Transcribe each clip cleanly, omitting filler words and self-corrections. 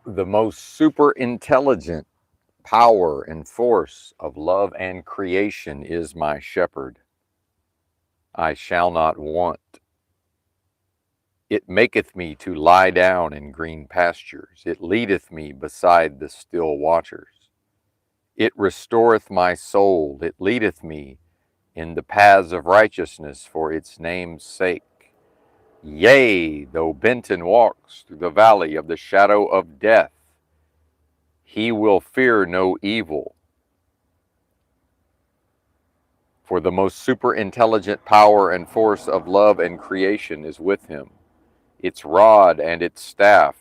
The most super intelligent power and force of love and creation is my shepherd. I shall not want. It maketh me to lie down in green pastures. It leadeth me beside the still waters. It restoreth my soul. It leadeth me in the paths of righteousness for its name's sake. Yea, though Benton walks through the valley of the shadow of death, he will fear no evil. For the most super intelligent power and force of love and creation is with him. Its rod and its staff,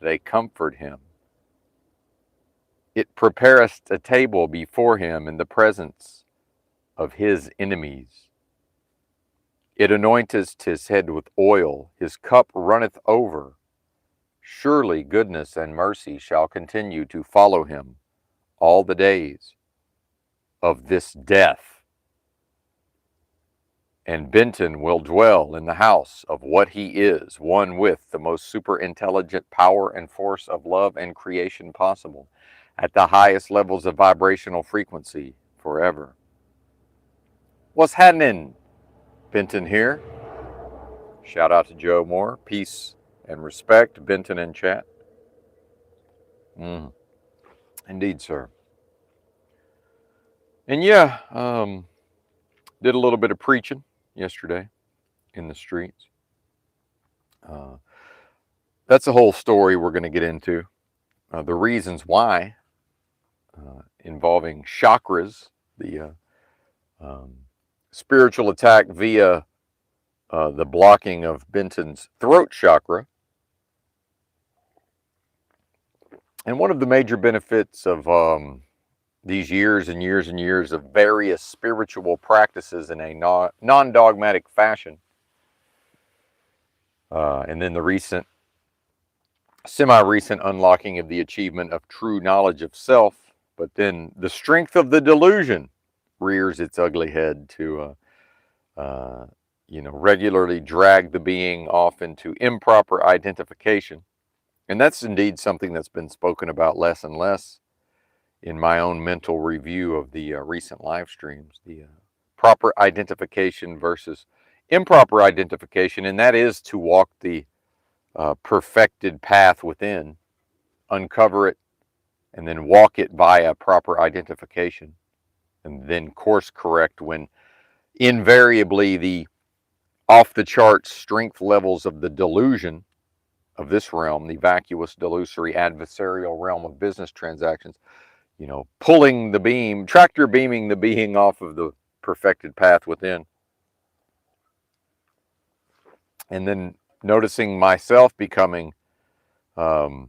they comfort him. It prepareth a table before him in the presence of his enemies. It anointeth his head with oil, his cup runneth over. Surely goodness and mercy shall continue to follow him all the days of this death. And Benton will dwell in the house of what he is, one with the most super intelligent power and force of love and creation possible, at the highest levels of vibrational frequency forever. What's happening? Benton here. Shout out to Joe Moore. Peace and respect. Benton in chat. Indeed, sir. And yeah, did a little bit of preaching yesterday in the streets. That's a whole story we're going to get into. The reasons why, involving chakras, the spiritual attack via the blocking of Benton's throat chakra. And one of the major benefits of these years and years and years of various spiritual practices in a non-dogmatic fashion, and then the semi-recent unlocking of the achievement of true knowledge of self, but then the strength of the delusion rears its ugly head to regularly drag the being off into improper identification. And that's indeed something that's been spoken about less and less in my own mental review of the recent live streams, the proper identification versus improper identification, and that is to walk the perfected path within, uncover it, and then walk it via proper identification, and then course correct when invariably the off-the-charts strength levels of the delusion of this realm, the vacuous, delusory, adversarial realm of business transactions, pulling the beam, tractor beaming the being off of the perfected path within. And then noticing myself becoming, I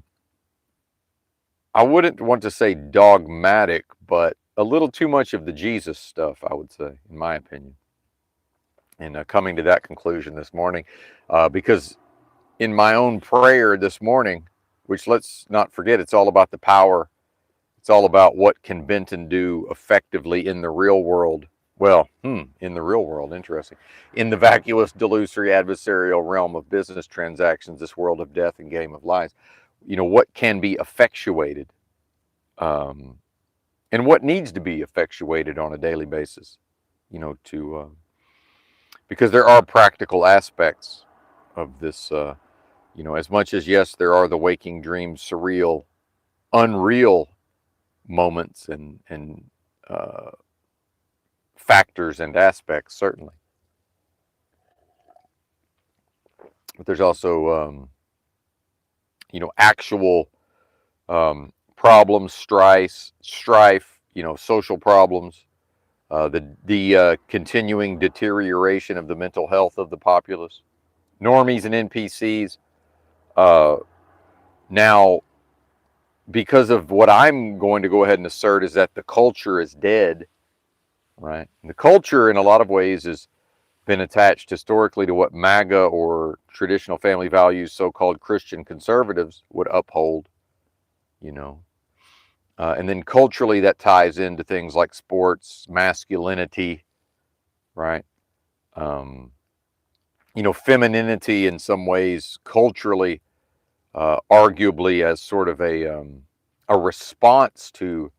wouldn't want to say dogmatic, but a little too much of the Jesus stuff, I would say, in my opinion. And coming to that conclusion this morning, because in my own prayer this morning, which let's not forget, it's all about the power. It's all about what can Benton do effectively in the real world. Well, in the real world, interesting. In the vacuous, delusory, adversarial realm of business transactions, this world of death and game of lies, what can be effectuated, and what needs to be effectuated on a daily basis, because there are practical aspects of this, as much as, yes, there are the waking dreams, surreal, unreal moments and factors and aspects, certainly. But there's also, actual problems, strife, social problems, the continuing deterioration of the mental health of the populace, normies and NPCs. Now, because of what I'm going to go ahead and assert is that the culture is dead, right? And the culture, in a lot of ways, has been attached historically to what MAGA or traditional family values, so-called Christian conservatives would uphold, and then culturally that ties into things like sports, masculinity, right? Femininity in some ways culturally arguably as sort of a response to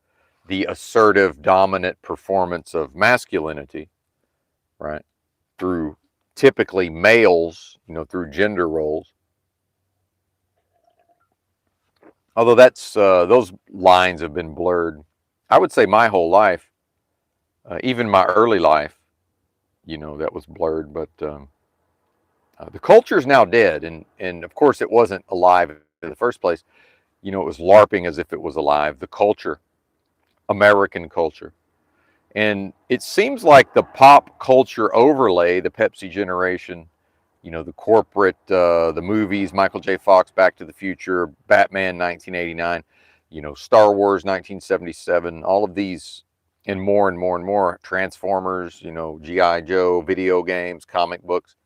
the assertive, dominant performance of masculinity, right? Through typically males, through gender roles. Although those lines have been blurred, I would say my whole life, even my early life, that was blurred. But the culture is now dead, and of course it wasn't alive in the first place. It was LARPing as if it was alive. The culture, American culture. And it seems like the pop culture overlay, the Pepsi generation, the corporate, the movies, Michael J. Fox, Back to the Future, Batman 1989, Star Wars 1977, all of these and more and more and more, Transformers, G.I. Joe, video games, comic books.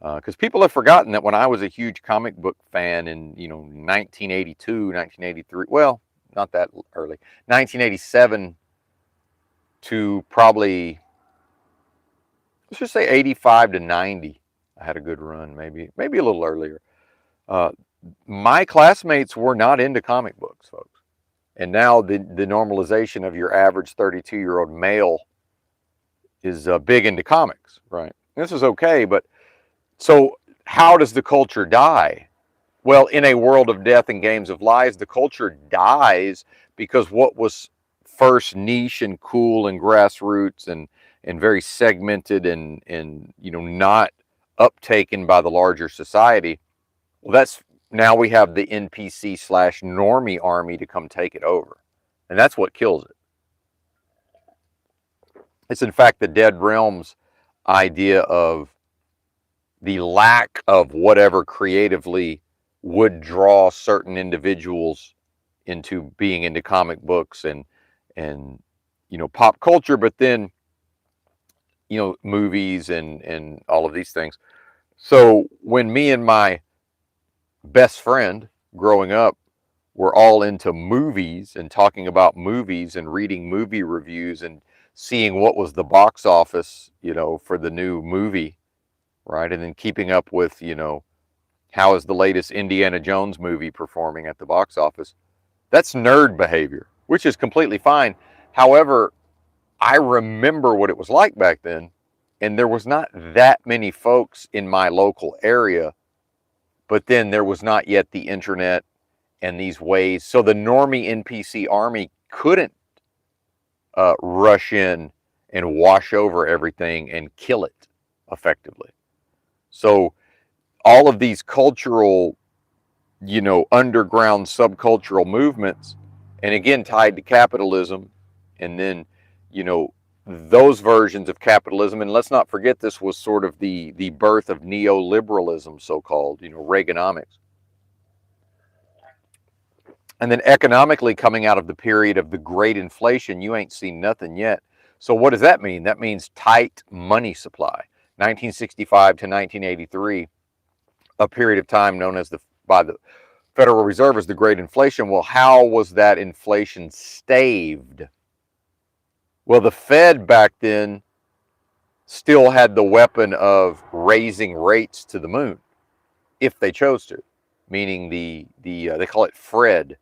Because people have forgotten that when I was a huge comic book fan in, 1982, 1983, well, not that early, 1987 to probably, let's just say 85 to 90, I had a good run, maybe a little earlier. My classmates were not into comic books, folks. And now the normalization of your average 32-year-old male is big into comics, right? This is okay, but so how does the culture die? Well, in a world of death and games of lies, the culture dies because what was first niche and cool and grassroots and very segmented and not uptaken by the larger society. Well, that's now we have the NPC / normie army to come take it over. And that's what kills it. It's in fact the Dead Realms idea of the lack of whatever creatively would draw certain individuals into being into comic books and pop culture, but then movies and all of these things. So when me and my best friend growing up were all into movies and talking about movies and reading movie reviews and seeing what was the box office, for the new movie, right? And then keeping up with, how is the latest Indiana Jones movie performing at the box office? That's nerd behavior, which is completely fine. However, I remember what it was like back then, and there was not that many folks in my local area, but then there was not yet the internet and these ways. So the normie NPC army couldn't rush in and wash over everything and kill it effectively. So all of these cultural, underground subcultural movements, and again, tied to capitalism, and then, those versions of capitalism. And let's not forget, this was sort of the birth of neoliberalism, so-called, Reaganomics. And then economically coming out of the period of the great inflation, you ain't seen nothing yet. So what does that mean? That means tight money supply. 1965 to 1983, a period of time known as by the Federal Reserve as the Great Inflation. Well, how was that inflation staved? Well, the Fed back then still had the weapon of raising rates to the moon if they chose to, meaning they call it FRED.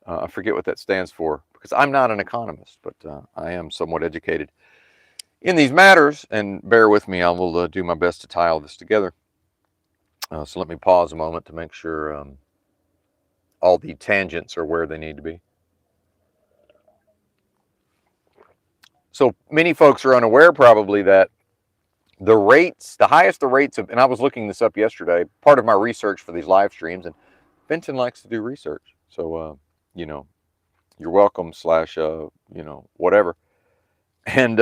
I forget what that stands for because I'm not an economist, but I am somewhat educated in these matters. And bear with me, I will do my best to tie all this together. So let me pause a moment to make sure all the tangents are where they need to be. So many folks are unaware probably that the highest the rates of, and I was looking this up yesterday, part of my research for these live streams, and Benton likes to do research. So, you're welcome / whatever. And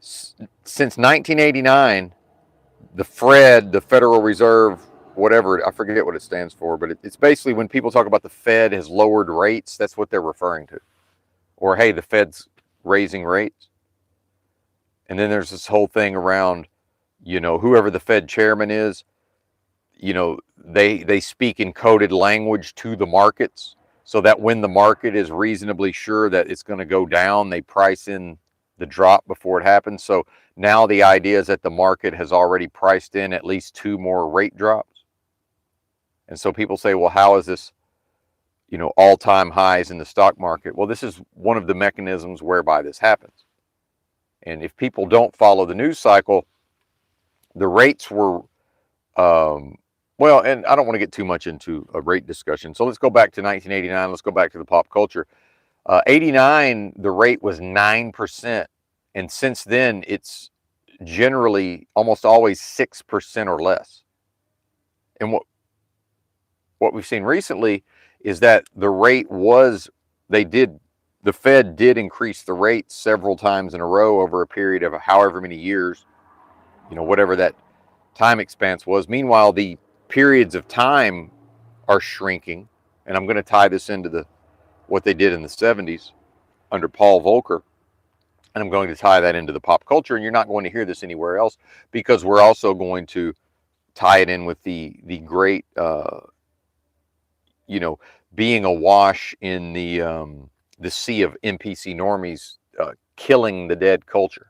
since 1989, the FRED, the Federal Reserve, whatever, I forget what it stands for, but it's basically when people talk about the Fed has lowered rates, that's what they're referring to. Or, hey, the Fed's raising rates. And then there's this whole thing around, whoever the Fed chairman is, they speak in coded language to the markets so that when the market is reasonably sure that it's going to go down, they price in the drop before it happens. So now the idea is that the market has already priced in at least 2 more rate drops. And so people say, well, how is this, all-time highs in the stock market? Well, this is one of the mechanisms whereby this happens. And if people don't follow the news cycle, the rates were, well, and I don't want to get too much into a rate discussion. So let's go back to 1989. Let's go back to the pop culture. 89, the rate was 9%. And since then, it's generally almost always 6% or less. And what we've seen recently is that the rate was, the Fed did increase the rate several times in a row over a period of however many years, whatever that time expanse was. Meanwhile, the periods of time are shrinking. And I'm going to tie this into what they did in the 70s under Paul Volcker. And I'm going to tie that into the pop culture. And you're not going to hear this anywhere else, because we're also going to tie it in with the great, being awash in the sea of NPC normies, killing the dead culture.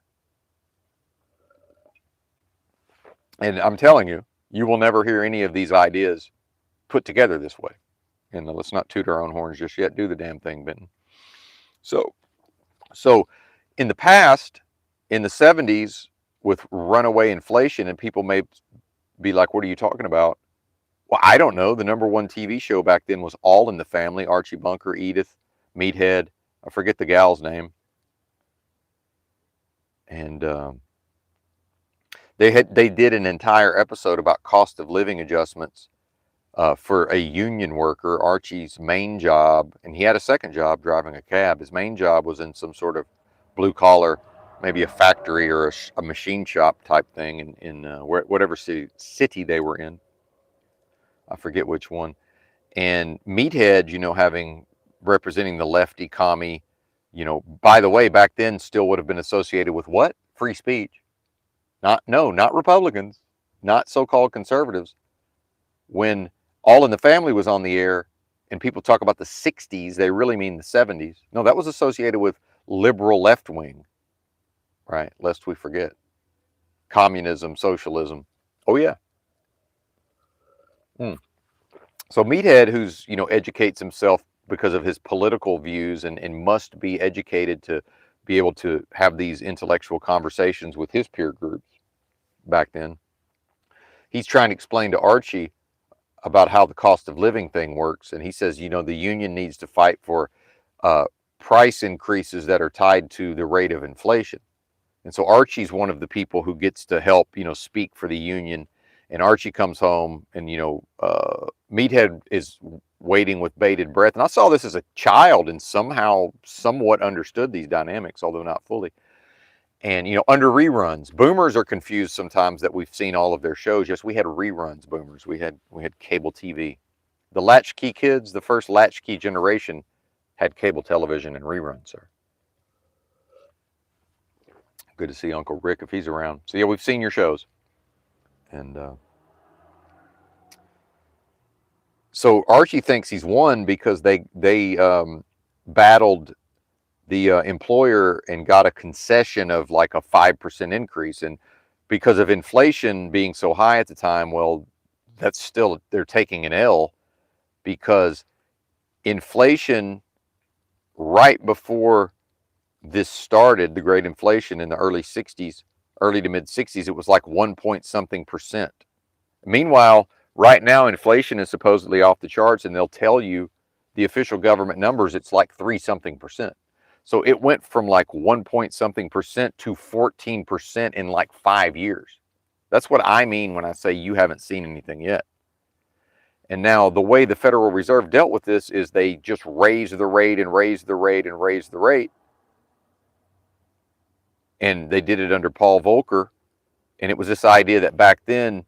And I'm telling you, you will never hear any of these ideas put together this way. And let's not toot our own horns just yet. Do the damn thing, Benton. So in the past, in the 70s, with runaway inflation, and people may be like, what are you talking about? Well, I don't know. The number one TV show back then was All in the Family. Archie Bunker, Edith, Meathead. I forget the gal's name. And they did an entire episode about cost of living adjustments for a union worker. Archie's main job, and he had a second job driving a cab. His main job was in some sort of blue collar, maybe a factory or a machine shop type thing in whatever city they were in. I forget which one. And Meathead, having representing the lefty commie, by the way, back then still would have been associated with what? Free speech. Not Republicans, not so-called conservatives. When All in the Family was on the air and people talk about the 60s, they really mean the 70s. No, that was associated with liberal left wing, right? Lest we forget. Communism, socialism. Oh, yeah. So Meathead, who's, educates himself because of his political views and must be educated to be able to have these intellectual conversations with his peer groups back then. He's trying to explain to Archie about how the cost of living thing works. And he says, the union needs to fight for price increases that are tied to the rate of inflation. And so Archie's one of the people who gets to help, speak for the union. And Archie comes home and, Meathead is waiting with bated breath. And I saw this as a child and somewhat understood these dynamics, although not fully. And, under reruns, boomers are confused sometimes that we've seen all of their shows. Yes, we had reruns, boomers. We had cable TV. The latchkey kids, the first latchkey generation, had cable television and reruns, sir. Good to see Uncle Rick if he's around. So, yeah, we've seen your shows. And so Archie thinks he's won because they battled the employer and got a concession of like a 5% increase. And because of inflation being so high at the time, well, that's still, they're taking an L, because inflation right before this started, the great inflation in the early to mid 60s, it was like 1 point something percent. Meanwhile, right now, inflation is supposedly off the charts, and they'll tell you the official government numbers, it's like 3 something percent. So it went from like 1 point something percent to 14% in like 5 years. That's what I mean when I say you haven't seen anything yet. And now the way the Federal Reserve dealt with this is they just raised the rate and raised the rate and raised the rate. And they did it under Paul Volcker. And it was this idea that back then,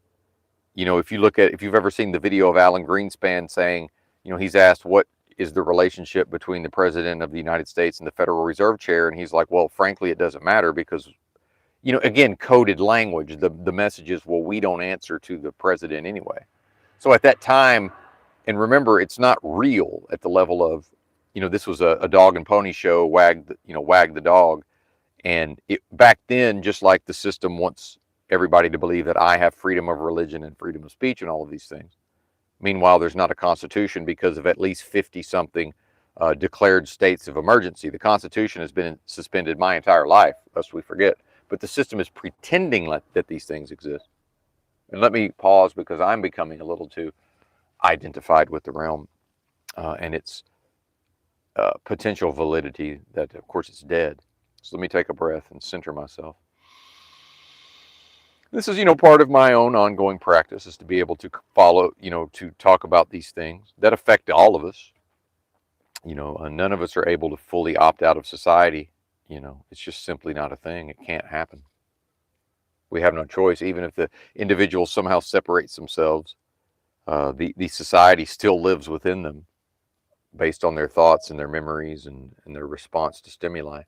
if you've ever seen the video of Alan Greenspan saying, he's asked what is the relationship between the President of the United States and the Federal Reserve Chair, and he's like, well, frankly, it doesn't matter because, again, coded language, the message is, well, we don't answer to the President anyway. So at that time, and remember, it's not real at the level of, this was a dog and pony show, wag the dog. And back then, just like the system wants everybody to believe that I have freedom of religion and freedom of speech and all of these things. Meanwhile, there's not a constitution because of at least 50 something declared states of emergency. The Constitution has been suspended my entire life, lest we forget. But the system is pretending that these things exist. And let me pause because I'm becoming a little too identified with the realm and its potential validity that, of course, it's dead. So let me take a breath and center myself. This is, part of my own ongoing practice is to be able to follow, to talk about these things that affect all of us. None of us are able to fully opt out of society. It's just simply not a thing. It can't happen. We have no choice. Even if the individual somehow separates themselves, the society still lives within them based on their thoughts and their memories and their response to stimuli.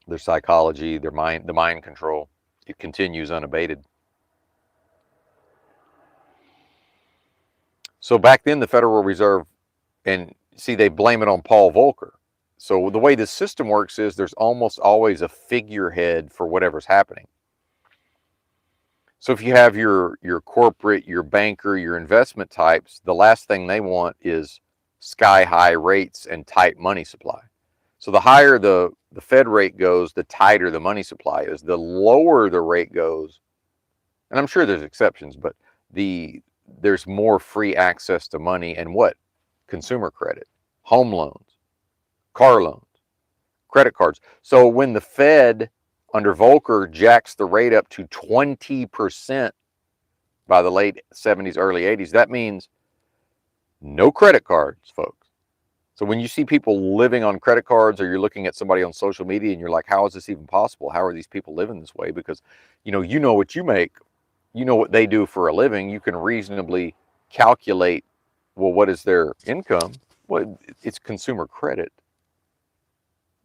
Their psychology, the mind control, it continues unabated. So back then, the Federal Reserve, and see, they blame it on Paul Volcker. So the way this system works is there's almost always a figurehead for whatever's happening. So if you have your corporate, your banker, your investment types, the last thing they want is sky high rates and tight money supply. So the higher the Fed rate goes, the tighter the money supply is. The lower the rate goes, and I'm sure there's exceptions, but there's more free access to money and what? Consumer credit, home loans, car loans, credit cards. So when the Fed under Volcker jacks the rate up to 20% by the late 70s, early 80s, that means no credit cards, folks. So when you see people living on credit cards or you're looking at somebody on social media and you're like, how is this even possible? How are these people living this way? Because, you know what you make, you know what they do for a living. You can reasonably calculate, well, what is their income? Well, it's consumer credit.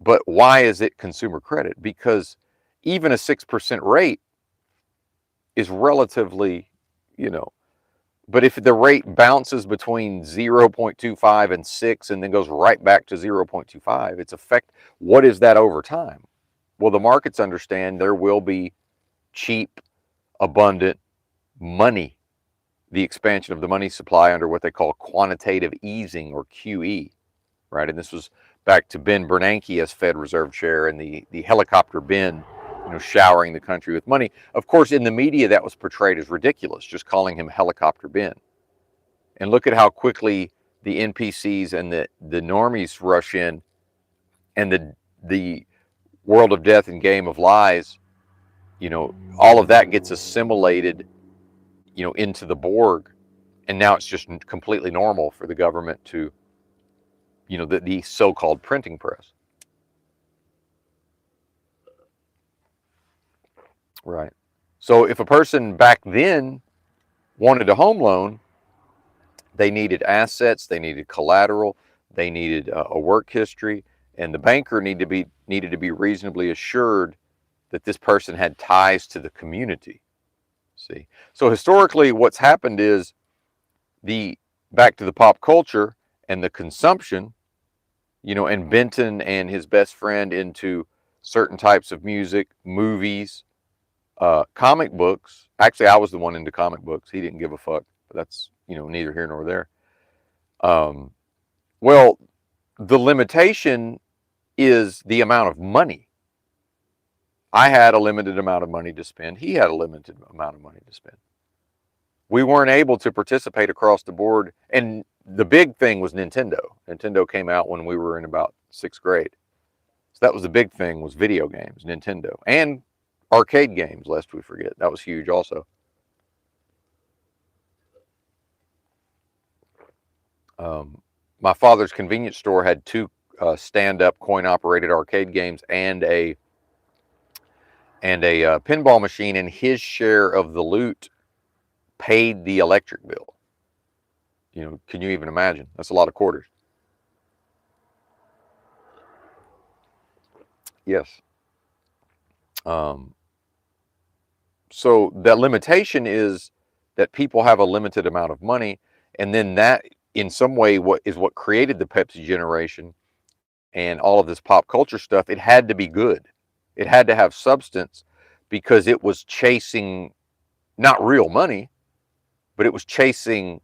But why is it consumer credit? Because even a 6% rate is relatively, but if the rate bounces between 0.25 and 6 and then goes right back to 0.25, it's what is that over time? Well, the markets understand there will be cheap, abundant money, the expansion of the money supply under what they call quantitative easing or QE, right? And this was back to Ben Bernanke as Fed Reserve Chair and the helicopter Ben, showering the country with money. Of course, in the media, that was portrayed as ridiculous, just calling him Helicopter Ben. And look at how quickly the NPCs and the normies rush in, and the world of death and game of lies, all of that gets assimilated, into the Borg. And now it's just completely normal for the government to, the so-called printing press. Right. So if a person back then wanted a home loan, they needed assets, they needed collateral, they needed a work history, and the banker needed to be reasonably assured that this person had ties to the community. See, so historically, what's happened is back to the pop culture and the consumption, and Benton and his best friend into certain types of music, movies, comic books. Actually, I was the one into comic books. He didn't give a fuck. But that's, neither here nor there. Well, the limitation is the amount of money. I had a limited amount of money to spend. He had a limited amount of money to spend. We weren't able to participate across the board. And the big thing was Nintendo. Nintendo came out when we were in about 6th grade. So that was the big thing, was video games, Nintendo. And arcade games, lest we forget. That was huge also. My father's convenience store had 2 stand-up coin-operated arcade games and a pinball machine, and his share of the loot paid the electric bill. Can you even imagine? That's a lot of quarters. Yes. So that limitation is that people have a limited amount of money, and then that, in some way, what created the Pepsi generation and all of this pop culture stuff, it had to be good. It had to have substance because it was chasing not real money, but it was chasing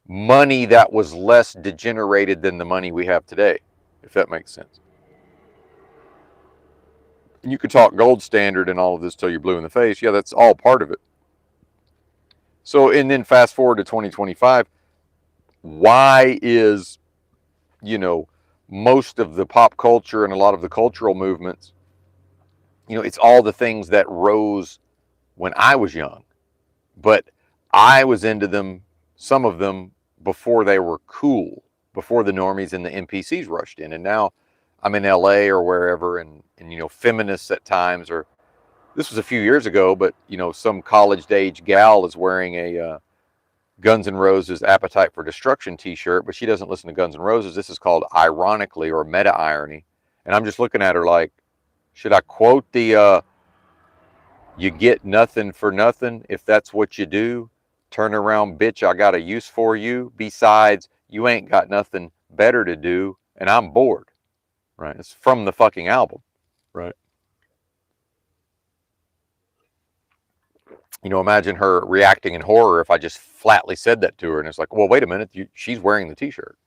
money that was less degenerated than the money we have today, if that makes sense. And you could talk gold standard and all of this till you're blue in the face. Yeah, that's all part of it. So, and then fast forward to 2025, why is, most of the pop culture and a lot of the cultural movements, it's all the things that rose when I was young, but I was into them, some of them, before they were cool, before the normies and the NPCs rushed in. And now I'm in LA or wherever, and feminists at times, or this was a few years ago, but some college-age gal is wearing a Guns N' Roses Appetite for Destruction t-shirt, but she doesn't listen to Guns N' Roses. This is called ironically or meta-irony. And I'm just looking at her like, should I quote the you get nothing for nothing if that's what you do? Turn around, bitch, I got a use for you. Besides, you ain't got nothing better to do, and I'm bored. Right? It's from the fucking album. Right? Imagine her reacting in horror if I just flatly said that to her, and it's like, well, wait a minute, she's wearing the t-shirt.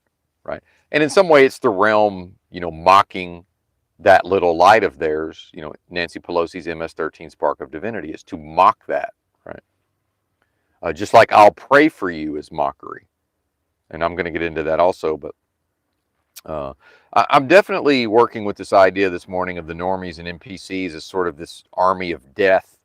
Right? And in some way, it's the realm, mocking that little light of theirs, Nancy Pelosi's MS-13 Spark of Divinity, is to mock that, right? Just like I'll pray for you is mockery. And I'm going to get into that also, but I'm definitely working with this idea this morning of the normies and NPCs as sort of this army of death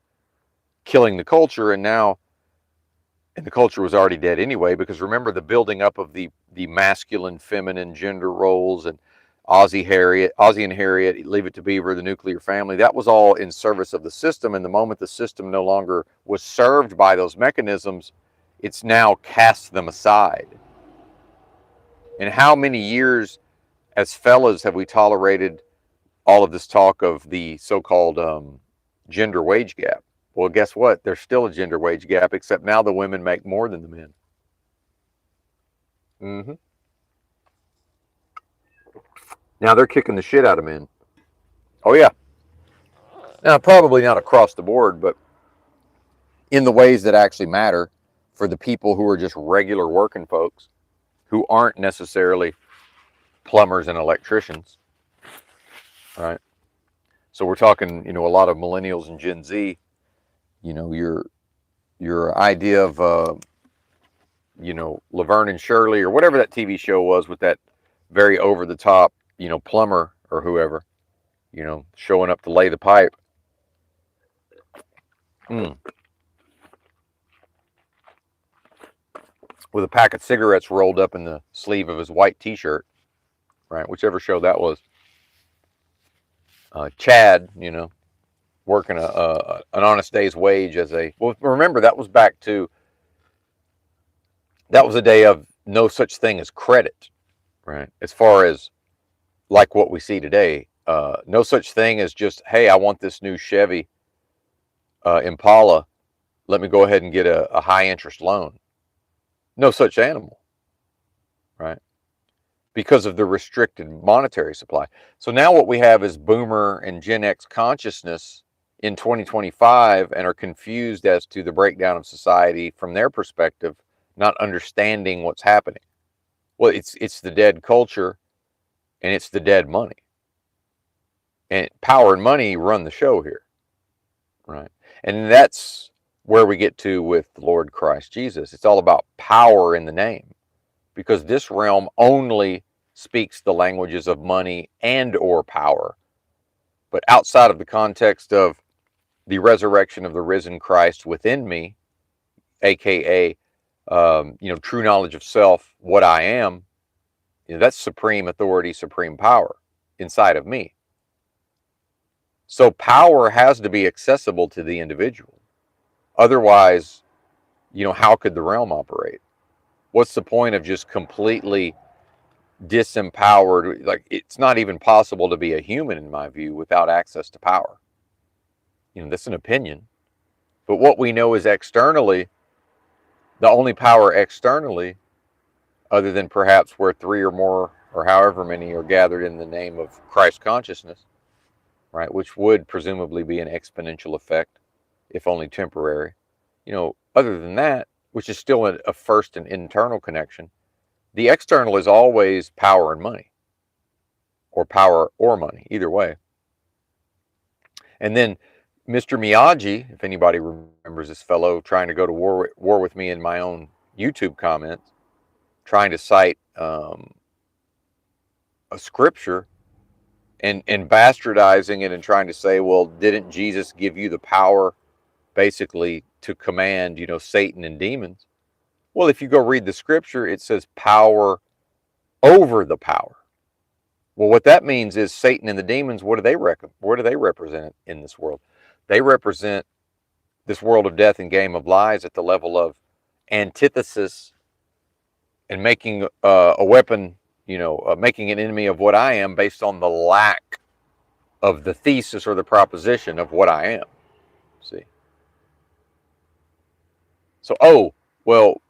killing the culture, and the culture was already dead anyway, because remember the building up of the masculine, feminine gender roles, and Ozzie and Harriet, Leave It to Beaver, the nuclear family, that was all in service of the system. And the moment the system no longer was served by those mechanisms, it's now cast them aside. And how many years as fellas have we tolerated all of this talk of the so-called gender wage gap? Well, guess what? There's still a gender wage gap, except now the women make more than the men. Mm-hmm. Now they're kicking the shit out of men. Oh, yeah. Now, probably not across the board, but in the ways that actually matter for the people who are just regular working folks who aren't necessarily plumbers and electricians, right? So we're talking, a lot of millennials and Gen Z, your idea of, Laverne and Shirley or whatever that TV show was with that very over-the-top, plumber or whoever, showing up to lay the pipe. With a pack of cigarettes rolled up in the sleeve of his white t-shirt, right? Whichever show that was. Chad, working an honest day's wage as a... Well, remember, that was a day of no such thing as credit, right? As far as like what we see today, no such thing as just, hey, I want this new Chevy Impala. Let me go ahead and get a high interest loan. No such animal, right? Because of the restricted monetary supply. So now what we have is Boomer and Gen X consciousness in 2025, and are confused as to the breakdown of society from their perspective, not understanding what's happening. Well, it's the dead culture, and it's the dead money. And power and money run the show here, right? And that's where we get to with the Lord Christ Jesus. It's all about power in the name, because this realm only speaks the languages of money and or power. But outside of the context of the resurrection of the risen Christ within me, aka true knowledge of self, what I am, that's supreme authority, supreme power inside of me. So power has to be accessible to the individual. Otherwise, how could the realm operate? What's the point of just completely disempowered? Like, it's not even possible to be a human, in my view, without access to power. That's an opinion. But what we know is externally, the only power externally, other than perhaps where 3 or more or however many are gathered in the name of Christ consciousness, right? Which would presumably be an exponential effect, if only temporary. Other than that, which is still a first and internal connection, the external is always power and money, or power or money, either way. And then Mr. Miyagi, if anybody remembers this fellow trying to go to war with me in my own YouTube comments, trying to cite a scripture and bastardizing it and trying to say, well, didn't Jesus give you the power basically to command, Satan and demons? Well, if you go read the scripture, it says power over the power. Well, what that means is Satan and the demons, what do they represent in this world? They represent this world of death and game of lies at the level of antithesis and making a weapon, making an enemy of what I am based on the lack of the thesis or the proposition of what I am. See? So, well,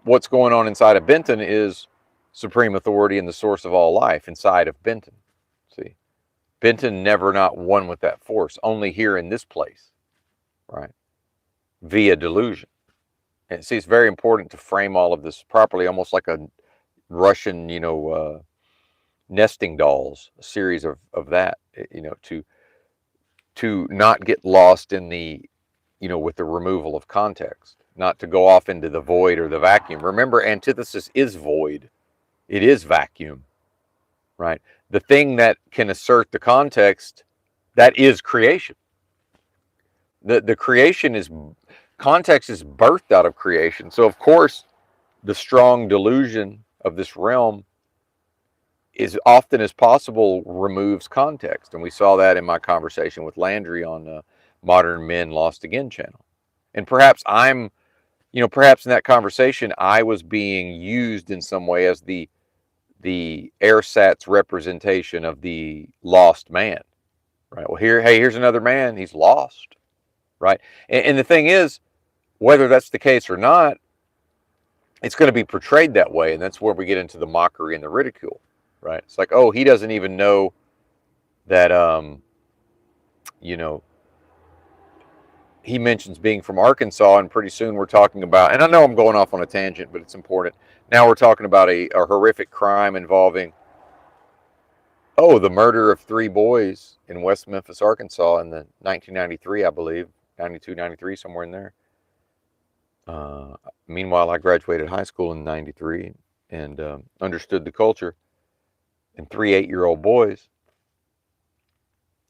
what's going on inside of Benton is supreme authority and the source of all life inside of Benton. See? Benton never not won with that force, only here in this place, right? Via delusion. And see, it's very important to frame all of this properly, almost like a Russian, nesting dolls, a series of that, to not get lost in the, with the removal of context, not to go off into the void or the vacuum. Remember, antithesis is void. It is vacuum, right? The thing that can assert the context, that is creation. The creation is, context is birthed out of creation. So, of course, the strong delusion of this realm, as often as possible, removes context. And we saw that in my conversation with Landry on Modern Men Lost Again channel. And perhaps perhaps in that conversation, I was being used in some way as the ersatz representation of the lost man, right? Well, here's another man. He's lost, right? And the thing is, whether that's the case or not, it's going to be portrayed that way. And that's where we get into the mockery and the ridicule, right? It's like, oh, he doesn't even know that, he mentions being from Arkansas, and pretty soon we're talking about, and I know I'm going off on a tangent, but it's important. Now we're talking about a horrific crime involving, the murder of 3 boys in West Memphis, Arkansas in the 1993, I believe, 92, 93, somewhere in there. Meanwhile, I graduated high school in 93 and understood the culture. And 3 8-year-old boys.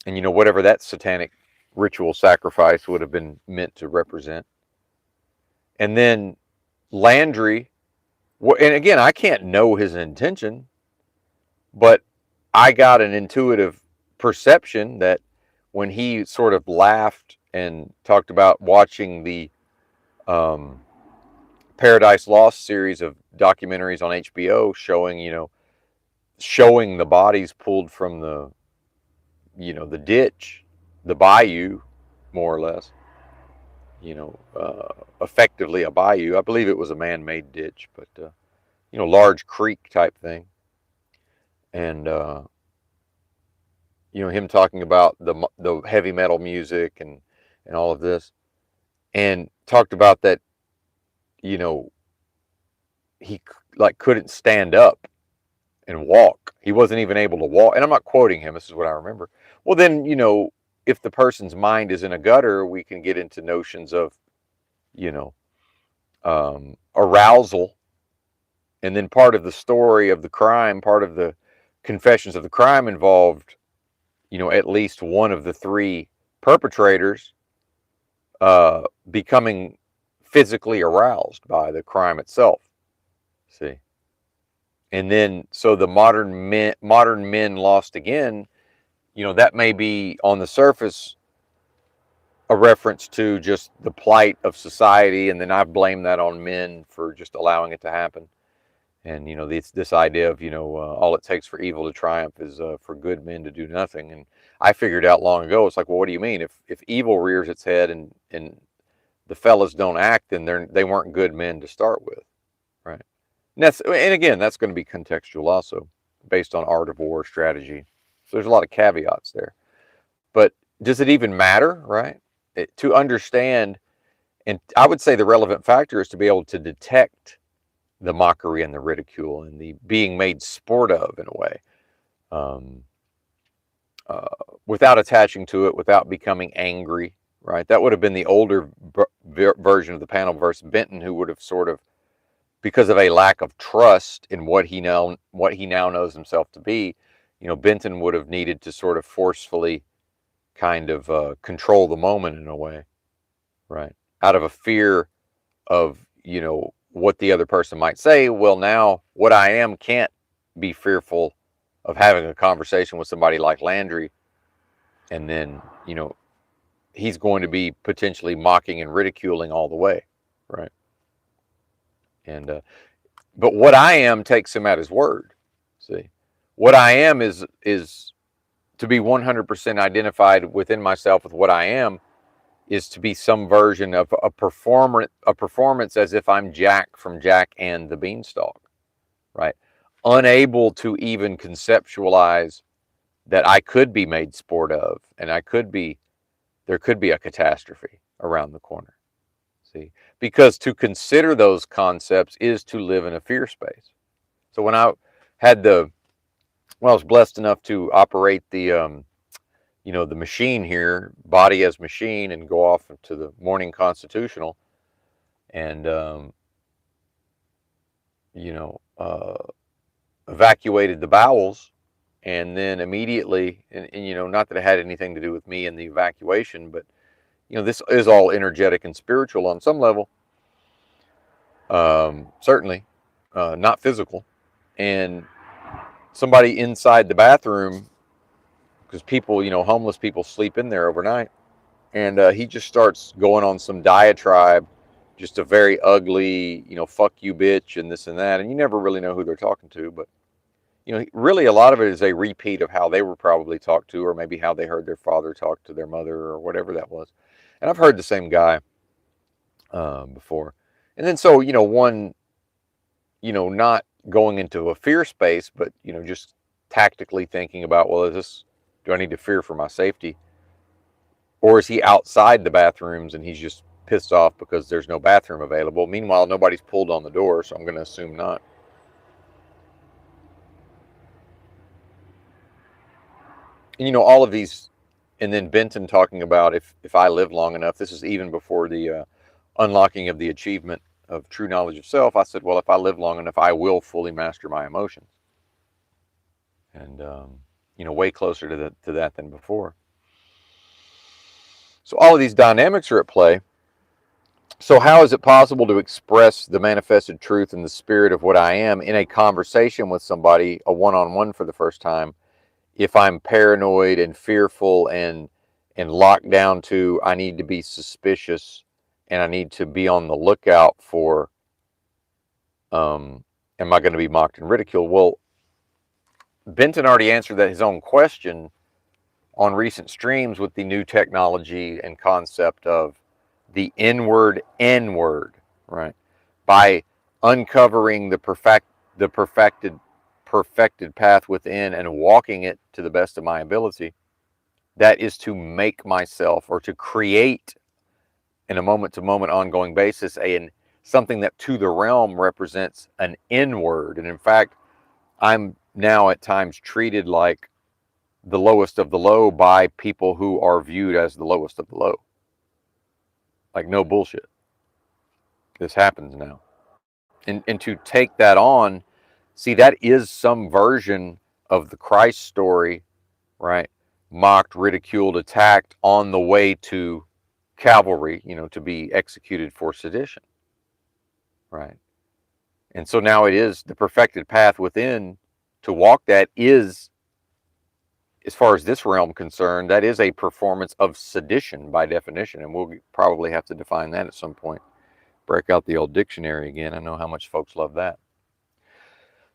And, whatever that satanic ritual sacrifice would have been meant to represent. And then Landry, and again, I can't know his intention, but I got an intuitive perception that when he sort of laughed and talked about watching the Paradise Lost series of documentaries on HBO showing the bodies pulled from the ditch, the bayou, more or less, effectively a bayou. I believe it was a man-made ditch, but, large creek type thing. And, him talking about the heavy metal music and all of this, and talked about that, he couldn't stand up and walk. He wasn't even able to walk. And I'm not quoting him. This is what I remember. Well, then, if the person's mind is in a gutter, we can get into notions of, arousal. And then part of the story of the crime, part of the confessions of the crime involved, at least one of the 3 perpetrators becoming physically aroused by the crime itself. See? And then, so the modern men lost again, that may be on the surface a reference to just the plight of society, and then I blame that on men for just allowing it to happen. And this idea of all it takes for evil to triumph is for good men to do nothing. And I figured out long ago, it's like, well, what do you mean? If evil rears its head and the fellas don't act, then they weren't good men to start with, right? And again, that's going to be contextual also. based on art of war strategy. So there's a lot of caveats there. But does it even matter, right? To understand, and I would say the relevant factor is to be able to detect the mockery and the ridicule and the being made sport of in a way, um, uh, without attaching to it, without becoming angry, right? That would have been the older version of the panel versus Benton, who would have sort of, because of a lack of trust in what he now knows himself to be, Benton would have needed to sort of forcefully kind of control the moment in a way, right? Out of a fear of, what the other person might say. Well, now what I am can't be fearful of having a conversation with somebody like Landry, and then, he's going to be potentially mocking and ridiculing all the way, right? And but what I am takes him at his word. See, what I am is to be 100% identified within myself with what I am, is to be some version of a performance as if I'm Jack from Jack and the Beanstalk, right? Unable to even conceptualize that I could be made sport of, and there could be a catastrophe around the corner. See, because to consider those concepts is to live in a fear space. So when I was blessed enough to operate the the machine here, body as machine, and go off to the morning constitutional, and you know, uh, evacuated the bowels, and then immediately, and not that it had anything to do with me and the evacuation, but this is all energetic and spiritual on some level, certainly, not physical, and somebody inside the bathroom, because people, homeless people sleep in there overnight. And he just starts going on some diatribe, just a very ugly, fuck you, bitch, and this and that. And you never really know who they're talking to. But, really a lot of it is a repeat of how they were probably talked to, or maybe how they heard their father talk to their mother, or whatever that was. And I've heard the same guy before. And then so, one, not going into a fear space, but, just tactically thinking about, well, do I need to fear for my safety? Or is he outside the bathrooms and he's just pissed off because there's no bathroom available? Meanwhile, nobody's pulled on the door, so I'm going to assume not. And all of these, and then Benton talking about if I live long enough, this is even before the unlocking of the achievement of true knowledge of self. I said, well, if I live long enough, I will fully master my emotions. And, way closer to that than before. So all of these dynamics are at play. So how is it possible to express the manifested truth and the spirit of what I am in a conversation with somebody, a one-on-one for the first time, if I'm paranoid and fearful and locked down to I need to be suspicious and I need to be on the lookout for am I going to be mocked and ridiculed? Well, Benton already answered his own question on recent streams with the new technology and concept of the inward N-word, right? By uncovering the perfected path within and walking it to the best of my ability, that is to make myself, or to create in a moment-to-moment ongoing basis something that to the realm represents an N-word. And in fact, I'm now at times treated like the lowest of the low by people who are viewed as the lowest of the low. Like, no bullshit. This happens now. And to take that on, see, that is some version of the Christ story, right? Mocked, ridiculed, attacked on the way to Calvary, to be executed for sedition, right? And so now it is the perfected path within. To walk that is, as far as this realm concerned, that is a performance of sedition by definition. And we'll probably have to define that at some point. Break out the old dictionary again. I know how much folks love that.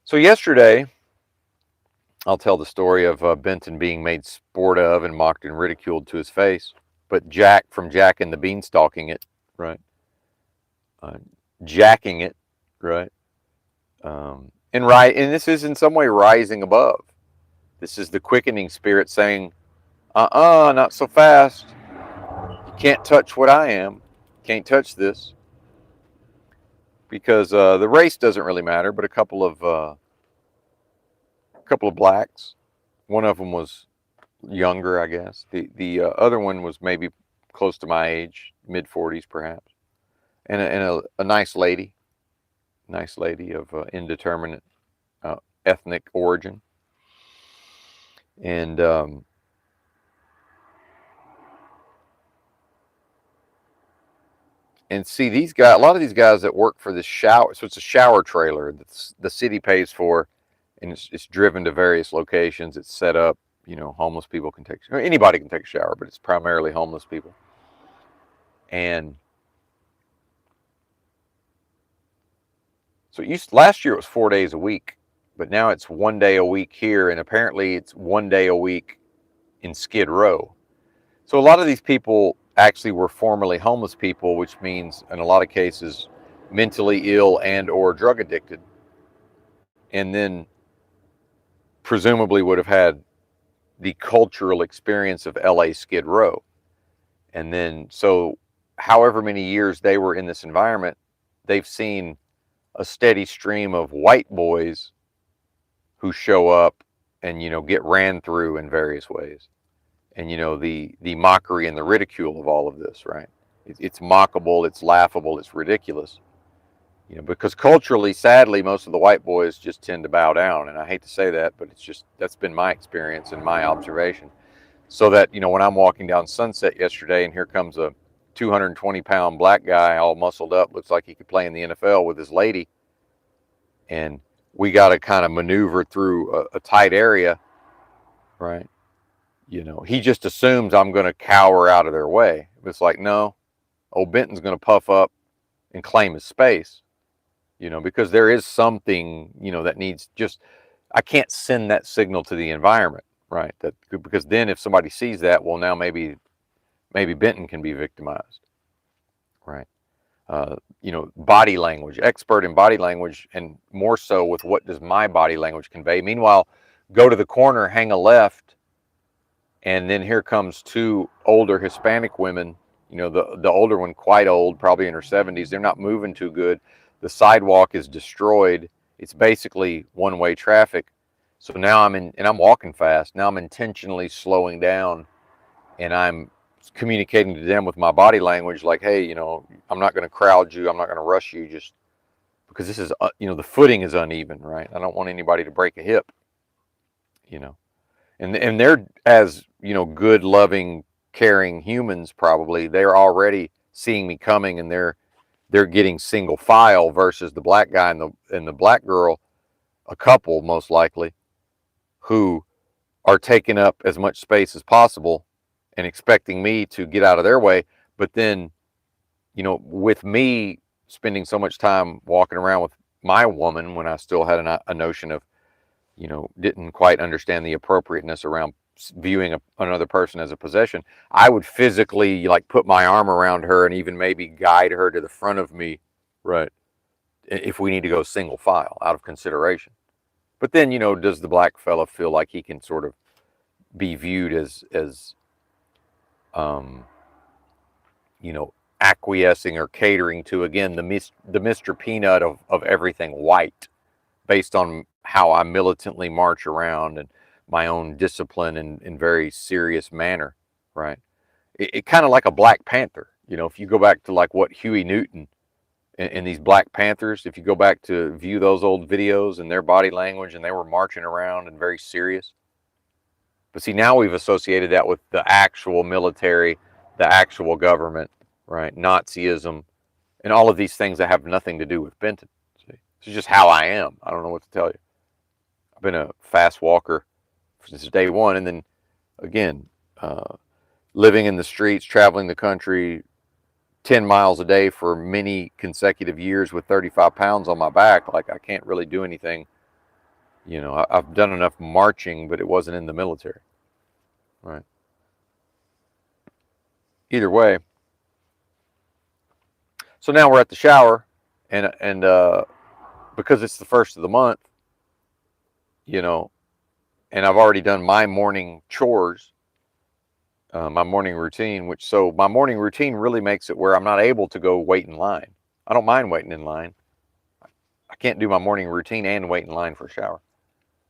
So yesterday, I'll tell the story of Benton being made sport of and mocked and ridiculed to his face. But Jack from Jack and the Beanstalking it, right? Jacking it, right? And this is in some way rising above. This is the quickening spirit saying, not so fast. You can't touch what I am. Can't touch this. Because the race doesn't really matter, but a couple of blacks. One of them was younger, I guess. The other one was maybe close to my age, mid 40s perhaps, and a nice lady of indeterminate ethnic origin, and see these guys. A lot of these guys that work for this shower, so it's a shower trailer that the city pays for, and it's driven to various locations. It's set up. Homeless people can take, or anybody can take a shower, but it's primarily homeless people. And so last year it was 4 days a week, but now it's 1 day a week here, and apparently it's 1 day a week in Skid Row. So a lot of these people actually were formerly homeless people, which means in a lot of cases mentally ill and or drug addicted, and then presumably would have had the cultural experience of LA Skid Row. And then, so however many years they were in this environment, they've seen a steady stream of white boys who show up and, get ran through in various ways. And, the mockery and the ridicule of all of this, right? It's mockable, it's laughable, it's ridiculous. Because culturally, sadly, most of the white boys just tend to bow down. And I hate to say that, but that's been my experience and my observation. So that, when I'm walking down Sunset yesterday and here comes a 220-pound black guy all muscled up, looks like he could play in the NFL with his lady, and we got to kind of maneuver through a tight area, right? He just assumes I'm going to cower out of their way. It's like, no, old Benton's going to puff up and claim his space, because there is something, that needs I can't send that signal to the environment, right? Because then if somebody sees that, well, now maybe Benton can be victimized, right? Body language, expert in body language, and more so with what does my body language convey. Meanwhile, go to the corner, hang a left, and then here comes two older Hispanic women. The older one, quite old, probably in her 70s. They're not moving too good. The sidewalk is destroyed. It's basically one-way traffic. So now and I'm walking fast. Now I'm intentionally slowing down, and I'm communicating to them with my body language, like, hey, I'm not going to crowd you. I'm not going to rush you, just because this is, the footing is uneven, right? I don't want anybody to break a hip, and they're, as good, loving, caring humans, probably they're already seeing me coming, and they're getting single file versus the black guy and the black girl, a couple most likely, who are taking up as much space as possible and expecting me to get out of their way. But then, with me spending so much time walking around with my woman, when I still had a notion of, didn't quite understand the appropriateness around viewing another person as a possession, I would physically like put my arm around her and even maybe guide her to the front of me, right? If we need to go single file out of consideration. But then, does the black fella feel like he can sort of be viewed as um, acquiescing or catering to, again, the Mr. Peanut of everything white, based on how I militantly march around and my own discipline in very serious manner, right? It kind of like a Black Panther, if you go back to like what Huey Newton and these Black Panthers, if you go back to view those old videos and their body language, and they were marching around and very serious. But see, now we've associated that with the actual military, the actual government, right? Nazism, and all of these things that have nothing to do with Benton. See, it's just how I am. I don't know what to tell you. I've been a fast walker since day one, and then again, living in the streets, traveling the country 10 miles a day for many consecutive years with 35 pounds on my back. Like, I can't really do anything. I've done enough marching, but it wasn't in the military, right? Either way. So now we're at the shower, and because it's the first of the month, you know, and I've already done my morning chores, my morning routine, so my morning routine really makes it where I'm not able to go wait in line. I don't mind waiting in line. I can't do my morning routine and wait in line for a shower.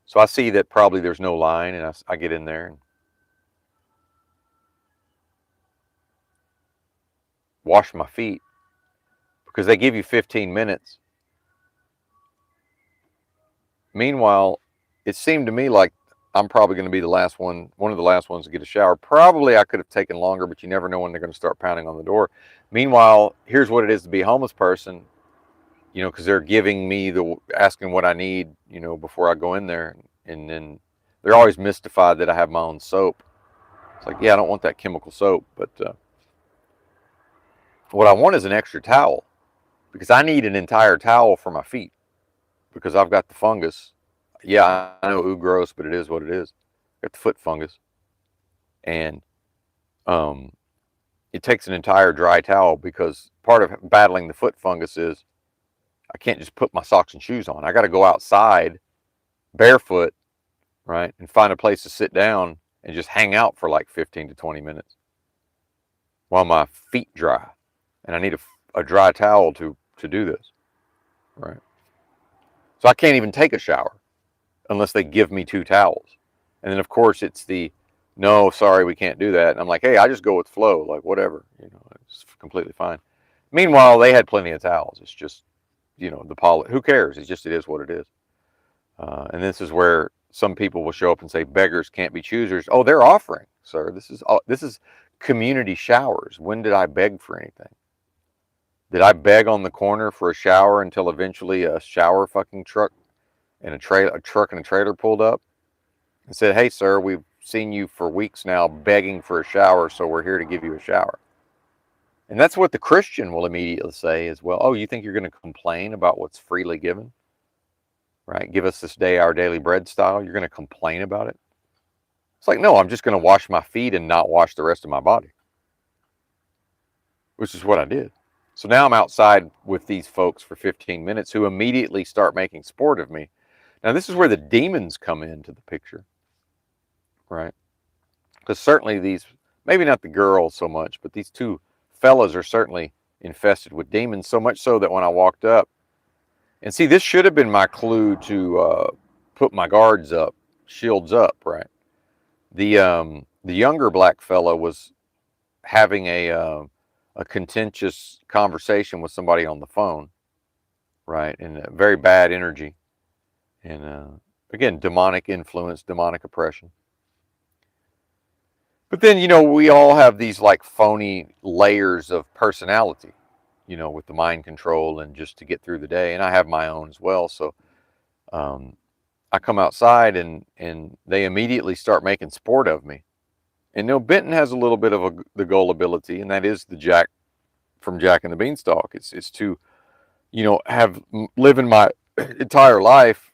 So I see that probably there's no line, and I get in there and wash my feet because they give you 15 minutes. Meanwhile, it seemed to me like I'm probably going to be one of the last ones to get a shower. Probably I could have taken longer, but you never know when they're going to start pounding on the door. Meanwhile, here's what it is to be a homeless person, because they're giving me asking what I need, before I go in there. And then they're always mystified that I have my own soap. It's like, yeah, I don't want that chemical soap, but what I want is an extra towel because I need an entire towel for my feet because I've got the fungus. Yeah, I know, ooh, gross, but it is what it is. Got the foot fungus, and um, it takes an entire dry towel because part of battling the foot fungus is I can't just put my socks and shoes on. I got to go outside barefoot, right, and find a place to sit down and just hang out for like 15 to 20 minutes while my feet dry, and I need a dry towel to do this, right? So I can't even take a shower unless they give me two towels. And then of course it's no, sorry, we can't do that. And I'm like, hey, I just go with flow, like whatever, it's completely fine. Meanwhile, they had plenty of towels. It's just, the who cares? It is what it is. And this is where some people will show up and say beggars can't be choosers. Oh, they're offering, sir. This is community showers. When did I beg for anything? Did I beg on the corner for a shower until eventually a shower fucking truck and a truck and a trailer pulled up and said, hey, sir, we've seen you for weeks now begging for a shower, so we're here to give you a shower. And that's what the Christian will immediately say as well. Oh, you think you're going to complain about what's freely given? Right? Give us this day our daily bread style. You're going to complain about it? It's like, no, I'm just going to wash my feet and not wash the rest of my body, which is what I did. So now I'm outside with these folks for 15 minutes who immediately start making sport of me. Now, this is where the demons come into the picture, right? Because certainly maybe not the girls so much, but these two fellas are certainly infested with demons, so much so that when I walked up, and see, this should have been my clue to put my guards up, shields up, right? The younger black fella was having a contentious conversation with somebody on the phone, right? And very bad energy, and again, demonic influence, demonic oppression. But then, we all have these like phony layers of personality, with the mind control and just to get through the day. And I have my own as well. So um, I come outside and they immediately start making sport of me. And Benton has a little bit of the gullibility, and that is the Jack from Jack and the Beanstalk. It's to, have living my entire life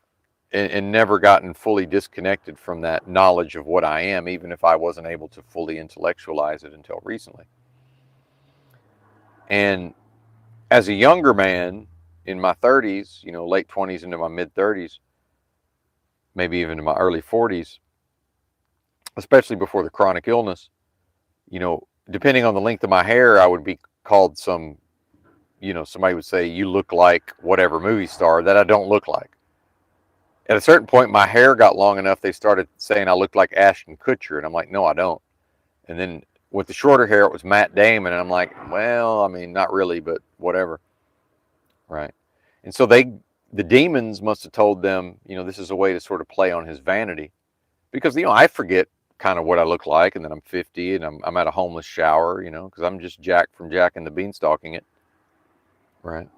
and never gotten fully disconnected from that knowledge of what I am, even if I wasn't able to fully intellectualize it until recently. And as a younger man in my 30s, late 20s into my mid 30s, maybe even in my early 40s, especially before the chronic illness, depending on the length of my hair, I would be called somebody would say, you look like whatever movie star that I don't look like. At a certain point, my hair got long enough, they started saying I looked like Ashton Kutcher, and I'm like, no, I don't. And then with the shorter hair, it was Matt Damon, and I'm like, well, I mean, not really, but whatever, right? And so the demons must have told them, this is a way to sort of play on his vanity, because I forget kind of what I look like, and then I'm 50, and I'm at a homeless shower, because I'm just Jack from Jack and the Beanstalking it, right?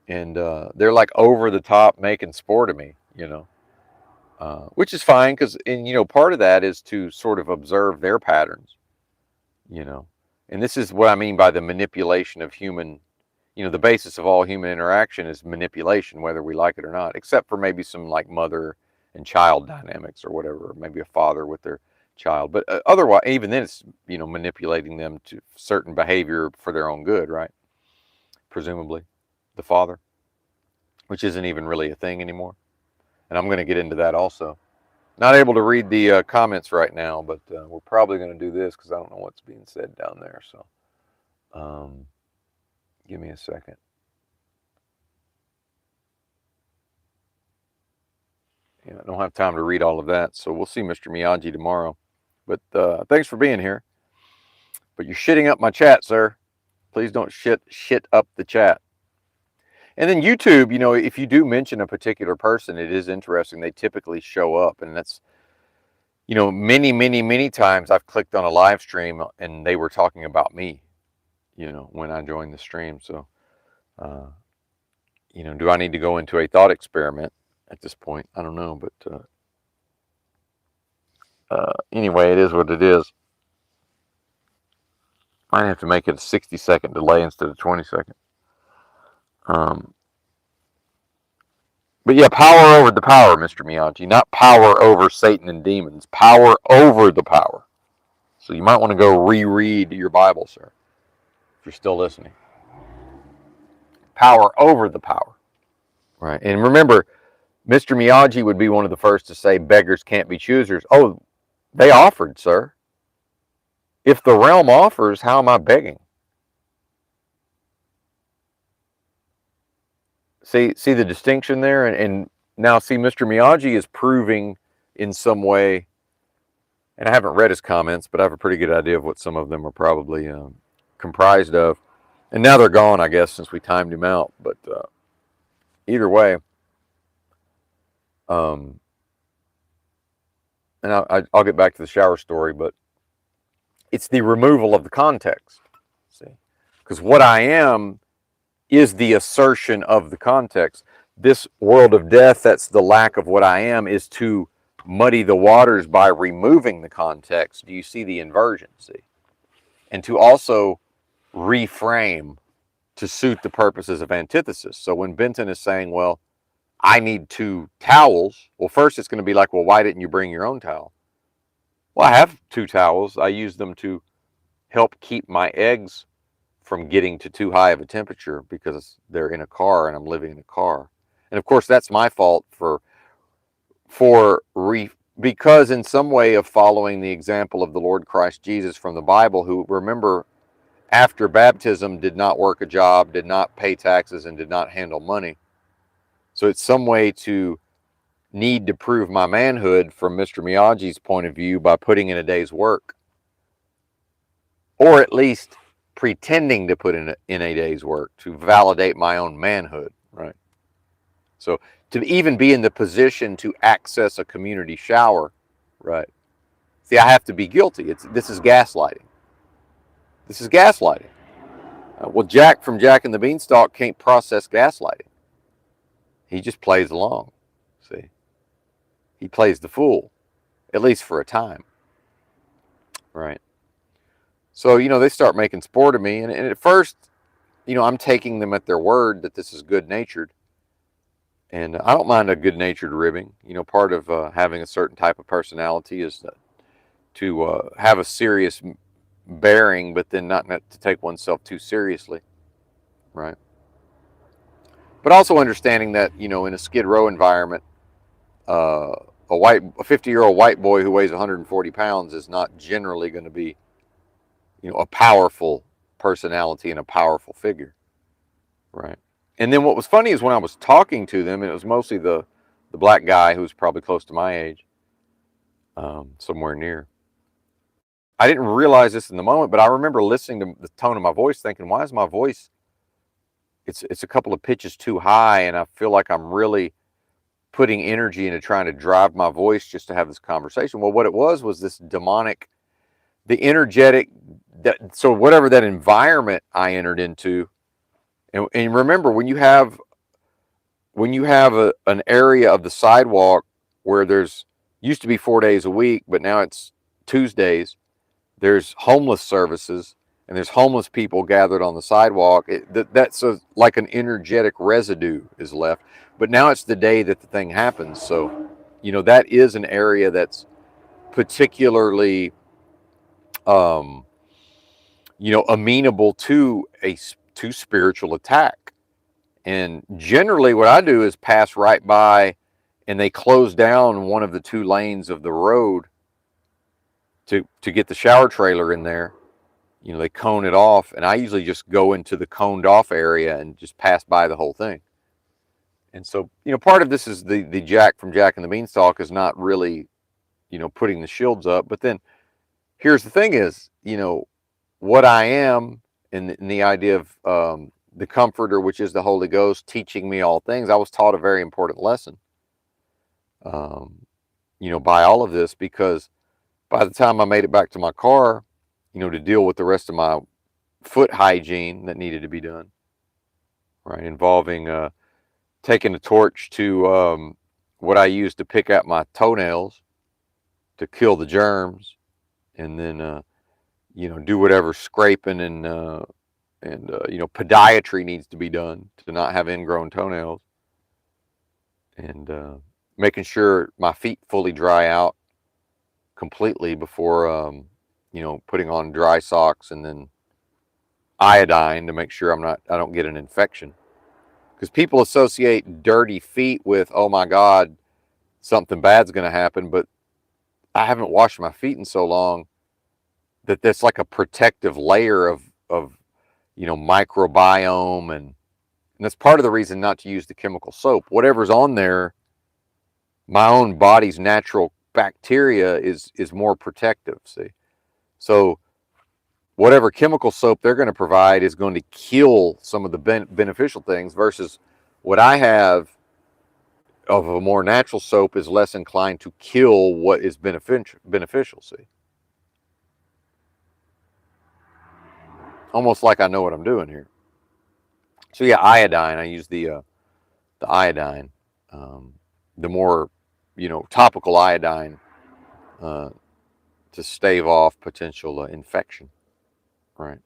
And they're like over the top making sport of me, which is fine because, and part of that is to sort of observe their patterns, and this is what I mean by the manipulation of human, the basis of all human interaction is manipulation, whether we like it or not, except for maybe some like mother and child dynamics or whatever, or maybe a father with their child. But otherwise, even then it's, manipulating them to certain behavior for their own good, right? Presumably the father, which isn't even really a thing anymore. And I'm going to get into that also. Not able to read the comments right now, but we're probably going to do this because I don't know what's being said down there. So give me a second. Yeah, I don't have time to read all of that. So we'll see Mr. Miyagi tomorrow. But thanks for being here. But you're shitting up my chat, sir. Please don't shit up the chat. And then YouTube, if you do mention a particular person, it is interesting. They typically show up, and that's, many, many, many times I've clicked on a live stream and they were talking about me, when I joined the stream. So, do I need to go into a thought experiment at this point? I don't know, but anyway, it is what it is. Might have to make it a 60-second delay instead of 20-second. But yeah, power over the power, Mr. Miyagi. Not power over Satan and demons. Power over the power. So you might want to go reread your Bible, sir, if you're still listening. Power over the power. Right. And remember, Mr. Miyagi would be one of the first to say beggars can't be choosers. Oh, they offered, sir. If the realm offers, how am I begging? See the distinction there? And now, see, Mr. Miyagi is proving in some way, and I haven't read his comments, but I have a pretty good idea of what some of them are probably comprised of. And now they're gone, I guess, since we timed him out. But either way, and I'll get back to the shower story, but it's the removal of the context. See, because what I am is the assertion of the context. This world of death, that's the lack of what I am, is to muddy the waters by removing the context. Do you see the inversion? See, and to also reframe to suit the purposes of antithesis. So when Benton is saying, well, I need 2 towels, well, first it's going to be like, well, why didn't you bring your own towel? Well, I have 2 towels. I use them to help keep my eggs from getting to too high of a temperature because they're in a car and I'm living in a car. And of course, that's my fault because in some way of following the example of the Lord Christ Jesus from the Bible, who, remember, after baptism did not work a job, did not pay taxes, and did not handle money. So it's some way to need to prove my manhood from Mr. Miyagi's point of view by putting in a day's work. Or at least pretending to put in a day's work to validate my own manhood, right? So to even be in the position to access a community shower, right? See, I have to be guilty. This is gaslighting. This is gaslighting. Well, Jack from Jack and the Beanstalk can't process gaslighting. He just plays along. See, he plays the fool, at least for a time, right? So, they start making sport of me. And at first, I'm taking them at their word that this is good-natured. And I don't mind a good-natured ribbing. Part of having a certain type of personality is to have a serious bearing, but then not to take oneself too seriously, right? But also understanding that, in a Skid Row environment, a 50-year-old white boy who weighs 140 pounds is not generally going to be, a powerful personality and a powerful figure, right? And then what was funny is when I was talking to them, and it was mostly the black guy who was probably close to my age, somewhere near. I didn't realize this in the moment, but I remember listening to the tone of my voice thinking, why is my voice, it's a couple of pitches too high, and I feel like I'm really putting energy into trying to drive my voice just to have this conversation. Well, what it was this demonic, the energetic, so whatever that environment I entered into, and remember, when you have an area of the sidewalk where there's used to be 4 days a week, but now it's Tuesdays, there's homeless services, and there's homeless people gathered on the sidewalk. That's like an energetic residue is left. But now it's the day that the thing happens. So, that is an area that's particularly, amenable to spiritual attack. And generally what I do is pass right by and they close down one of the two lanes of the road to get the shower trailer in there. They cone it off, and I usually just go into the coned off area and just pass by the whole thing. And so, part of this is the Jack from Jack and the Beanstalk is not really, putting the shields up. But then here's the thing is, what I am in the idea of the Comforter, which is the Holy Ghost teaching me all things. I was taught a very important lesson, by all of this, because by the time I made it back to my car, to deal with the rest of my foot hygiene that needed to be done, right, involving taking a torch to what I use to pick out my toenails to kill the germs, and then do whatever scraping and podiatry needs to be done to not have ingrown toenails, and making sure my feet fully dry out completely before putting on dry socks, and then iodine to make sure I don't get an infection, because people associate dirty feet with, oh my God, something bad's going to happen. But I haven't washed my feet in so long that that's like a protective layer of microbiome, and that's part of the reason not to use the chemical soap. Whatever's on there, my own body's natural bacteria is more protective. See, so whatever chemical soap they're going to provide is going to kill some of the beneficial things, versus what I have of a more natural soap is less inclined to kill what is beneficial. See, almost like I know what I'm doing here. So yeah, iodine. I use the iodine, the more topical iodine, to stave off potential infection, right?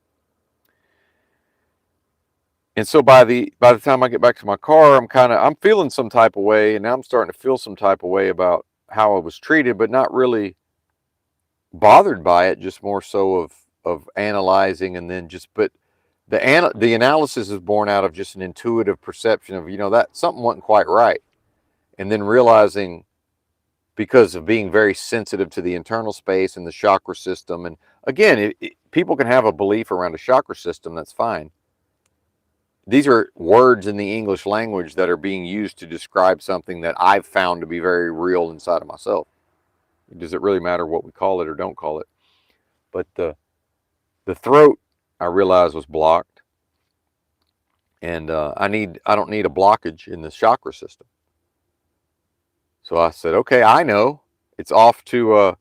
And so by the time I get back to my car, I'm feeling some type of way, and now I'm starting to feel some type of way about how I was treated, but not really bothered by it. Just more so of analyzing, and then but the analysis is born out of just an intuitive perception of that something wasn't quite right, and then realizing, because of being very sensitive to the internal space and the chakra system. And again, people can have a belief around a chakra system, that's fine. These are words in the English language that are being used to describe something that I've found to be very real inside of myself. Does it really matter what we call it or don't call it? But the throat, I realized, was blocked, and I don't need a blockage in the chakra system. So I said, okay, I know, it's off to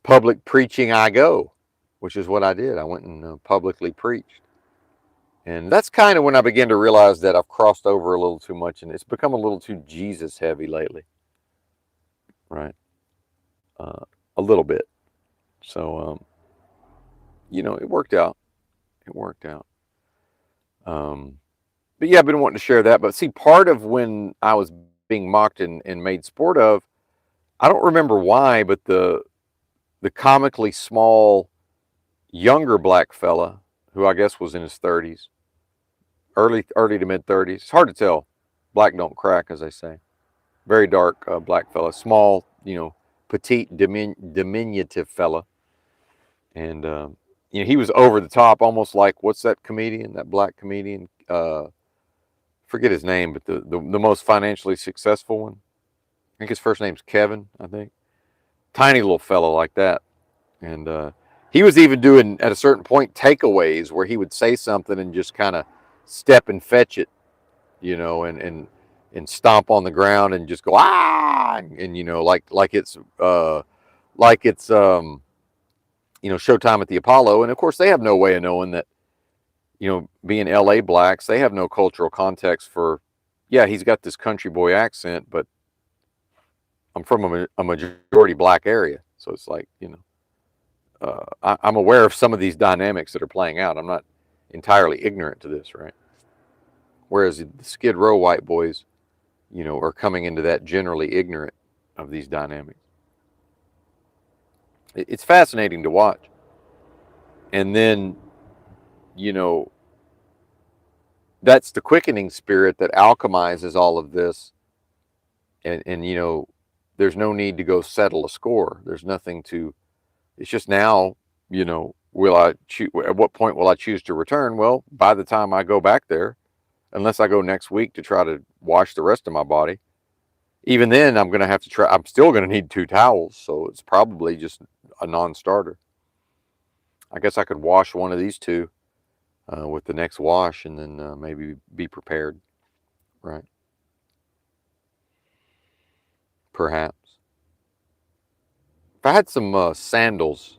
public preaching I go, which is what I did. I went and publicly preached. And that's kind of when I began to realize that I've crossed over a little too much, and it's become a little too Jesus heavy lately, right? A little bit. So, it worked out. It worked out. But yeah, I've been wanting to share that. But see, part of when I was being mocked and made sport of, I don't remember why, but the comically small younger black fella, who I guess was in his 30s, early to mid 30s. It's hard to tell. Black don't crack, as they say. Very dark black fella, small, petite, diminutive fella, and he was over the top, almost like, what's that comedian? That black comedian? Forget his name, but the most financially successful one. I think his first name's Kevin. I think tiny little fella like that, and he was even doing at a certain point takeaways where he would say something and just kind of step and fetch it, and stomp on the ground and just go and like it's Showtime at the Apollo. And of course they have no way of knowing that, being LA blacks, they have no cultural context for, yeah, he's got this country boy accent, but I'm from a majority black area. So it's like, I'm aware of some of these dynamics that are playing out. I'm not entirely ignorant to this, right? Whereas the Skid Row white boys, are coming into that generally ignorant of these dynamics. It's fascinating to watch. And then, that's the quickening spirit that alchemizes all of this And there's no need to go settle a score. There's nothing to, it's just now, will I choose, at what point will I choose to return? Well, by the time I go back there, unless I go next week to try to wash the rest of my body, even then I'm going to have to try, I'm still going to need 2 towels. So it's probably just a non-starter. I guess I could wash one of these two with the next wash and then maybe be prepared, right? Perhaps. If I had some sandals,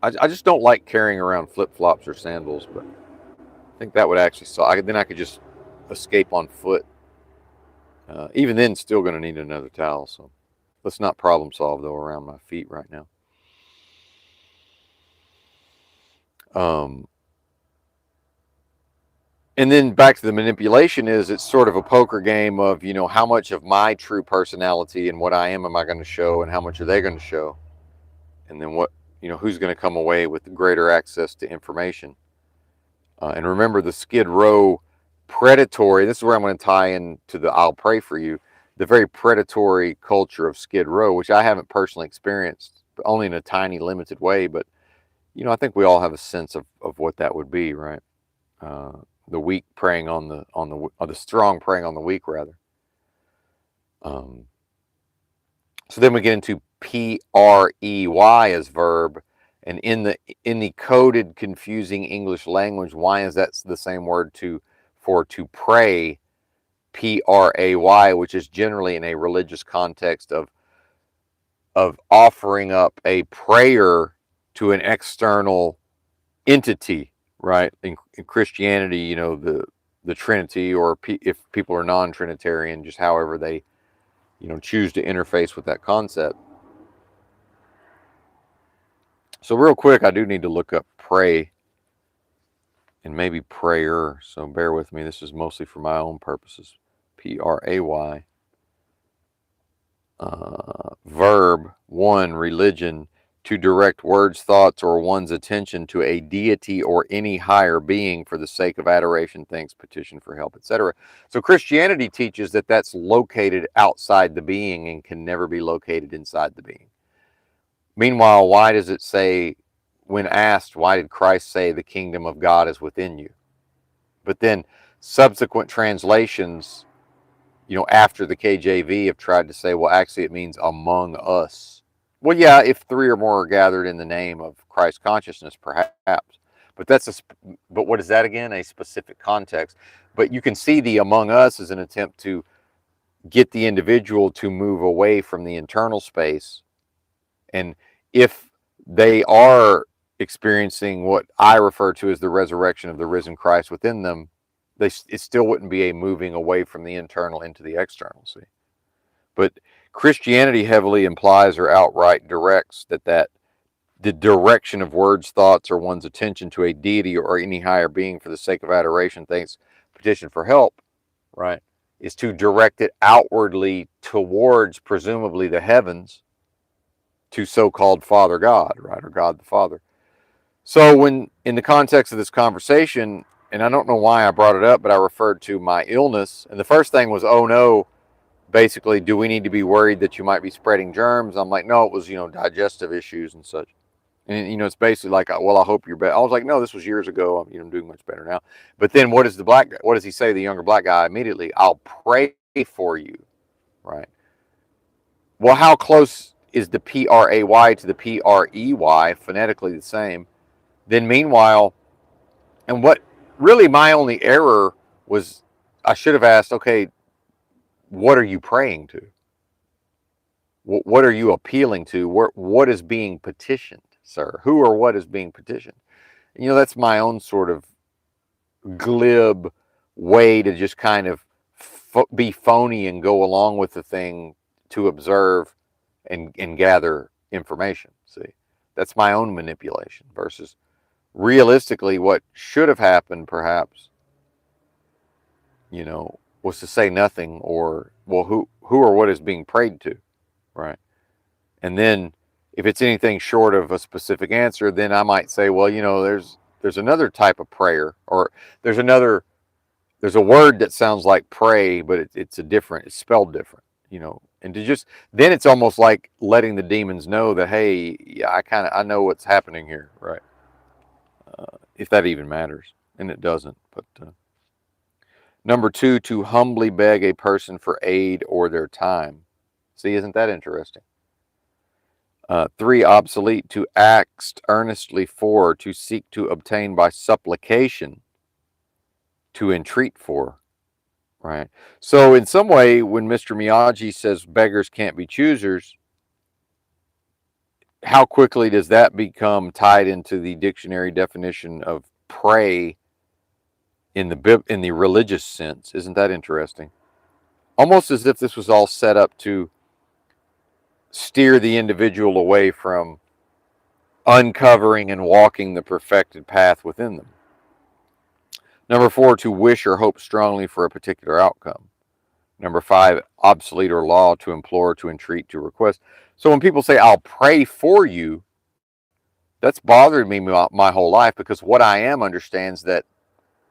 I just don't like carrying around flip-flops or sandals, but I think that would actually solve. Then I could just escape on foot. Even then, still going to need another towel. So let's not problem solve though around my feet right now. Um, and then back to the manipulation is it's sort of a poker game of how much of my true personality and what I am I going to show, and how much are they going to show, and then what who's going to come away with greater access to information. And remember the Skid Row predatory, this is where I'm going to tie into the I'll pray for you, the very predatory culture of Skid Row, which I haven't personally experienced, but only in a tiny limited way. But, I think we all have a sense of what that would be, right? The weak preying on the strong preying on the weak, rather. So then we get into P-R-E-Y as verb. And in the coded, confusing English language, why is that the same word for to pray, P-R-A-Y, which is generally in a religious context of offering up a prayer to an external entity, right? In Christianity, the Trinity, or if people are non-Trinitarian, just however they choose to interface with that concept. So real quick, I do need to look up pray and maybe prayer. So bear with me. This is mostly for my own purposes. P-R-A-Y. Verb 1, religion, to direct words, thoughts, or one's attention to a deity or any higher being for the sake of adoration, thanks, petition for help, etc. So Christianity teaches that that's located outside the being and can never be located inside the being. Meanwhile, why does it say, when asked, why did Christ say the kingdom of God is within you? But then subsequent translations, after the KJV have tried to say, well, actually it means among us. Well, yeah, if 3 or more are gathered in the name of Christ consciousness, perhaps. But what is that again? A specific context. But you can see the among us as an attempt to get the individual to move away from the internal space. And if they are experiencing what I refer to as the resurrection of the risen Christ within them, it still wouldn't be a moving away from the internal into the external, see? But Christianity heavily implies or outright directs that the direction of words, thoughts, or one's attention to a deity or any higher being for the sake of adoration, thanks, petition for help, right, is to direct it outwardly towards presumably the heavens, to so-called Father God, right, or God the Father. So when in the context of this conversation, and I don't know why I brought it up, but I referred to my illness, and the first thing was, oh no, basically, do we need to be worried that you might be spreading germs? I'm like, no, it was, digestive issues and such. And, it's basically like, well, I hope you're better. I was like, no, this was years ago. I'm doing much better now. But then what does he say, the younger black guy, immediately? I'll pray for you, right? Well, how close is the P-R-A-Y to the P-R-E-Y, phonetically the same? Then meanwhile, and what really my only error was, I should have asked, okay, what are you praying to? What are you appealing to? What is being petitioned, sir? Who or what is being petitioned? That's my own sort of glib way to just kind of be phony and go along with the thing to observe and gas information. See, that's my own manipulation versus realistically what should have happened, perhaps, was to say nothing, or, well, who or what is being prayed to, right? And then if it's anything short of a specific answer, then I might say, well, there's another type of prayer, or there's a word that sounds like pray, but it's spelled different. And to just, then it's almost like letting the demons know that, hey, yeah, I know what's happening here, right? If that even matters, and it doesn't. But number two, to humbly beg a person for aid or their time. See, isn't that interesting? Three, obsolete, to ask earnestly for, to seek to obtain by supplication, to entreat for, right? So in some way, when Mr. Miyagi says beggars can't be choosers, how quickly does that become tied into the dictionary definition of pray in the religious sense? Isn't that interesting? Almost as if this was all set up to steer the individual away from uncovering and walking the perfected path within them. Number four, to wish or hope strongly for a particular outcome. Number five, obsolete or law, to implore, to entreat, to request. So when people say, I'll pray for you, that's bothered me my whole life, because what I am understands that,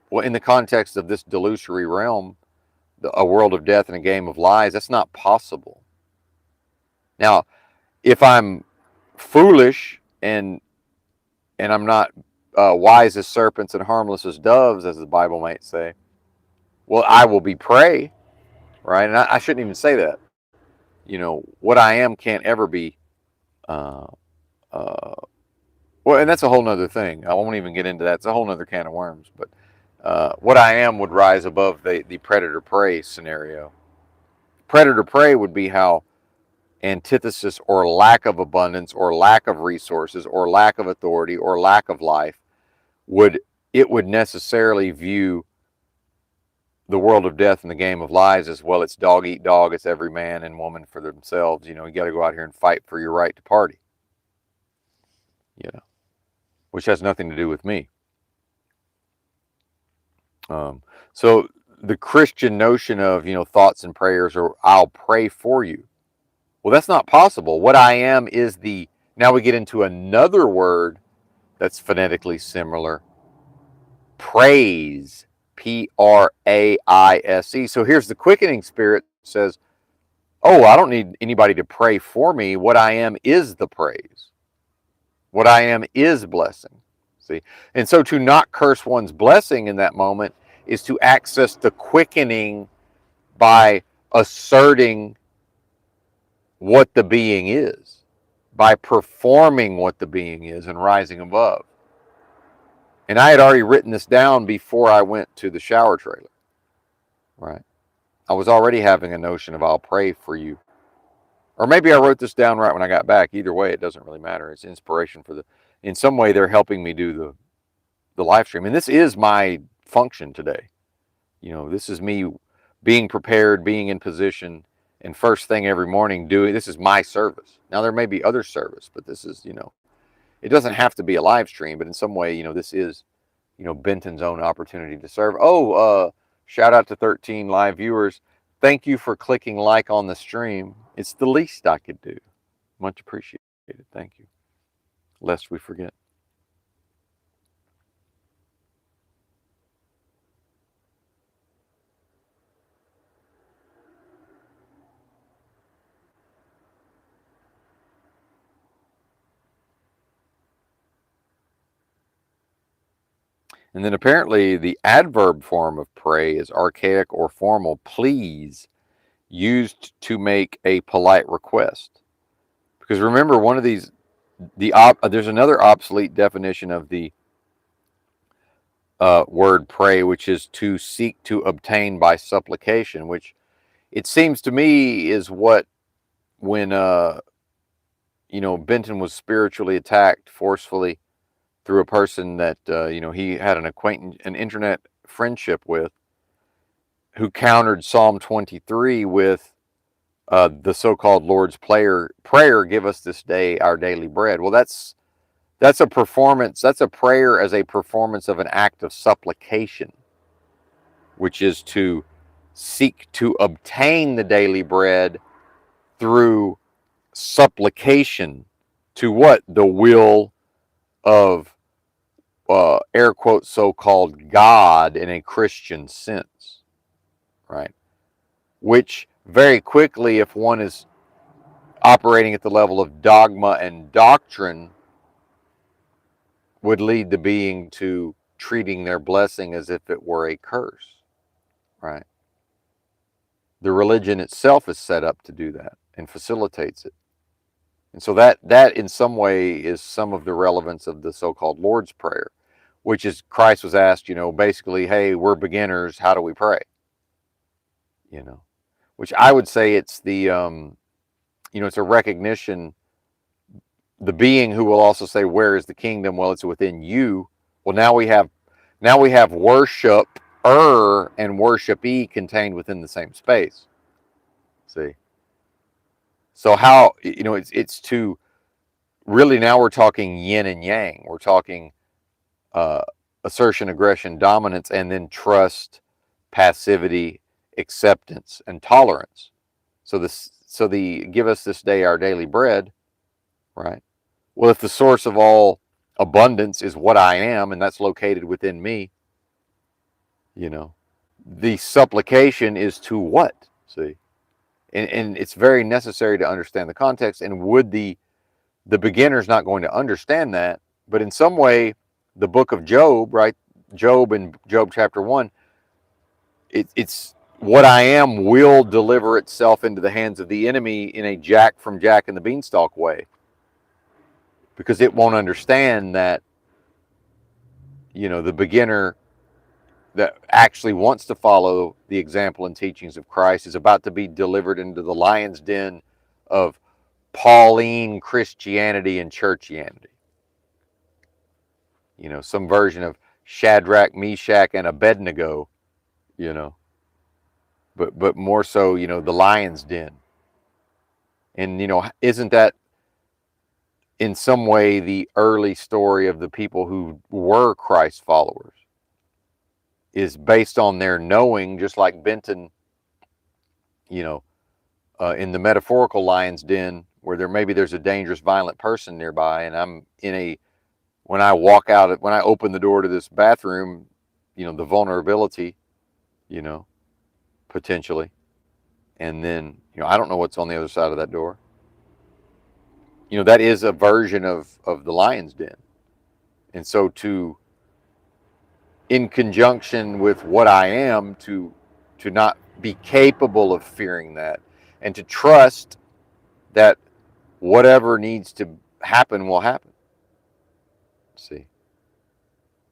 well, in the context of this delusory realm, a world of death and a game of lies, that's not possible. Now, if I'm foolish and I'm not wise as serpents and harmless as doves, as the Bible might say, well, I will be prey, right? And I shouldn't even say that. What I am can't ever be. Uh, uh, well, and that's a whole nother thing. I won't even get into that. It's a whole nother can of worms. But what I am would rise above the predator prey scenario. Predator prey would be how antithesis or lack of abundance or lack of resources or lack of authority or lack of life would necessarily view the world of death and the game of lies as, well, it's dog eat dog, it's every man and woman for themselves. You got to go out here and fight for your right to party. Which has nothing to do with me. So the Christian notion of, thoughts and prayers, or I'll pray for you. Well, that's not possible. What I am is now we get into another word that's phonetically similar. Praise. Praise. So here's the quickening spirit says, oh, I don't need anybody to pray for me. What I am is the praise. What I am is blessing. See? And so to not curse one's blessing in that moment is to access the quickening by asserting what the being is, by performing what the being is and rising above. And I had already written this down before I went to the shower trailer, right? I was already having a notion of, I'll pray for you. Or maybe I wrote this down right when I got back. Either way, it doesn't really matter. It's inspiration in some way they're helping me do the live stream. And this is my function today. This is me being prepared, being in position, and first thing every morning this is my service. Now there may be other service, but this is, it doesn't have to be a live stream, but in some way, this is, Benton's own opportunity to serve. Oh, shout out to 13 live viewers. Thank you for clicking like on the stream. It's the least I could do. Much appreciated. Thank you. Lest we forget. And then apparently the adverb form of pray is archaic or formal. Please, used to make a polite request. Because remember, one of these, there's another obsolete definition of the word pray, which is to seek to obtain by supplication, which it seems to me is what, when Benton was spiritually attacked forcefully through a person that he had an internet friendship with, who countered Psalm 23 with the so-called Lord's prayer, give us this day our daily bread. Well, that's a performance. That's a prayer as a performance of an act of supplication, which is to seek to obtain the daily bread through supplication to what? The will of, air quotes, so-called God in a Christian sense, right? Which very quickly, if one is operating at the level of dogma and doctrine, would lead the being to treating their blessing as if it were a curse, right? The religion itself is set up to do that and facilitates it. And so that in some way is some of the relevance of the so-called Lord's Prayer, which is Christ was asked, basically, hey, we're beginners, how do we pray? Which I would say it's it's a recognition, the being who will also say, where is the kingdom? Well, it's within you. Well, now we have worship-er and worship-e contained within the same space. See? So how, it's to really, now we're talking yin and yang. We're talking uh, assertion, aggression, dominance, and then trust, passivity, acceptance, and tolerance. So the give us this day our daily bread, right? Well, if the source of all abundance is what I am, and that's located within me, the supplication is to what? See? And it's very necessary to understand the context. And would the beginner's not going to understand that, but in some way, the book of Job, right? Job and Job chapter 1, it's what I am will deliver itself into the hands of the enemy in a Jack and the Beanstalk way, because it won't understand that, the beginner that actually wants to follow the example and teachings of Christ is about to be delivered into the lion's den of Pauline Christianity and churchianity. Some version of Shadrach, Meshach, and Abednego, but more so, the lion's den. And, isn't that in some way the early story of the people who were Christ followers? Is based on their knowing, just like Benton, in the metaphorical lion's den, where there's a dangerous, violent person nearby, and I'm when I walk out, when I open the door to this bathroom, the vulnerability, potentially, and then, I don't know what's on the other side of that door. That is a version of the lion's den. And so in conjunction with what I am, to not be capable of fearing that, and to trust that whatever needs to happen will happen. See?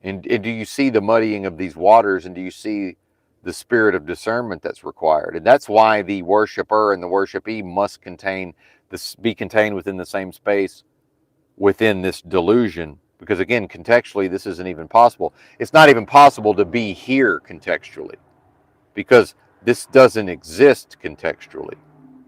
And do you see the muddying of these waters, and do you see the spirit of discernment that's required? And that's why the worshiper and the worshipee must be contained within the same space within this delusion. Because again, contextually, this isn't even possible. It's not even possible to be here contextually, because this doesn't exist contextually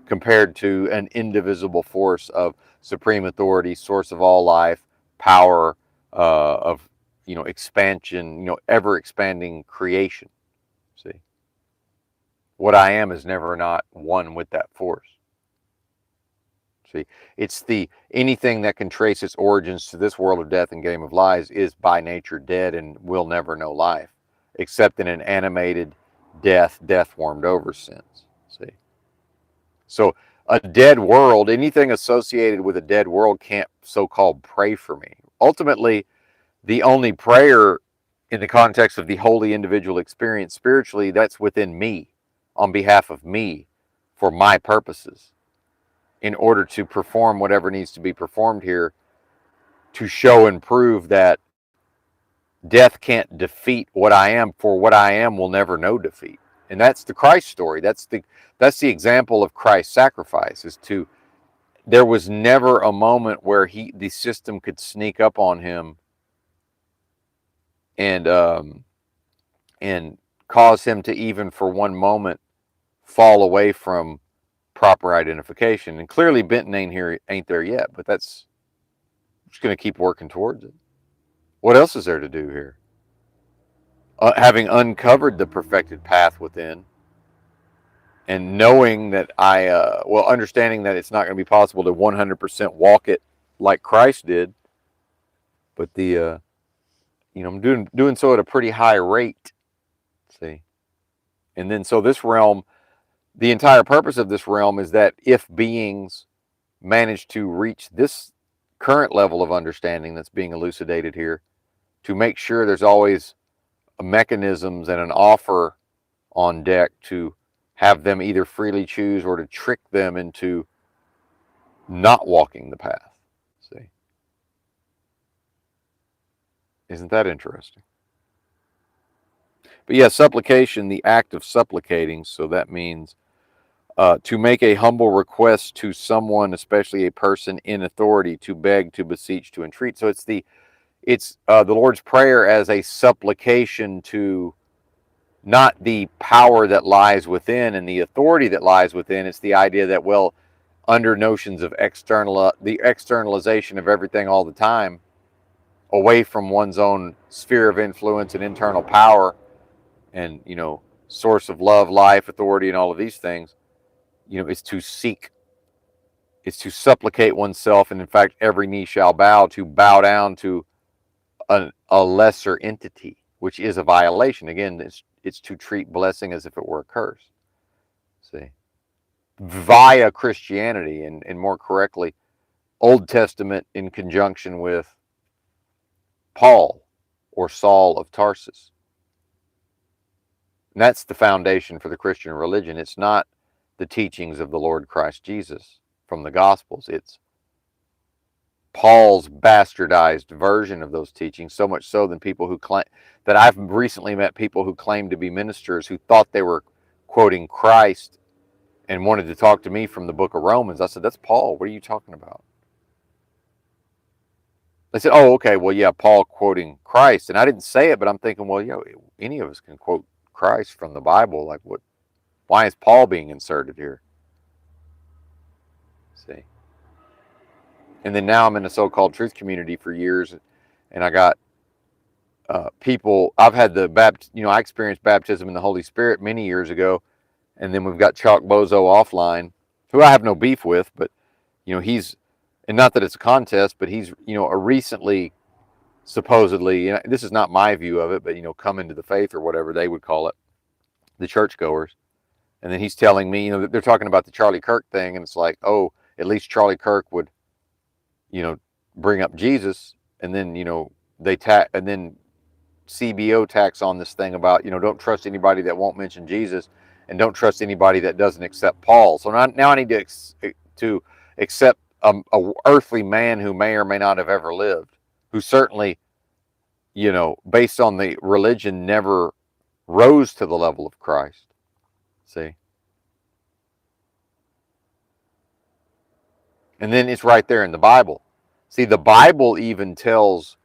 compared to an indivisible force of supreme authority, source of all life, power, of expansion, ever expanding creation. See, what I am is never not one with that force. See, it's anything that can trace its origins to this world of death and game of lies is by nature dead and will never know life, except in an animated death warmed over sense. See, so a dead world, anything associated with a dead world can't so-called pray for me. Ultimately, the only prayer in the context of the holy individual experience spiritually, that's within me, on behalf of me, for my purposes, in order to perform whatever needs to be performed here, to show and prove that death can't defeat what I am, for what I am will never know defeat. And that's the Christ story. That's the example of Christ's sacrifice. There was never a moment where the system could sneak up on him and cause him to, even for one moment, fall away from proper identification. And clearly Benton ain't there yet, but that's just going to keep working towards it. What else is there to do here? Having uncovered the perfected path within, and knowing that understanding that it's not going to be possible to 100% walk it like Christ did, but I'm doing so at a pretty high rate. See, and then so this realm, The entire purpose of this realm is that if beings manage to reach this current level of understanding that's being elucidated here, to make sure there's always mechanisms and an offer on deck to have them either freely choose or to trick them into not walking the path. See? Isn't that interesting? But yeah, supplication, the act of supplicating, so that means to make a humble request to someone, especially a person in authority, to beg, to beseech, to entreat. So it's the Lord's Prayer as a supplication to not the power that lies within and the authority that lies within. It's the idea that, well, under notions of the externalization of everything all the time, away from one's own sphere of influence and internal power, and source of love, life, authority, and all of these things, is to seek, is to supplicate oneself, and in fact, every knee shall bow, to bow down to a lesser entity, which is a violation. Again, it's to treat blessing as if it were a curse. See, via Christianity, and more correctly, Old Testament in conjunction with Paul or Saul of Tarsus. And that's the foundation for the Christian religion. It's not the teachings of the Lord Christ Jesus from the Gospels. It's Paul's bastardized version of those teachings, so much so than people who claim that I've recently met people who claim to be ministers who thought they were quoting Christ and wanted to talk to me from the book of Romans. I said, that's Paul. What are you talking about? They said, oh, okay, well, yeah, Paul quoting Christ. And I didn't say it, but I'm thinking, well, any of us can quote Christ from the Bible. Like, what? Why is Paul being inserted here? See? And then now I'm in a so-called truth community for years, and I got people. I've had I experienced baptism in the Holy Spirit many years ago, and then we've got Chalk Bozo offline, who I have no beef with, but he's, and not that it's a contest, but he's a recently, supposedly, this is not my view of it, but come into the faith or whatever they would call it, the churchgoers. And then he's telling me, they're talking about the Charlie Kirk thing, and it's like, oh, at least Charlie Kirk would, bring up Jesus, and then and then CBO tacks on this thing about don't trust anybody that won't mention Jesus, and don't trust anybody that doesn't accept Paul. So now I need to accept a earthly man who may or may not have ever lived, who certainly based on the religion never rose to the level of Christ. See. And then it's right there in the Bible. See, the Bible even tells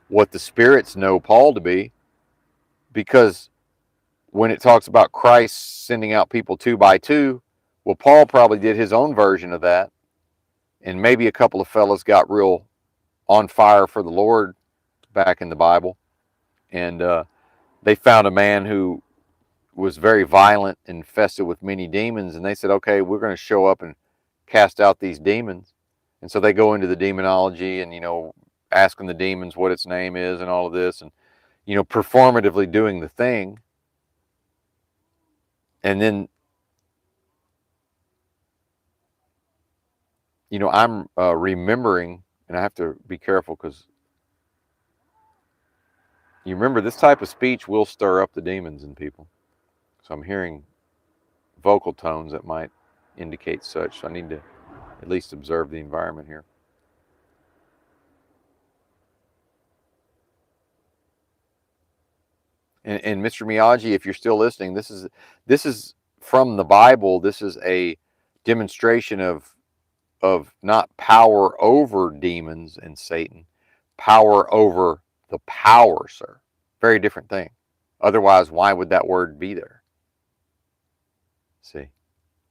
what the spirits know Paul to be, because when it talks about Christ sending out people two by two, well, Paul probably did his own version of that. And maybe a couple of fellas got real on fire for the Lord back in the Bible. And they found a man who was very violent, infested with many demons. And they said, okay, we're going to show up and cast out these demons. And so they go into the demonology and, asking the demons what its name is and all of this, and, performatively doing the thing. And then, I'm remembering, and I have to be careful because you remember this type of speech will stir up the demons in people. So I'm hearing vocal tones that might indicate such. So I need to at least observe the environment here. And Mr. Miyagi, if you're still listening, this is from the Bible. This is a demonstration of not power over demons and Satan, power over the power, sir. Very different thing. Otherwise, why would that word be there? See?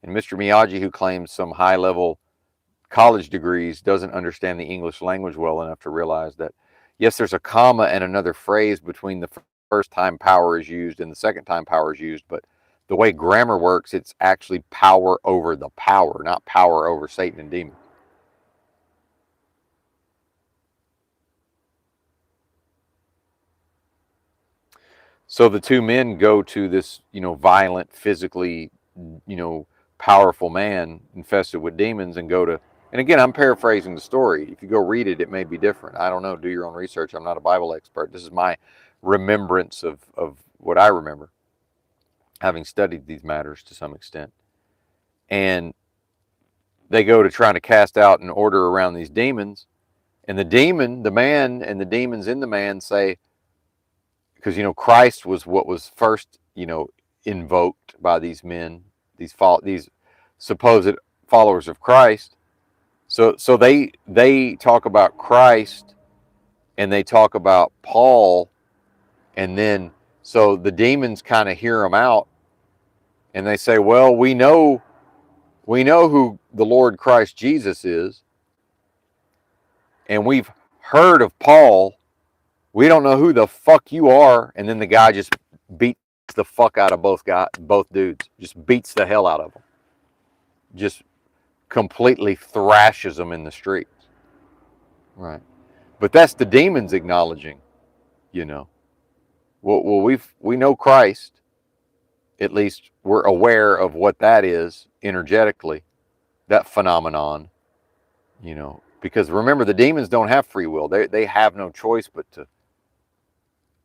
And Mr. Miyagi, who claims some high-level college degrees, doesn't understand the English language well enough to realize that, yes, there's a comma and another phrase between the first time power is used and the second time power is used, but the way grammar works, it's actually power over the power, not power over Satan and demons. So the two men go to this, violent, physically powerful man infested with demons and go to, and again, I'm paraphrasing the story. If you go read it, it may be different. I don't know. Do your own research. I'm not a Bible expert. This is my remembrance of what I remember, having studied these matters to some extent. And they go to trying to cast out and order around these demons. And the man and the demons in the man say, because, Christ was what was first, invoked by these men, these supposed followers of Christ. So they talk about Christ and they talk about Paul, and then so the demons kind of hear them out, and they say, "Well, we know who the Lord Christ Jesus is, and we've heard of Paul. We don't know who the fuck you are." And then the guy just beats the fuck out of both dudes. Just beats the hell out of them. Just completely thrashes them in the streets. Right. But that's the demons acknowledging, Well, we know Christ. At least we're aware of what that is energetically, that phenomenon, Because remember, the demons don't have free will. They have no choice but to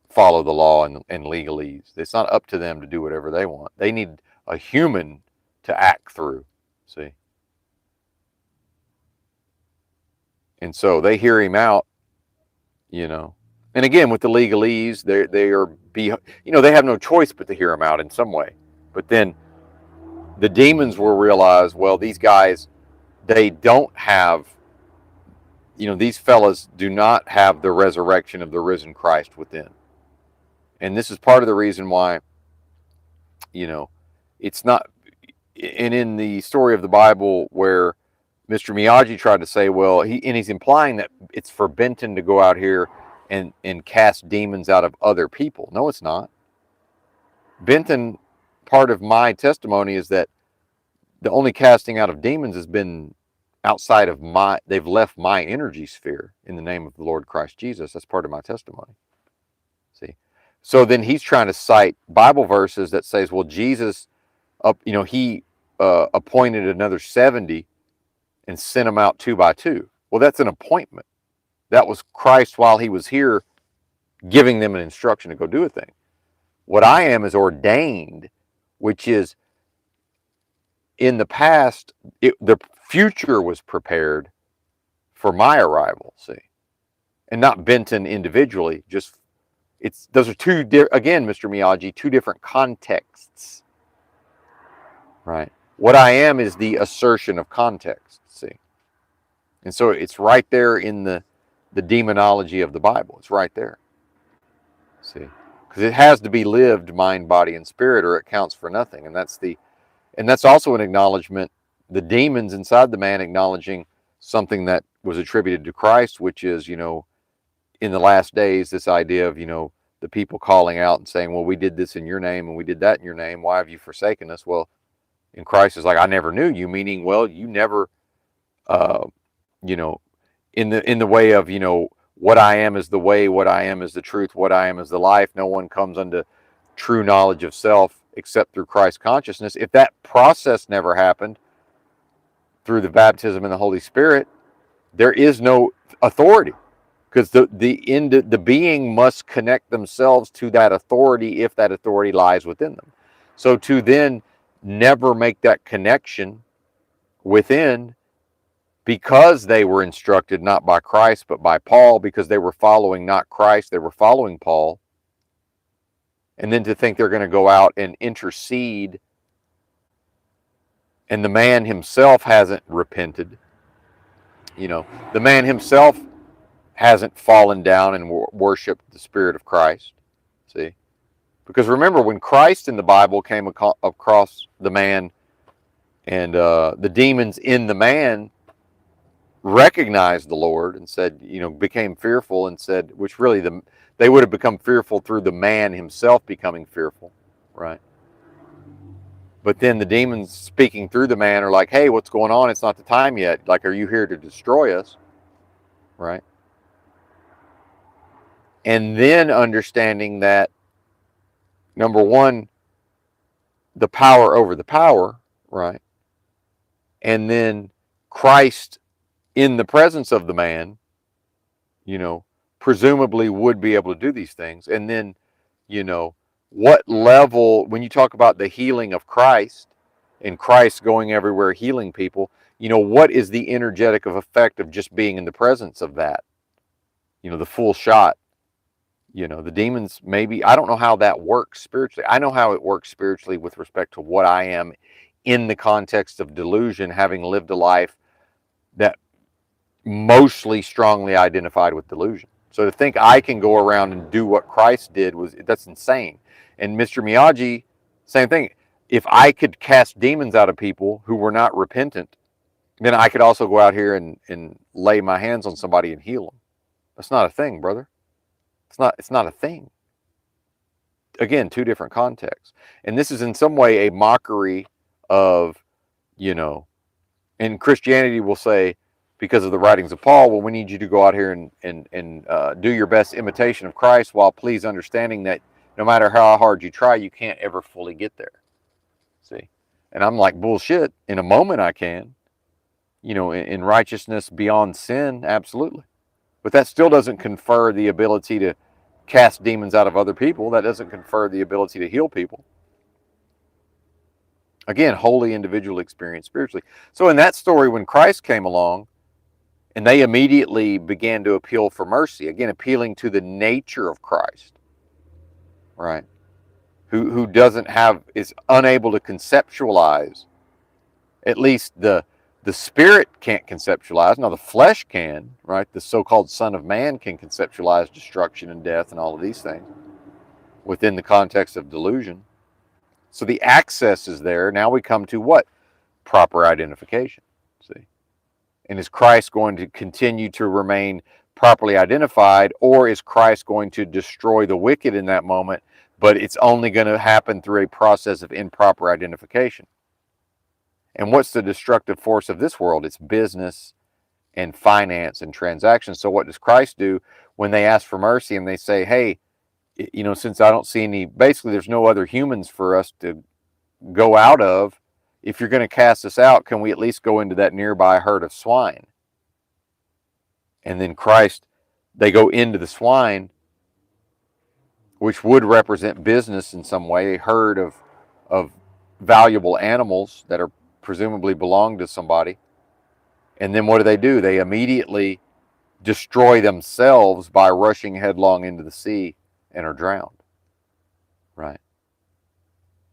follow the law and legalese. It's not up to them to do whatever they want. They need a human to act through. See? And so they hear him out, And again, with the legalese, they have no choice but to hear him out in some way. But then the demons will realize, well, these guys, they don't have, these fellas do not have the resurrection of the risen Christ within. And this is part of the reason why, it's not, and in the story of the Bible where Mr. Miyagi tried to say, well, he's implying that it's for Benton to go out here and cast demons out of other people. No, it's not. Benton, part of my testimony is that the only casting out of demons has been outside of they've left my energy sphere in the name of the Lord Christ Jesus. That's part of my testimony. See? So then he's trying to cite Bible verses that says, well, Jesus, he appointed another 70 and sent them out 2 by 2. Well, that's an appointment. That was Christ while he was here giving them an instruction to go do a thing. What I am is ordained, which is in the past, the future was prepared for my arrival, see, and not Benton individually. Those are again, Mr. Miyagi, 2 different contexts, right? What I am is the assertion of context, see, and so it's right there in the demonology of the Bible. It's right there, see, because it has to be lived mind, body, and spirit, or it counts for nothing, and that's also an acknowledgement, the demons inside the man acknowledging something that was attributed to Christ, which is, in the last days, this idea of, the people calling out and saying, well, we did this in your name and we did that in your name. Why have you forsaken us? Well, and Christ is like, I never knew you, meaning, well, you never, in the way of, what I am is the way, what I am is the truth, what I am is the life. No one comes unto true knowledge of self except through Christ consciousness. If that process never happened through the baptism in the Holy Spirit, there is no authority, because the being must connect themselves to that authority if that authority lies within them. So to then never make that connection within, because they were instructed not by Christ but by Paul, because they were following not Christ, they were following Paul, and then to think they're going to go out and intercede, and the man himself hasn't repented, the man himself hasn't fallen down and worshiped the Spirit of Christ, see? Because remember, when Christ in the Bible came across the man, and the demons in the man recognized the Lord and said, became fearful and said, which really they would have become fearful through the man himself becoming fearful, right? But then the demons speaking through the man are like, hey, what's going on? It's not the time yet. Like, are you here to destroy us? Right? And then understanding that, number one, the power over the power, right? And then Christ in the presence of the man, you know, presumably would be able to do these things. And then, you know, what level, when you talk about the healing of Christ and Christ going everywhere healing people, you know, what is the energetic effect of just being in the presence of that? You know, the full shot. You know, the demons, maybe, I don't know how that works spiritually. I know how it works spiritually with respect to what I am in the context of delusion, having lived a life that mostly strongly identified with delusion. So to think I can go around and do what Christ did, that's insane. And Mr. Miyagi, same thing. If I could cast demons out of people who were not repentant, then I could also go out here and lay my hands on somebody and heal them. That's not a thing, brother. It's not a thing. Again, two different contexts. And this is in some way a mockery of, you know, and Christianity will say, because of the writings of Paul, well, we need you to go out here and do your best imitation of Christ, while please understanding that no matter how hard you try, you can't ever fully get there. See? And I'm like, bullshit. In a moment I can. You know, in righteousness beyond sin, absolutely. But that still doesn't confer the ability to cast demons out of other people. That doesn't confer the ability to heal people. Again, holy individual experience spiritually. So in that story, when Christ came along, and they immediately began to appeal for mercy, again, appealing to the nature of Christ, right? Who doesn't have, is unable to conceptualize, at least the spirit can't conceptualize. Now the flesh can, right? The so-called Son of Man can conceptualize destruction and death and all of these things within the context of delusion. So the access is there. Now we come to what? Proper identification. See? And is Christ going to continue to remain properly identified, or is Christ going to destroy the wicked in that moment, but it's only going to happen through a process of improper identification? And what's the destructive force of this world? It's business and finance and transactions. So what does Christ do when they ask for mercy and they say, hey, you know, since I don't see any, basically there's no other humans for us to go out of, if you're going to cast us out, can we at least go into that nearby herd of swine? And then Christ, they go into the swine, which would represent business in some way, a herd of valuable animals that are presumably belong to somebody. And then what do? They immediately destroy themselves by rushing headlong into the sea and are drowned. Right?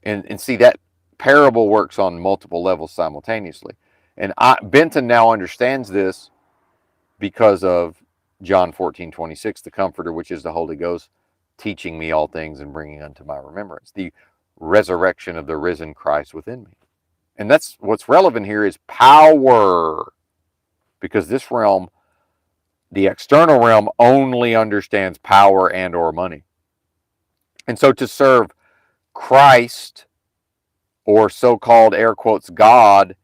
And see, that parable works on multiple levels simultaneously. And Benton now understands this because of John 14:26, the Comforter, which is the Holy Ghost, teaching me all things and bringing unto my remembrance the resurrection of the risen Christ within me. And that's what's relevant here is power, because this realm, the external realm, only understands power and or money. And so to serve Christ, or so-called air quotes God,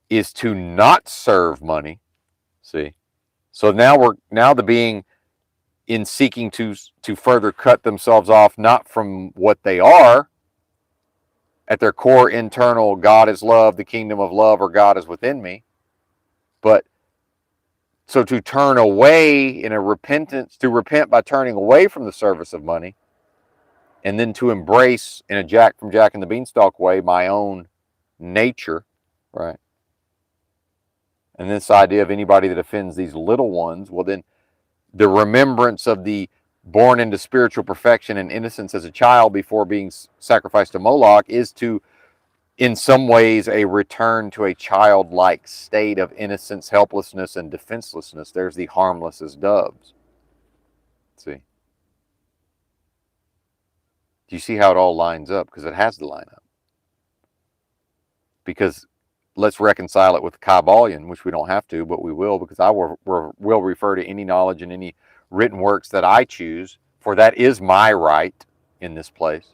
is to not serve money. See? So now the being, in seeking to further cut themselves off, not from what they are at their core internal, God is love, the kingdom of love, or God is within me, but so to turn away in a repentance, to repent by turning away from the service of money, and then to embrace, in a Jack and the Beanstalk way, my own nature, right? And this idea of anybody that offends these little ones, well then the remembrance of the born into spiritual perfection and innocence as a child before being sacrificed to Moloch is to, in some ways, a return to a childlike state of innocence, helplessness, and defenselessness. There's the harmless as doves. See? Do you see how it all lines up? Because it has to line up. Because let's reconcile it with Kabbalion, which we don't have to, but we will, because I will refer to any knowledge and any written works that I choose, for that is my right in this place.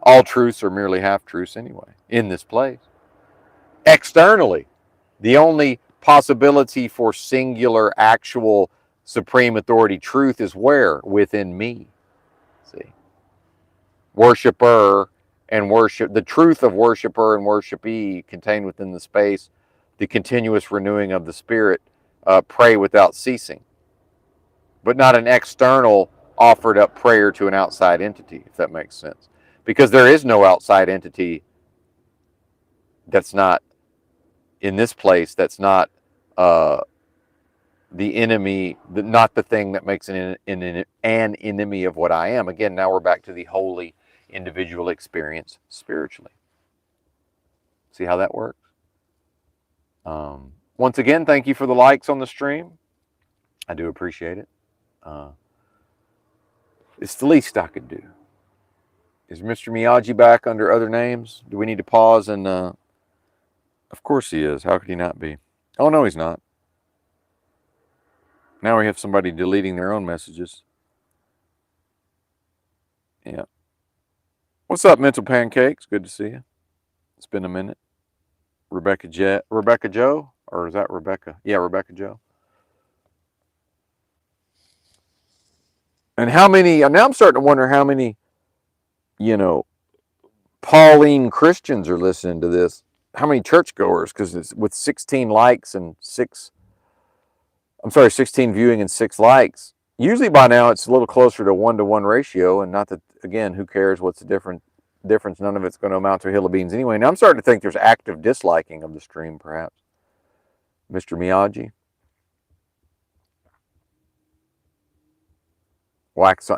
All truths are merely half-truths anyway, in this place. Externally, the only possibility for singular, actual, supreme authority truth is where? Within me. See? Worshiper and worship, the truth of worshiper and worshipee contained within the space, the continuous renewing of the Spirit, pray without ceasing, but not an external offered up prayer to an outside entity, if that makes sense. Because there is no outside entity that's not in this place, that's not the enemy, not the thing that makes an enemy of what I am. Again, now we're back to the holy individual experience spiritually. See how that works? Once again, thank you for the likes on the stream. I do appreciate it. It's the least I could do. Is Mr. Miyagi back under other names? Do we need to pause? And of course he is. How could he not be? Oh, no, he's not. Now we have somebody deleting their own messages. Yeah. What's up, Mental Pancakes? Good to see you. It's been a minute. Rebecca Joe? Or is that Rebecca? Yeah, Rebecca Joe. And how many, now I'm starting to wonder how many, Pauline Christians are listening to this. How many churchgoers? Because it's with 16 likes and 16 viewing and 6 likes. Usually by now it's a little closer to 1-to-1 ratio, and not that, again, who cares what's the difference? None of it's going to amount to a hill of beans anyway. Now I'm starting to think there's active disliking of the stream, perhaps. Mr. Miyagi.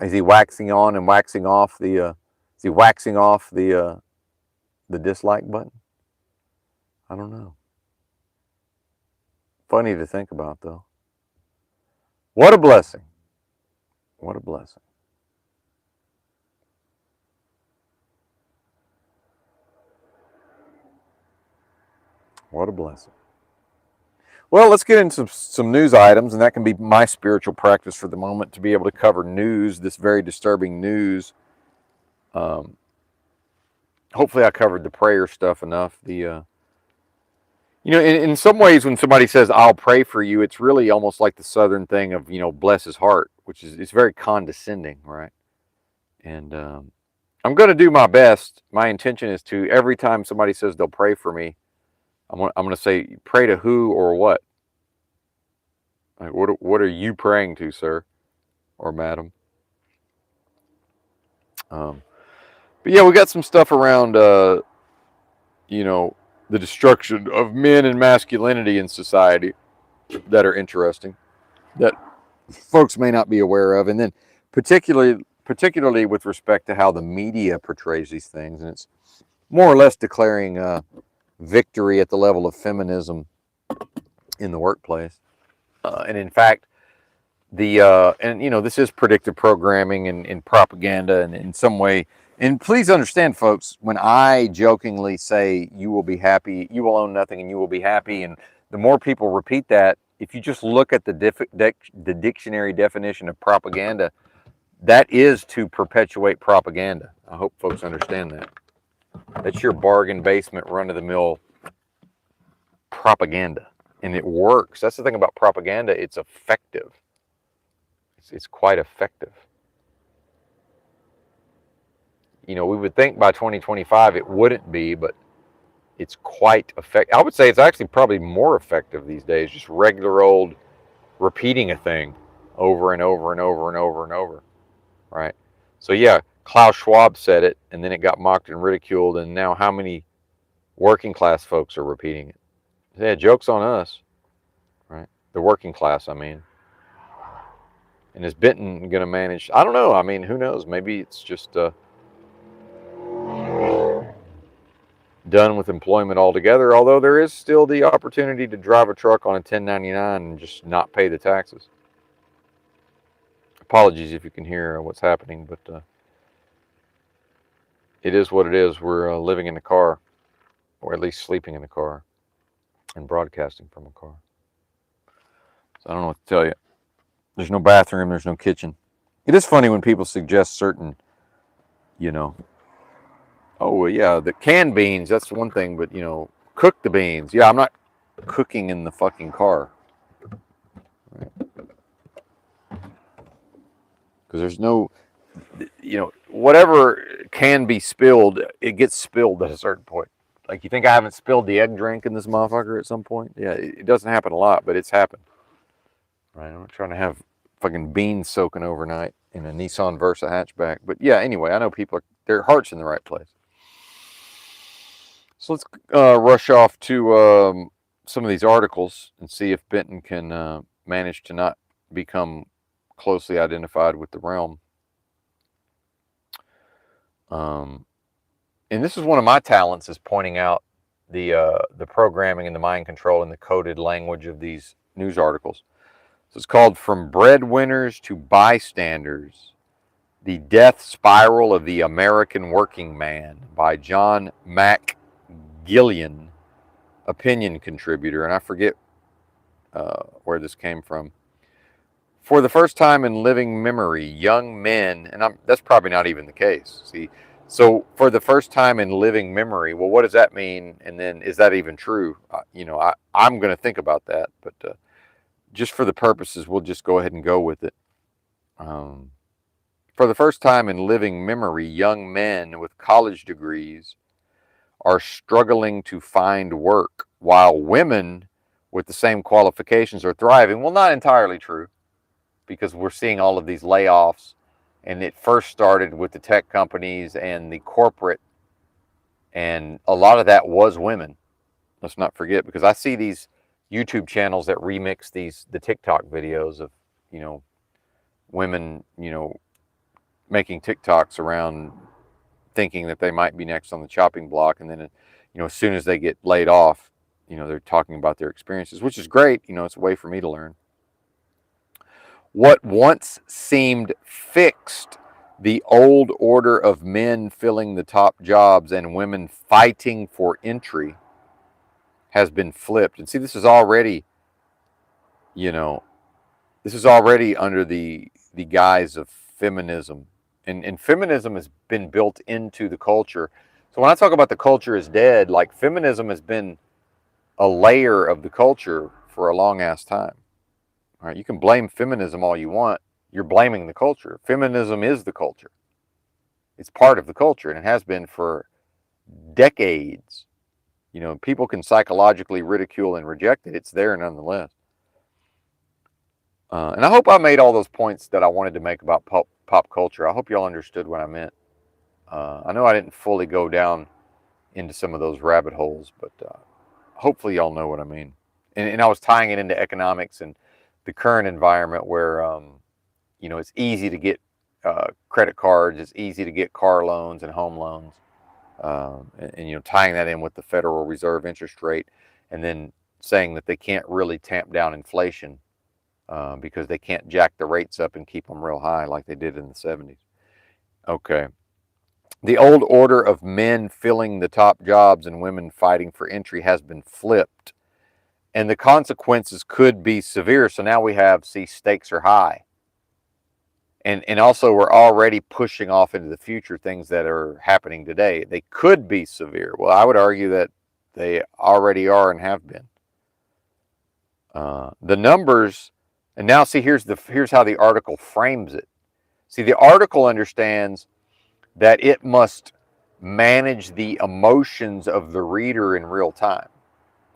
Is he waxing on and waxing off the? Is he waxing off the dislike button? I don't know. Funny to think about, though. What a blessing! What a blessing! What a blessing! Well, let's get into some news items, and that can be my spiritual practice for the moment, to be able to cover news, this very disturbing news. Hopefully I covered the prayer stuff enough. In some ways, when somebody says, I'll pray for you, it's really almost like the Southern thing of, bless his heart, which is, it's very condescending, right? And I'm going to do my best. My intention is to, every time somebody says they'll pray for me, I'm going to say, pray to who or what? Like, what are you praying to, sir or madam? But yeah, we got some stuff around, the destruction of men and masculinity in society that are interesting, that folks may not be aware of. And then particularly with respect to how the media portrays these things. And it's more or less declaring victory at the level of feminism in the workplace. And in fact, this is predictive programming and propaganda, and in some way. And please understand, folks, when I jokingly say you will be happy, you will own nothing and you will be happy, and the more people repeat that, if you just look at the dictionary definition of propaganda, that is to perpetuate propaganda. I hope folks understand that. That's your bargain basement, run-of-the-mill propaganda. And it works. That's the thing about propaganda. It's effective. It's quite effective. We would think by 2025 it wouldn't be, but it's quite effective. I would say it's actually probably more effective these days, just regular old repeating a thing over and over and over and over and over, right? So yeah, Klaus Schwab said it, and then it got mocked and ridiculed, and now how many working class folks are repeating it? Yeah, joke's on us, right? The working class, I mean. And is Benton going to manage? I don't know. I mean, who knows? Maybe it's just done with employment altogether, although there is still the opportunity to drive a truck on a 1099 and just not pay the taxes. Apologies if you can hear what's happening, but it is what it is. We're living in a car, or at least sleeping in a car, and broadcasting from a car. So I don't know what to tell you. There's no bathroom, there's no kitchen. It is funny when people suggest certain, oh, yeah, the canned beans, that's one thing, but, cook the beans. Yeah, I'm not cooking in the fucking car. Right? Because there's no, whatever can be spilled, it gets spilled at a certain point. Like, you think I haven't spilled the egg drink in this motherfucker at some point? Yeah, it doesn't happen a lot, but it's happened. Right? I'm not trying to have fucking beans soaking overnight in a Nissan Versa hatchback. But yeah, anyway, I know people their heart's in the right place. So let's rush off to some of these articles and see if Benton can manage to not become closely identified with the realm. And this is one of my talents, is pointing out the programming and the mind control and the coded language of these news articles. So it's called "From Breadwinners to Bystanders: The Death Spiral of the American Working Man" by John McGillian, opinion contributor, and I forget where this came from. For the first time in living memory, young men, and that's probably not even the case. See, so for the first time in living memory, well, what does that mean? And then, is that even true? I'm going to think about that, but just for the purposes, we'll just go ahead and go with it. For the first time in living memory, young men with college degrees are struggling to find work, while women with the same qualifications are thriving. Well, not entirely true, because we're seeing all of these layoffs, and it first started with the tech companies and the corporate, and a lot of that was women. Let's not forget, because I see these YouTube channels that remix the TikTok videos of, women, making TikToks around thinking that they might be next on the chopping block, and then, as soon as they get laid off, they're talking about their experiences, which is great. It's a way for me to learn. What once seemed fixed, the old order of men filling the top jobs and women fighting for entry, has been flipped. And see, this is already under the guise of feminism. And feminism has been built into the culture. So when I talk about the culture is dead, like, feminism has been a layer of the culture for a long ass time. All right, you can blame feminism all you want. You're blaming the culture. Feminism is the culture. It's part of the culture, and it has been for decades. People can psychologically ridicule and reject it. It's there nonetheless. And I hope I made all those points that I wanted to make about pop culture. I hope y'all understood what I meant. I know I didn't fully go down into some of those rabbit holes, but hopefully y'all know what I mean. And I was tying it into economics and the current environment where, it's easy to get credit cards, it's easy to get car loans and home loans, and tying that in with the Federal Reserve interest rate, and then saying that they can't really tamp down inflation because they can't jack the rates up and keep them real high like they did in the 70s. Okay. The old order of men filling the top jobs and women fighting for entry has been flipped, and the consequences could be severe. So now we have, stakes are high. And also, we're already pushing off into the future things that are happening today. They could be severe. Well, I would argue that they already are and have been. The numbers, and now here's how the article frames it. See, the article understands that it must manage the emotions of the reader in real time.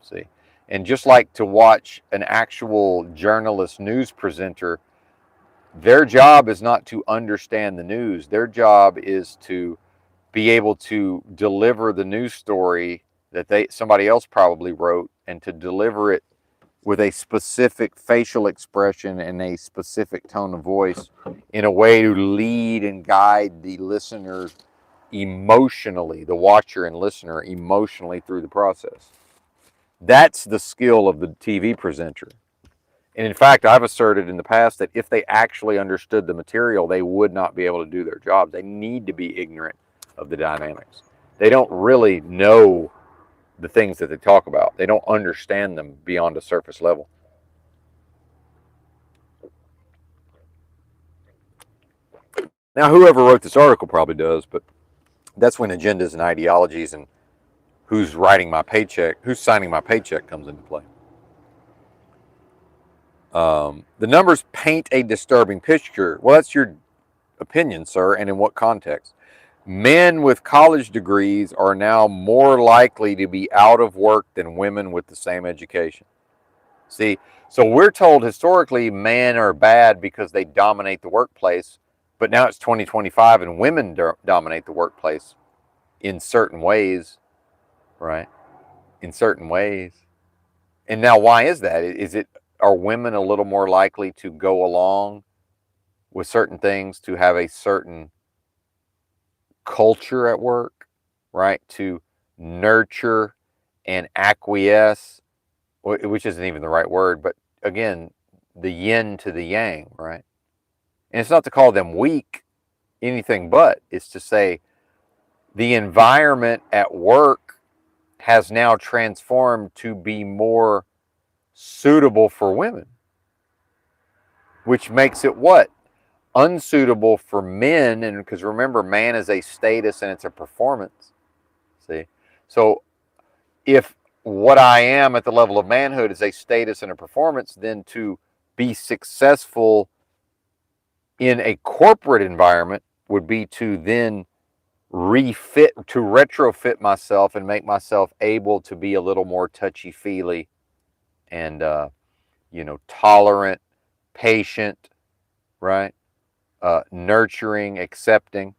See, and just like to watch an actual journalist news presenter, their job is not to understand the news. Their job is to be able to deliver the news story that somebody else probably wrote, and to deliver it with a specific facial expression and a specific tone of voice in a way to lead and guide the listener emotionally, the watcher and listener emotionally, through the process. That's the skill of the TV presenter. And in fact, I've asserted in the past that if they actually understood the material, they would not be able to do their job. They need to be ignorant of the dynamics. They don't really know the things that they talk about. They don't understand them beyond a surface level. Now, whoever wrote this article probably does, but that's when agendas and ideologies and who's writing my paycheck, who's signing my paycheck, comes into play. The numbers paint a disturbing picture. Well, that's your opinion, sir, and in what context? Men with college degrees are now more likely to be out of work than women with the same education. See, so we're told historically men are bad because they dominate the workplace, but now it's 2025 and women dominate the workplace in certain ways, right? In certain ways. And now why is that? Are women a little more likely to go along with certain things, to have a certain culture at work, right? To nurture and acquiesce, which isn't even the right word, but again, the yin to the yang, right? And it's not to call them weak, anything but. It's to say the environment at work has now transformed to be more suitable for women, which makes it what? Unsuitable for men. And because remember, man is a status and it's a performance. See? So if what I am at the level of manhood is a status and a performance, then to be successful in a corporate environment would be to then retrofit myself and make myself able to be a little more touchy-feely and, tolerant, patient, right? Nurturing, accepting.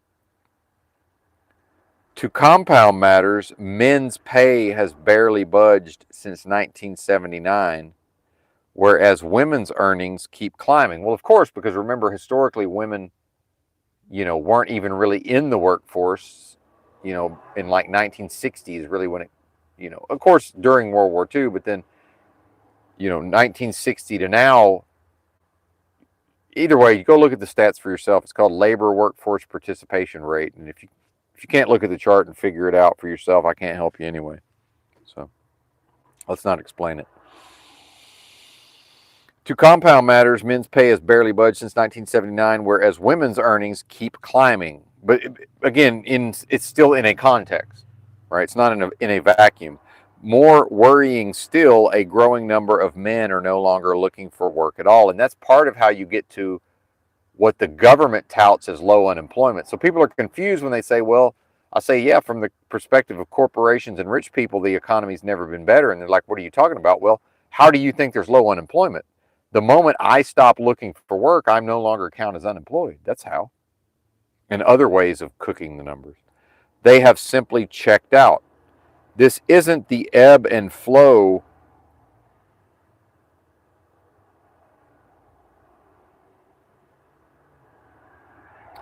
To compound matters, men's pay has barely budged since 1979, whereas women's earnings keep climbing. Well, of course, because remember, historically, women, weren't even really in the workforce, in like 1960s, really when it, of course, during World War II, but then, 1960 to now, either way, you go look at the stats for yourself. It's called labor workforce participation rate. And if you can't look at the chart and figure it out for yourself, I can't help you anyway. So let's not explain it. To compound matters, men's pay has barely budged since 1979, whereas women's earnings keep climbing. But again, it's still in a context, right? It's not in a vacuum. More worrying still, a growing number of men are no longer looking for work at all. And that's part of how you get to what the government touts as low unemployment. So people are confused when they say, well, I say, yeah, from the perspective of corporations and rich people, the economy's never been better. And they're like, what are you talking about? Well, how do you think there's low unemployment? The moment I stop looking for work, I'm no longer counted as unemployed. That's how. And other ways of cooking the numbers. They have simply checked out. This isn't the ebb and flow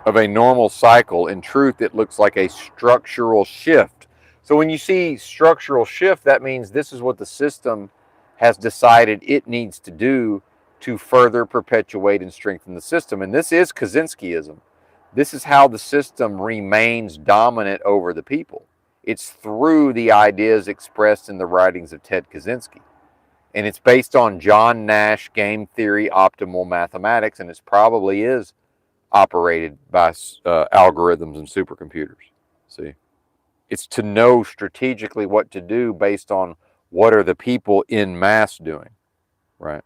of a normal cycle. In truth, it looks like a structural shift. So when you see structural shift, that means this is what the system has decided it needs to do to further perpetuate and strengthen the system. And this is Kaczynskiism. This is how the system remains dominant over the people. It's through the ideas expressed in the writings of Ted Kaczynski. And it's based on John Nash game theory optimal mathematics, and it probably is operated by algorithms and supercomputers. See, it's to know strategically what to do based on what are the people in mass doing, right?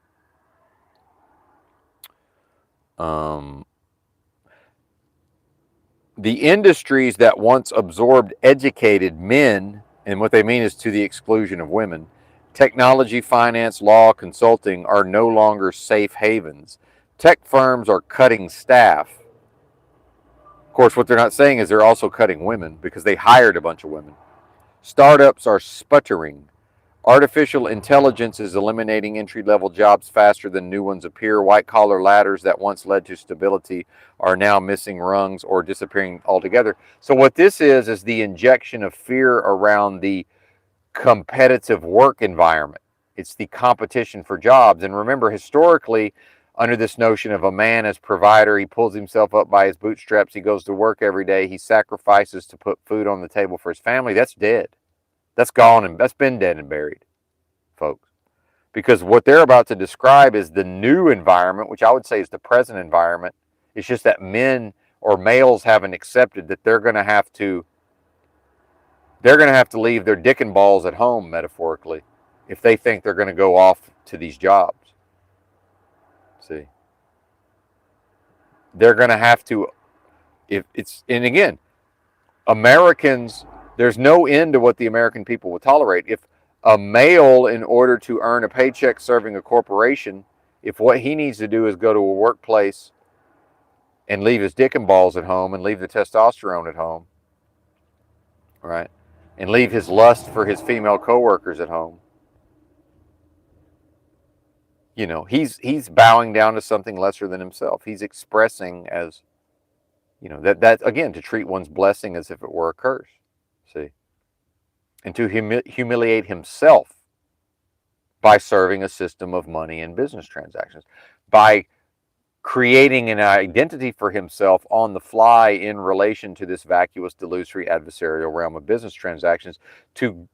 The industries that once absorbed educated men, and what they mean is to the exclusion of women, technology, finance, law, consulting, are no longer safe havens. Tech firms are cutting staff. Of course, what they're not saying is they're also cutting women because they hired a bunch of women. Startups are sputtering. Artificial intelligence is eliminating entry-level jobs faster than new ones appear. White-collar ladders that once led to stability are now missing rungs or disappearing altogether. So what this is the injection of fear around the competitive work environment. It's the competition for jobs. And remember, historically, under this notion of a man as provider, he pulls himself up by his bootstraps, he goes to work every day, he sacrifices to put food on the table for his family. That's dead. That's gone, and that's been dead and buried, folks. Because what they're about to describe is the new environment, which I would say is the present environment. It's just that men or males haven't accepted that they're going to have to leave their dick and balls at home, metaphorically, if they think they're going to go off to these jobs. See, they're going to have to If it's, and again, Americans, there's no end to what the American people will tolerate. If a male, in order to earn a paycheck serving a corporation, if what he needs to do is go to a workplace and leave his dick and balls at home and leave the testosterone at home, right? And leave his lust for his female coworkers at home, he's bowing down to something lesser than himself. He's expressing as, that again, to treat one's blessing as if it were a curse. See? And to humiliate himself by serving a system of money and business transactions, by creating an identity for himself on the fly in relation to this vacuous, delusory, adversarial realm of business transactions, to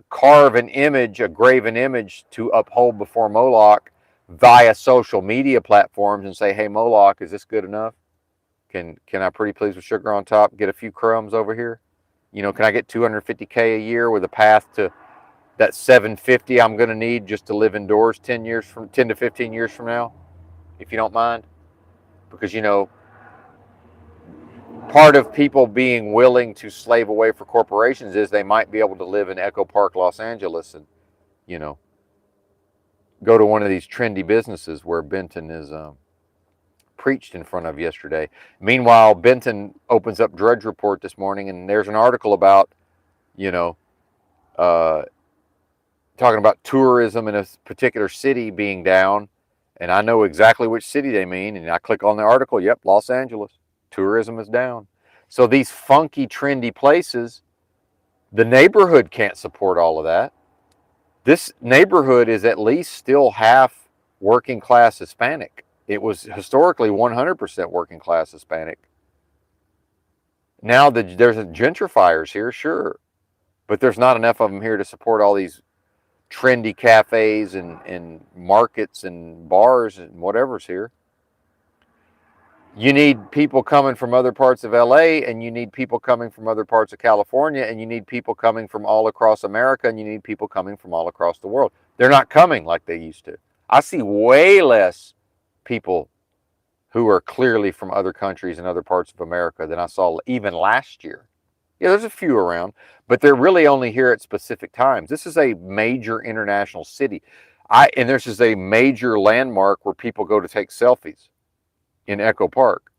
carve an image, a graven image, to uphold before Moloch via social media platforms and say, hey, Moloch, is this good enough? Can I pretty please with sugar on top get a few crumbs over here? Can I get $250K a year with a path to that $750 I'm going to need just to live indoors 10 to 15 years from now, if you don't mind? Because, part of people being willing to slave away for corporations is they might be able to live in Echo Park, Los Angeles, and, go to one of these trendy businesses where Benton is preached in front of yesterday. Meanwhile, Benton opens up Drudge Report this morning, and there's an article about, uh, talking about tourism in a particular city being down, and I know exactly which city they mean, and I click on the article, yep, Los Angeles, tourism is down. So these funky, trendy places, the neighborhood can't support all of that. This neighborhood is at least still half working class Hispanic. It was historically 100% working class Hispanic. Now there's gentrifiers here, sure, but there's not enough of them here to support all these trendy cafes and markets and bars and whatever's here. You need people coming from other parts of LA, and you need people coming from other parts of California, and you need people coming from all across America, and you need people coming from all across the world. They're not coming like they used to. I see way less people who are clearly from other countries and other parts of America than I saw even last year. Yeah, there's a few around, but they're really only here at specific times. This is a major international city. And this is a major landmark where people go to take selfies in Echo Park.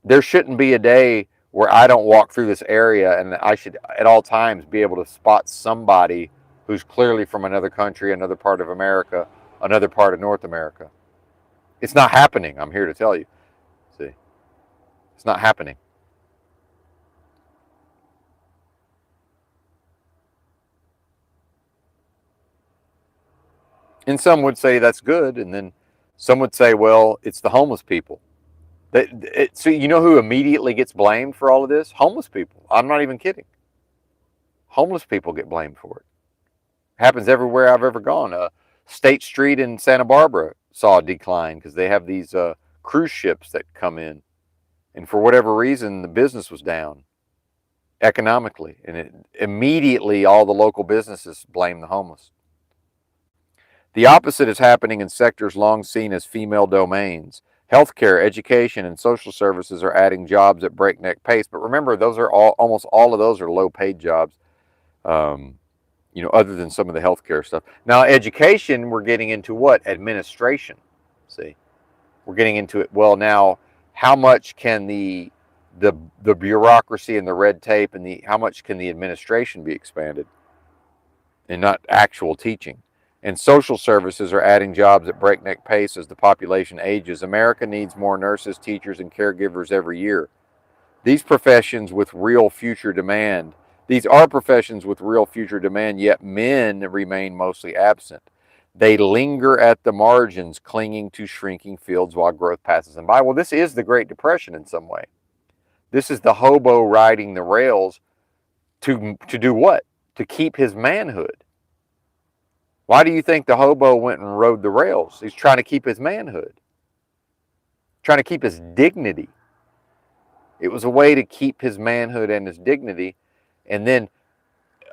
There shouldn't be a day where I don't walk through this area, and I should at all times be able to spot somebody who's clearly from another country, another part of America, another part of North America. It's not happening, I'm here to tell you. See, it's not happening. And some would say that's good, and then some would say, well, it's the homeless people. So you know who immediately gets blamed for all of this? Homeless people. I'm not even kidding. Homeless people get blamed for it. Happens everywhere I've ever gone. State Street in Santa Barbara saw a decline because they have these cruise ships that come in, and for whatever reason, the business was down economically, and immediately all the local businesses blame the homeless. The opposite is happening in sectors long seen as female domains. Healthcare, education, and social services are adding jobs at breakneck pace. But remember, those are almost all of those are low-paid jobs, other than some of the healthcare stuff. Now, education, we're getting into what? Administration. See, we're getting into it. Well, now, how much can the bureaucracy and the red tape and how much can the administration be expanded, and not actual teaching? And social services are adding jobs at breakneck pace as the population ages. America needs more nurses, teachers, and caregivers every year. These professions with real future demand. These are professions with real future demand, yet men remain mostly absent. They linger at the margins, clinging to shrinking fields while growth passes them by. Well, this is the Great Depression in some way. This is the hobo riding the rails to do what? To keep his manhood. Why do you think the hobo went and rode the rails? He's trying to keep his manhood, trying to keep his dignity. It was a way to keep his manhood and his dignity, and then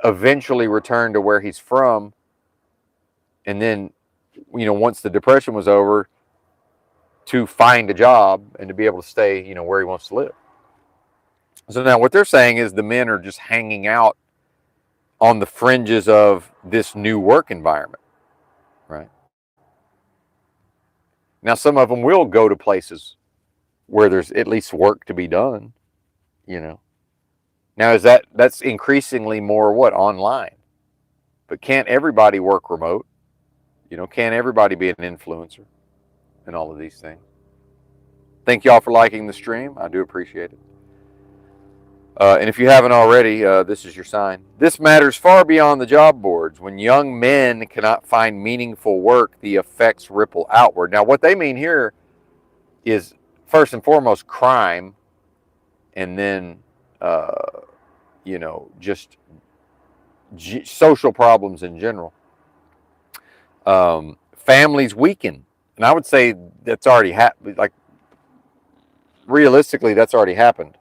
eventually return to where he's from. And then, once the Depression was over, to find a job and to be able to stay, where he wants to live. So now what they're saying is the men are just hanging out on the fringes of this new work environment, right? Now, some of them will go to places where there's at least work to be done, you know. Now, that's increasingly more what online, but can't everybody work remote? Can't everybody be an influencer and all of these things? Thank y'all for liking the stream. I do appreciate it. And if you haven't already, this is your sign. This matters far beyond the job boards. When young men cannot find meaningful work, the effects ripple outward. Now, what they mean here is first and foremost crime, and then, just social problems in general. Families weaken. And I would say that's already happened. Like, realistically, that's already happened.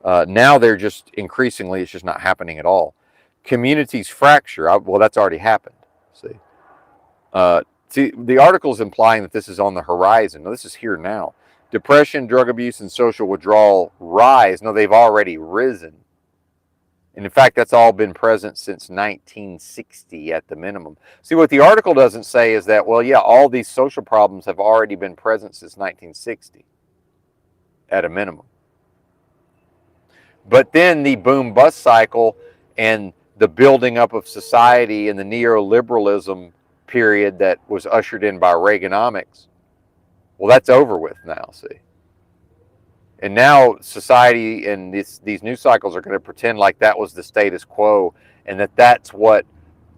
Now they're just increasingly, it's just not happening at all. Communities fracture. Well, that's already happened. See, the article is implying that this is on the horizon. No, this is here now. Depression, drug abuse, and social withdrawal rise. No, they've already risen. And in fact, that's all been present since 1960 at the minimum. See, what the article doesn't say is that, well, yeah, all these social problems have already been present since 1960 at a minimum. But then the boom-bust cycle and the building up of society and the neoliberalism period that was ushered in by Reaganomics, well, that's over with now, see. And now society and these news cycles are going to pretend like that was the status quo and that that's what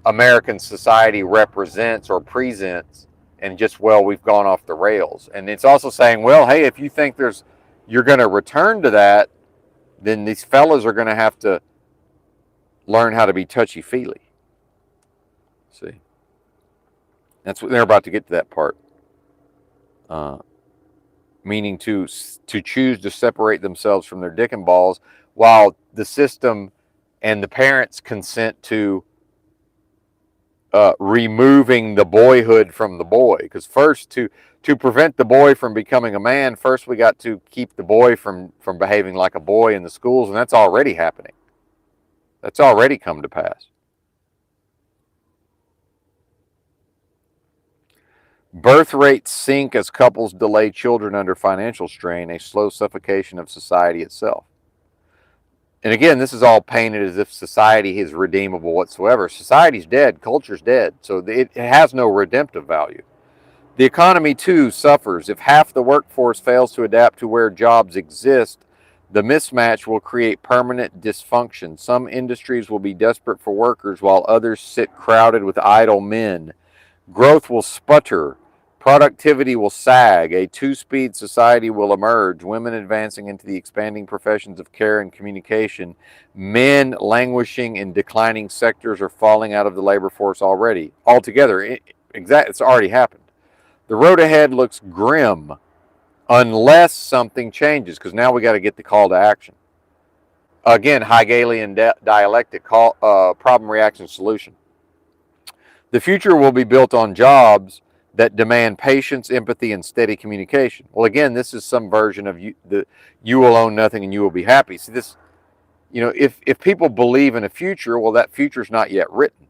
American society represents or presents, and just, well, we've gone off the rails. And it's also saying, well, hey, if you think you're going to return to that, then these fellas are going to have to learn how to be touchy-feely. See? That's what they're about to get to, that part. Meaning to choose to separate themselves from their dick and balls while the system and the parents consent to removing the boyhood from the boy. Because first, to prevent the boy from becoming a man, first we got to keep the boy from behaving like a boy in the schools, and that's already happening. That's already come to pass. Birth rates sink as couples delay children under financial strain, a slow suffocation of society itself. And again, this is all painted as if society is redeemable whatsoever. Society's dead, culture's dead, so it has no redemptive value. The economy, too, suffers. If half the workforce fails to adapt to where jobs exist, the mismatch will create permanent dysfunction. Some industries will be desperate for workers, while others sit crowded with idle men. Growth will sputter. Productivity will sag. A two-speed society will emerge. Women advancing into the expanding professions of care and communication. Men languishing in declining sectors or falling out of the labor force already. Altogether, it's already happened. The road ahead looks grim unless something changes, because now we got to get the call to action. Again, Hegelian dialectic, problem, reaction, solution. The future will be built on jobs that demand patience, empathy, and steady communication. Well, again, this is some version of you will own nothing and you will be happy. See, this, if people believe in a future, well, that future's not yet written.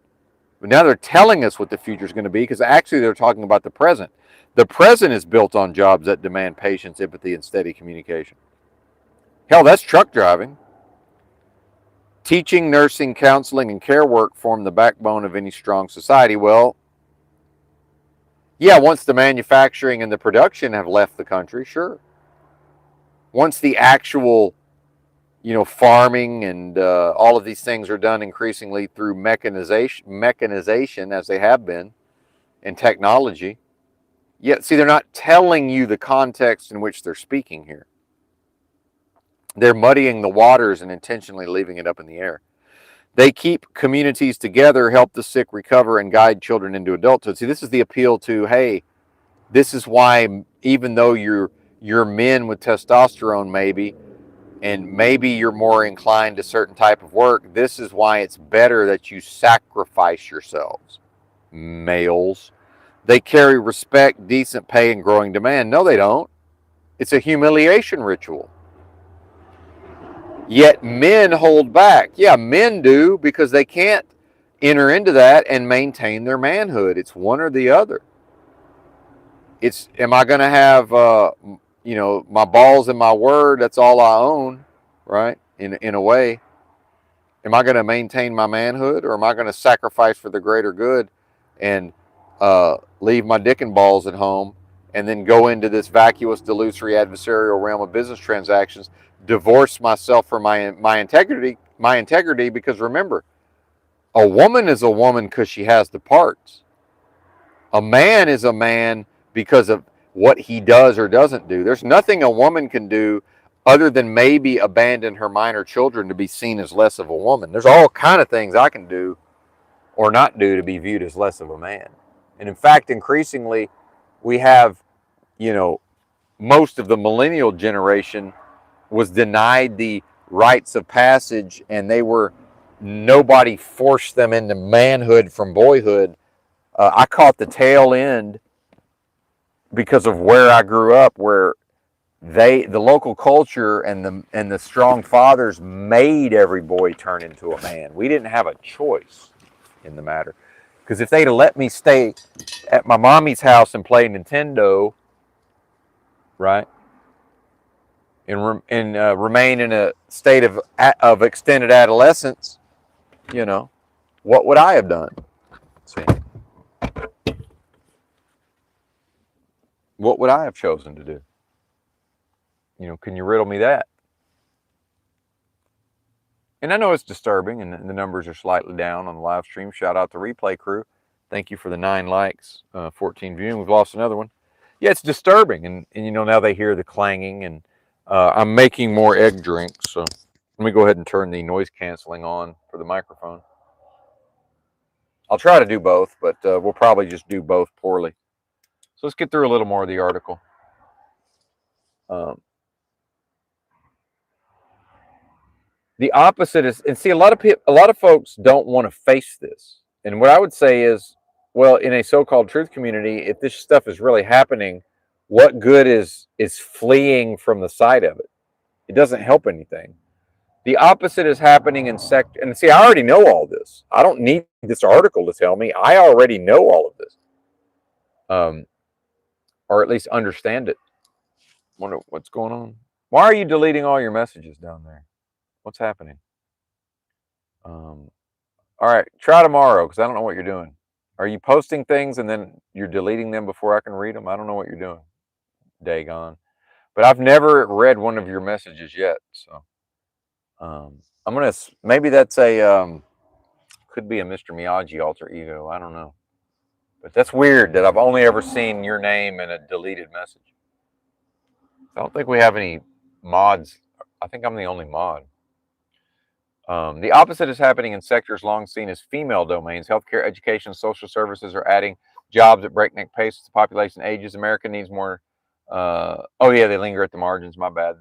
But now they're telling us what the future is going to be, because actually they're talking about the present. The present is built on jobs that demand patience, empathy, and steady communication. Hell, that's truck driving. Teaching, nursing, counseling, and care work form the backbone of any strong society. Well, yeah, once the manufacturing and the production have left the country, sure. Once the actual, farming and all of these things are done increasingly through mechanization, as they have been, and technology. Yet, see, they're not telling you the context in which they're speaking here. They're muddying the waters and intentionally leaving it up in the air. They keep communities together, help the sick recover, and guide children into adulthood. See, this is the appeal to, hey, this is why, even though you're men with testosterone maybe, and maybe you're more inclined to certain type of work, this is why it's better that you sacrifice yourselves, males. they carry respect, decent pay, and growing demand. No, they don't. It's a humiliation ritual. Yet men hold back. Yeah, men do, because they can't enter into that and maintain their manhood. It's one or the other. It's, am I going to have, my balls and my word? That's all I own, right? In a way, am I going to maintain my manhood, or am I going to sacrifice for the greater good and leave my dick and balls at home and then go into this vacuous, delusory, adversarial realm of business transactions, divorce myself from my integrity? Because remember, a woman is a woman because she has the parts. A man is a man because of what he does or doesn't do. There's nothing a woman can do other than maybe abandon her minor children to be seen as less of a woman. There's all kind of things I can do or not do to be viewed as less of a man. And in fact, increasingly, we have, most of the millennial generation was denied the rites of passage, and nobody forced them into manhood from boyhood. I caught the tail end because of where I grew up, where the local culture and the strong fathers made every boy turn into a man. We didn't have a choice in the matter, because if they'd have let me stay at my mommy's house and play Nintendo, right, and remain in a state of extended adolescence, what would I have done? Let's see. What would I have chosen to do? Can you riddle me that? And I know it's disturbing, and the numbers are slightly down on the live stream. Shout out to Replay Crew. Thank you for the 9 likes, 14 viewing. We've lost another one. Yeah, it's disturbing, and now they hear the clanging, and I'm making more egg drinks, so let me go ahead and turn the noise canceling on for the microphone. I'll try to do both, but we'll probably just do both poorly. So let's get through a little more of the article. The opposite is, and see, a lot of folks don't want to face this. And what I would say is, well, in a so-called truth community, if this stuff is really happening, what good is fleeing from the sight of it? It doesn't help anything. The opposite is happening in sect. And see, I already know all this. I don't need this article to tell me. I already know all of this, or at least understand it. Wonder what's going on. Why are you deleting all your messages down there? What's happening? All right, try tomorrow, because I don't know what you're doing. Are you posting things and then you're deleting them before I can read them? I don't know what you're doing. Daggone. But I've never read one of your messages yet, so I'm gonna, maybe that's a could be a Mr. Miyagi alter ego. I don't know, but that's weird that I've only ever seen your name in a deleted message. I don't think we have any mods. I think I'm the only mod. The opposite is happening in sectors long seen as female domains. Healthcare, education, social services are adding jobs at breakneck pace as the population ages. America needs more. They linger at the margins. My bad.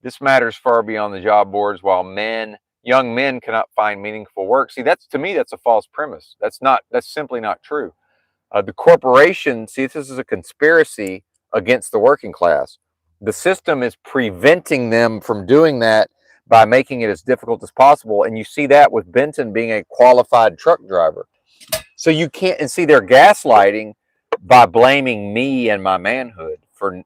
This matters far beyond the job boards. While young men cannot find meaningful work. See, to me, that's a false premise. That's simply not true. The corporation, see, this is a conspiracy against the working class. The system is preventing them from doing that by making it as difficult as possible. And you see that with Benton being a qualified truck driver. So you can't, and see, they're gaslighting by blaming me and my manhood for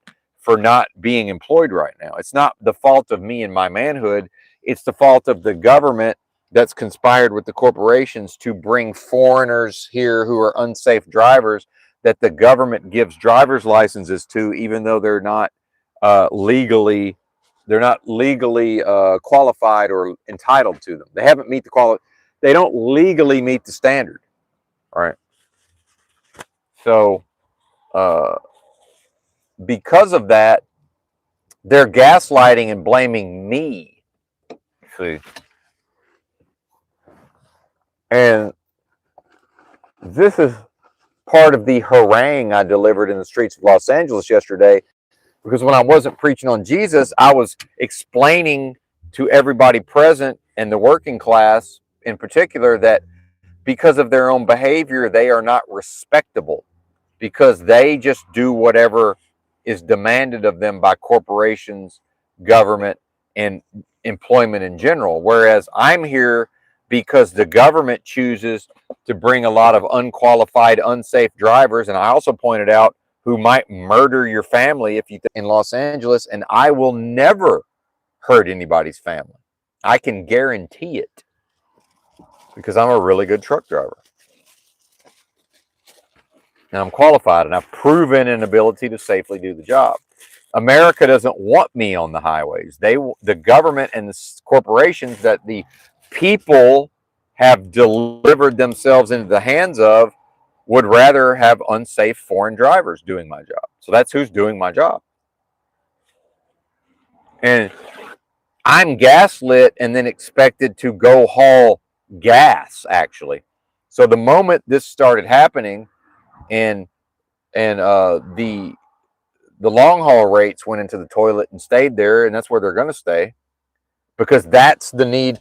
not being employed right now. It's not the fault of me and my manhood. It's the fault of the government that's conspired with the corporations to bring foreigners here who are unsafe drivers that the government gives driver's licenses to, even though they're not legally qualified or entitled to them. They haven't meet the quality. They don't legally meet the standard. All right. So because of that, they're gaslighting and blaming me. See, and this is part of the harangue I delivered in the streets of Los Angeles yesterday, because when I wasn't preaching on Jesus, I was explaining to everybody present and the working class in particular that because of their own behavior, they are not respectable. because they just do whatever is demanded of them by corporations, government, and employment in general. Whereas I'm here because the government chooses to bring a lot of unqualified, unsafe drivers. And I also pointed out who might murder your family if you in Los Angeles, and I will never hurt anybody's family. I can guarantee it because I'm a really good truck driver. And I'm qualified, and I've proven an ability to safely do the job. America doesn't want me on the highways. The government and the corporations that the people have delivered themselves into the hands of would rather have unsafe foreign drivers doing my job. So that's who's doing my job. And I'm gaslit and then expected to go haul gas, actually. So the moment this started happening, and the long haul rates went into the toilet and stayed there, and that's where they're going to stay, because that's the need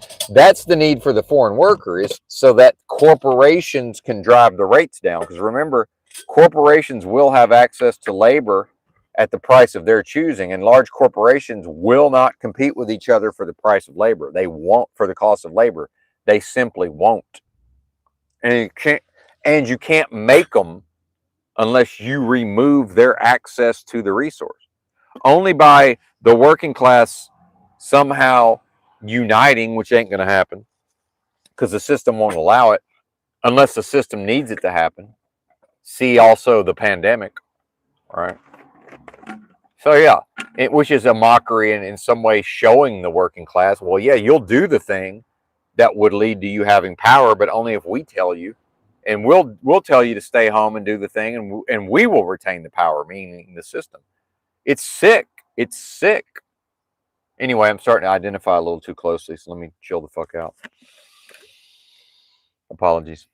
for the foreign worker, is so that corporations can drive the rates down. Because remember, corporations will have access to labor at the price of their choosing, and large corporations will not compete with each other for the price of labor. They won't, for the cost of labor. They simply won't. And you can't make them unless you remove their access to the resource. Only by the working class somehow uniting, which ain't going to happen because the system won't allow it unless the system needs it to happen. See also the pandemic, right? So yeah, which is a mockery and in some way showing the working class, well, yeah, you'll do the thing that would lead to you having power, but only if we tell you. And we'll tell you to stay home and do the thing, and we will retain the power, meaning the system. It's sick. It's sick. Anyway, I'm starting to identify a little too closely, so let me chill the fuck out. Apologies.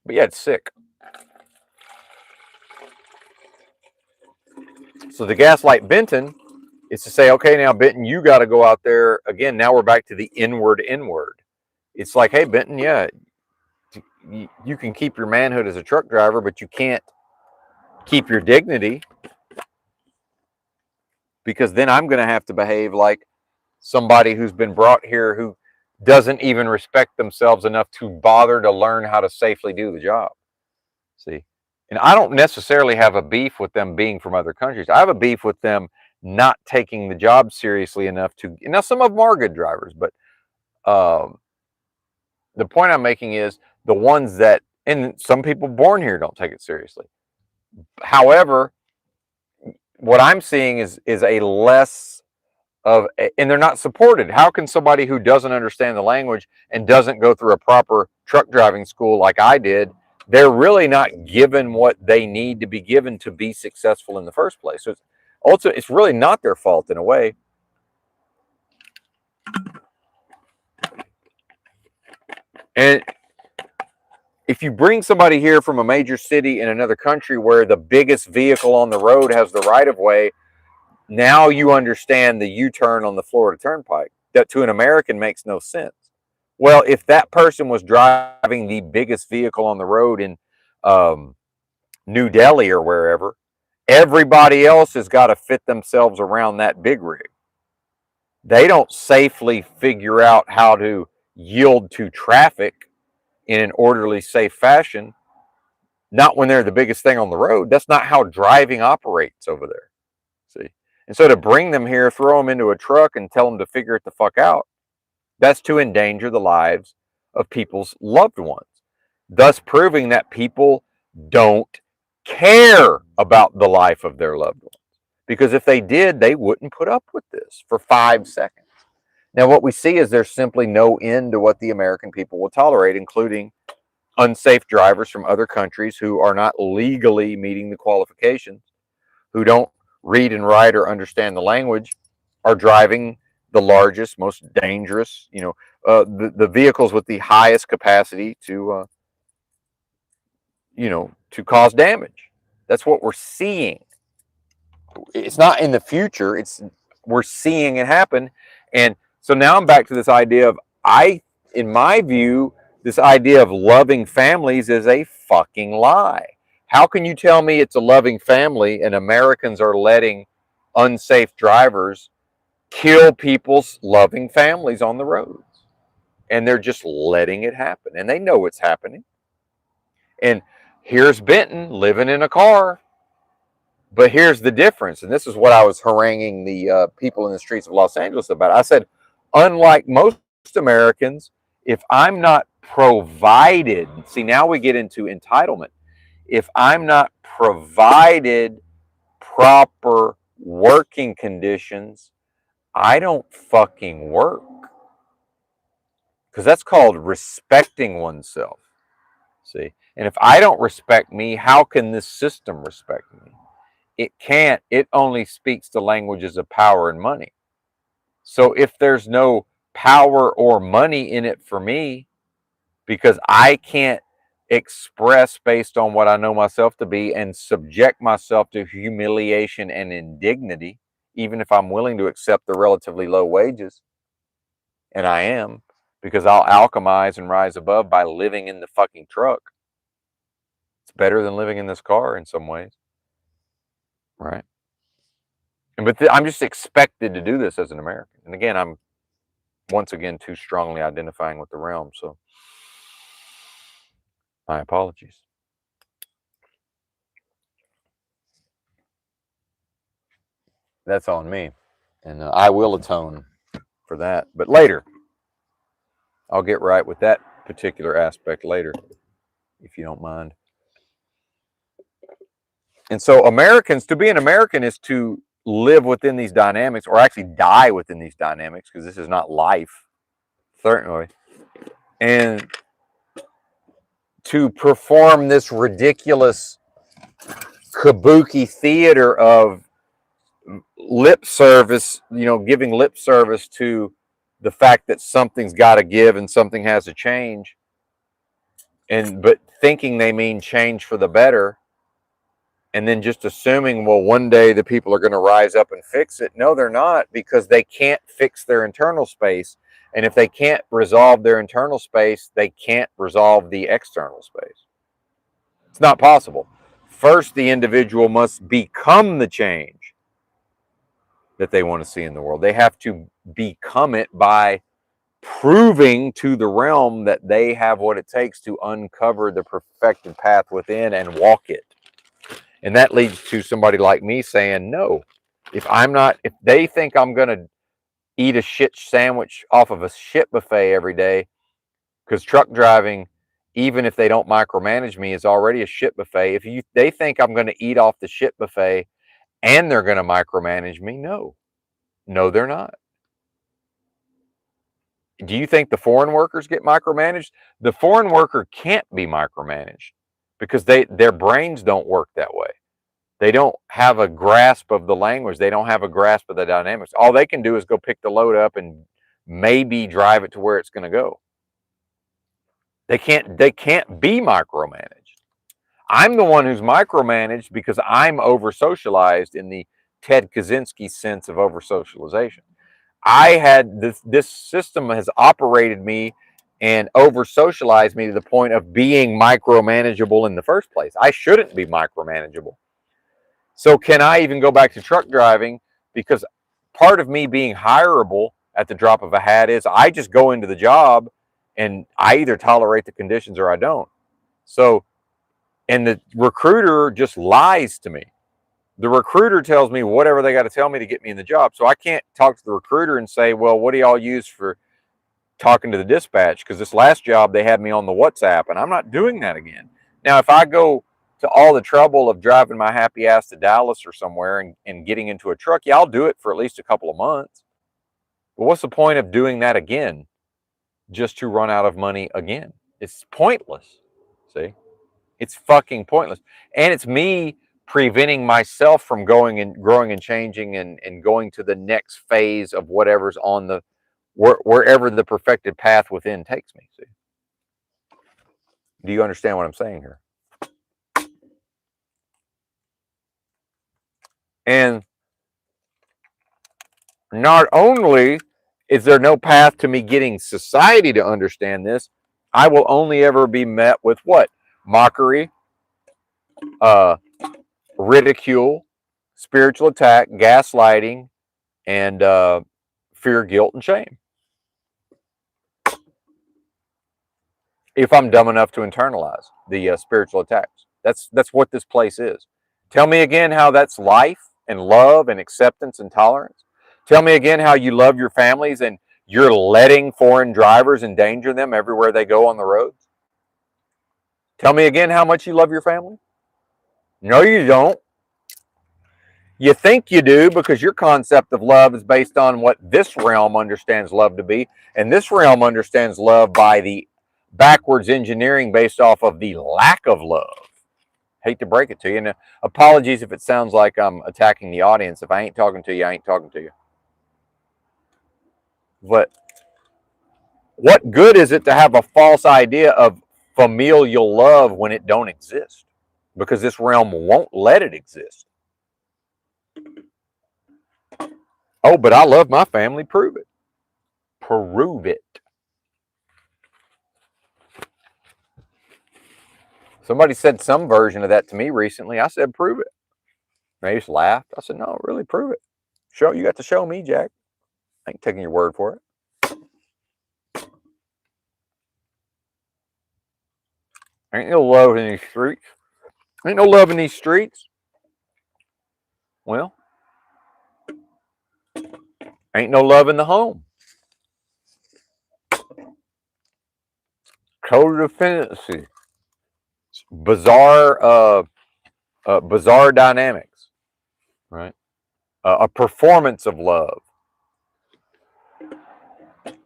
But yeah, it's sick. So the gaslight Benton is to say, okay, now Benton, you got to go out there again. Now we're back to the inward. It's like, hey, Benton, yeah, you can keep your manhood as a truck driver, but you can't keep your dignity, because then I'm going to have to behave like somebody who's been brought here who doesn't even respect themselves enough to bother to learn how to safely do the job. See, and I don't necessarily have a beef with them being from other countries. I have a beef with them not taking the job seriously enough to. Now, some of them are good drivers, but the point I'm making is the ones that, and some people born here don't take it seriously. However, what I'm seeing is a less of, and they're not supported. How can somebody who doesn't understand the language and doesn't go through a proper truck driving school like I did, they're really not given what they need to be given to be successful in the first place. So it's really not their fault in a way. And if you bring somebody here from a major city in another country where the biggest vehicle on the road has the right of way, now you understand the U-turn on the Florida Turnpike. That to an American makes no sense. Well, if that person was driving the biggest vehicle on the road in New Delhi or wherever, everybody else has got to fit themselves around that big rig. They don't safely figure out how to yield to traffic in an orderly, safe fashion. Not when they're the biggest thing on the road. That's not how driving operates over there. See? And so to bring them here, throw them into a truck and tell them to figure it the fuck out, that's to endanger the lives of people's loved ones, thus proving that people don't care about the life of their loved ones. Because if they did, they wouldn't put up with this for 5 seconds. Now, what we see is there's simply no end to what the American people will tolerate, including unsafe drivers from other countries who are not legally meeting the qualifications, who don't read and write or understand the language, are driving the largest, most dangerous, the vehicles with the highest capacity to, to cause damage. That's what we're seeing. It's not in the future. We're seeing it happen. And so now I'm back to this idea of, in my view, This idea of loving families is a fucking lie. How can you tell me it's a loving family and Americans are letting unsafe drivers kill people's loving families on the roads? And they're just letting it happen. And they know it's happening. And here's Benton living in a car. But here's the difference. And this is what I was haranguing the people in the streets of Los Angeles about. I said, unlike most Americans, if I'm not provided, see, now we get into entitlement. If I'm not provided proper working conditions, I don't fucking work. Because that's called respecting oneself. See? And if I don't respect me, how can this system respect me? It can't. It only speaks the languages of power and money. So if there's no power or money in it for me, because I can't express based on what I know myself to be and subject myself to humiliation and indignity, even if I'm willing to accept the relatively low wages, and I am, because I'll alchemize and rise above by living in the fucking truck. It's better than living in this car in some ways, right? But I'm just expected to do this as an American. And again, I'm once again too strongly identifying with the realm, so my apologies. That's on me, and I will atone for that. But later, I'll get right with that particular aspect later, if you don't mind. And so, Americans, to be an American is to live within these dynamics, or actually die within these dynamics, because this is not life, certainly. And to perform this ridiculous kabuki theater of lip service, giving lip service to the fact that something's got to give and something has to change, but thinking they mean change for the better, and then just assuming, well, one day the people are going to rise up and fix it. No, they're not, because they can't fix their internal space. And if they can't resolve their internal space, they can't resolve the external space. It's not possible. First, the individual must become the change that they want to see in the world. They have to become it by proving to the realm that they have what it takes to uncover the perfected path within and walk it. And that leads to somebody like me saying, no, if they think I'm going to eat a shit sandwich off of a shit buffet every day, because truck driving, even if they don't micromanage me, is already a shit buffet. If they think I'm going to eat off the shit buffet and they're going to micromanage me, no, they're not. Do you think the foreign workers get micromanaged? The foreign worker can't be micromanaged because their brains don't work that way. They don't have a grasp of the language. They don't have a grasp of the dynamics. All they can do is go pick the load up and maybe drive it to where it's going to go. They can't be micromanaged. I'm the one who's micromanaged because I'm over socialized in the Ted Kaczynski sense of over socialization. I had this system has operated me and over socialized me to the point of being micromanageable in the first place. I shouldn't be micromanageable. So can I even go back to truck driving? Because part of me being hireable at the drop of a hat is I just go into the job and I either tolerate the conditions or I don't. So, and the recruiter just lies to me. The recruiter tells me whatever they got to tell me to get me in the job. So I can't talk to the recruiter and say, well, what do y'all use for talking to the dispatch? Because this last job, they had me on the WhatsApp, and I'm not doing that again. Now, if I go to all the trouble of driving my happy ass to Dallas or somewhere and getting into a truck, yeah, I'll do it for at least a couple of months. But what's the point of doing that again just to run out of money again? It's pointless. See? It's fucking pointless. And it's me preventing myself from going and growing and changing and going to the next phase of whatever's on the wherever the perfected path within takes me. See? Do you understand what I'm saying here? And not only is there no path to me getting society to understand this, I will only ever be met with what? Mockery, uh, ridicule, spiritual attack, gaslighting, and fear, guilt, and shame. If I'm dumb enough to internalize the spiritual attacks, that's what this place is. Tell me again how that's life and love and acceptance and tolerance. Tell me again how you love your families and you're letting foreign drivers endanger them everywhere they go on the roads. Tell me again how much you love your family. No, you don't. You think you do because your concept of love is based on what this realm understands love to be. And this realm understands love by the backwards engineering based off of the lack of love. Hate to break it to you. And apologies if it sounds like I'm attacking the audience. If I ain't talking to you, I ain't talking to you. But what good is it to have a false idea of familial love when it don't exist? Because this realm won't let it exist. Oh, but I love my family. Prove it. Prove it. Somebody said some version of that to me recently. I said, prove it. And they just laughed. I said, no, really, prove it. You got to show me, Jack. I ain't taking your word for it. Ain't no love in these streets. Ain't no love in these streets. Well, ain't no love in the home. Codependency. Bizarre, bizarre dynamics, right? A performance of love.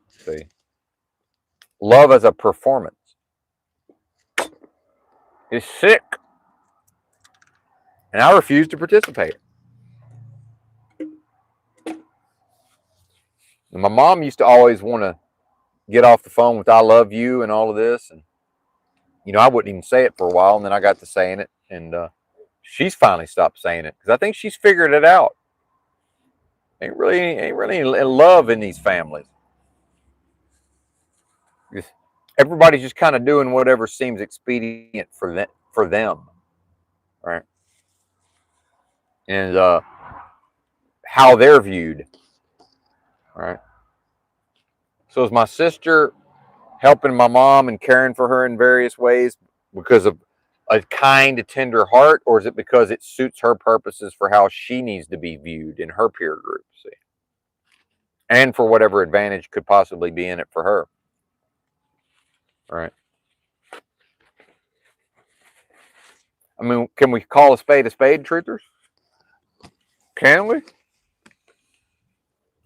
See, love as a performance is sick, and I refuse to participate. And my mom used to always want to get off the phone with "I love you" and all of this, and I wouldn't even say it for a while, and then I got to saying it, and she's finally stopped saying it because I think she's figured it out. Ain't really any love in these families. Everybody's just kind of doing whatever seems expedient for them, right? And how they're viewed, right? So is my sister helping my mom and caring for her in various ways because of a kind, tender heart, or is it because it suits her purposes for how she needs to be viewed in her peer group? See, and for whatever advantage could possibly be in it for her, right? I mean, can we call a spade, truthers? Can we?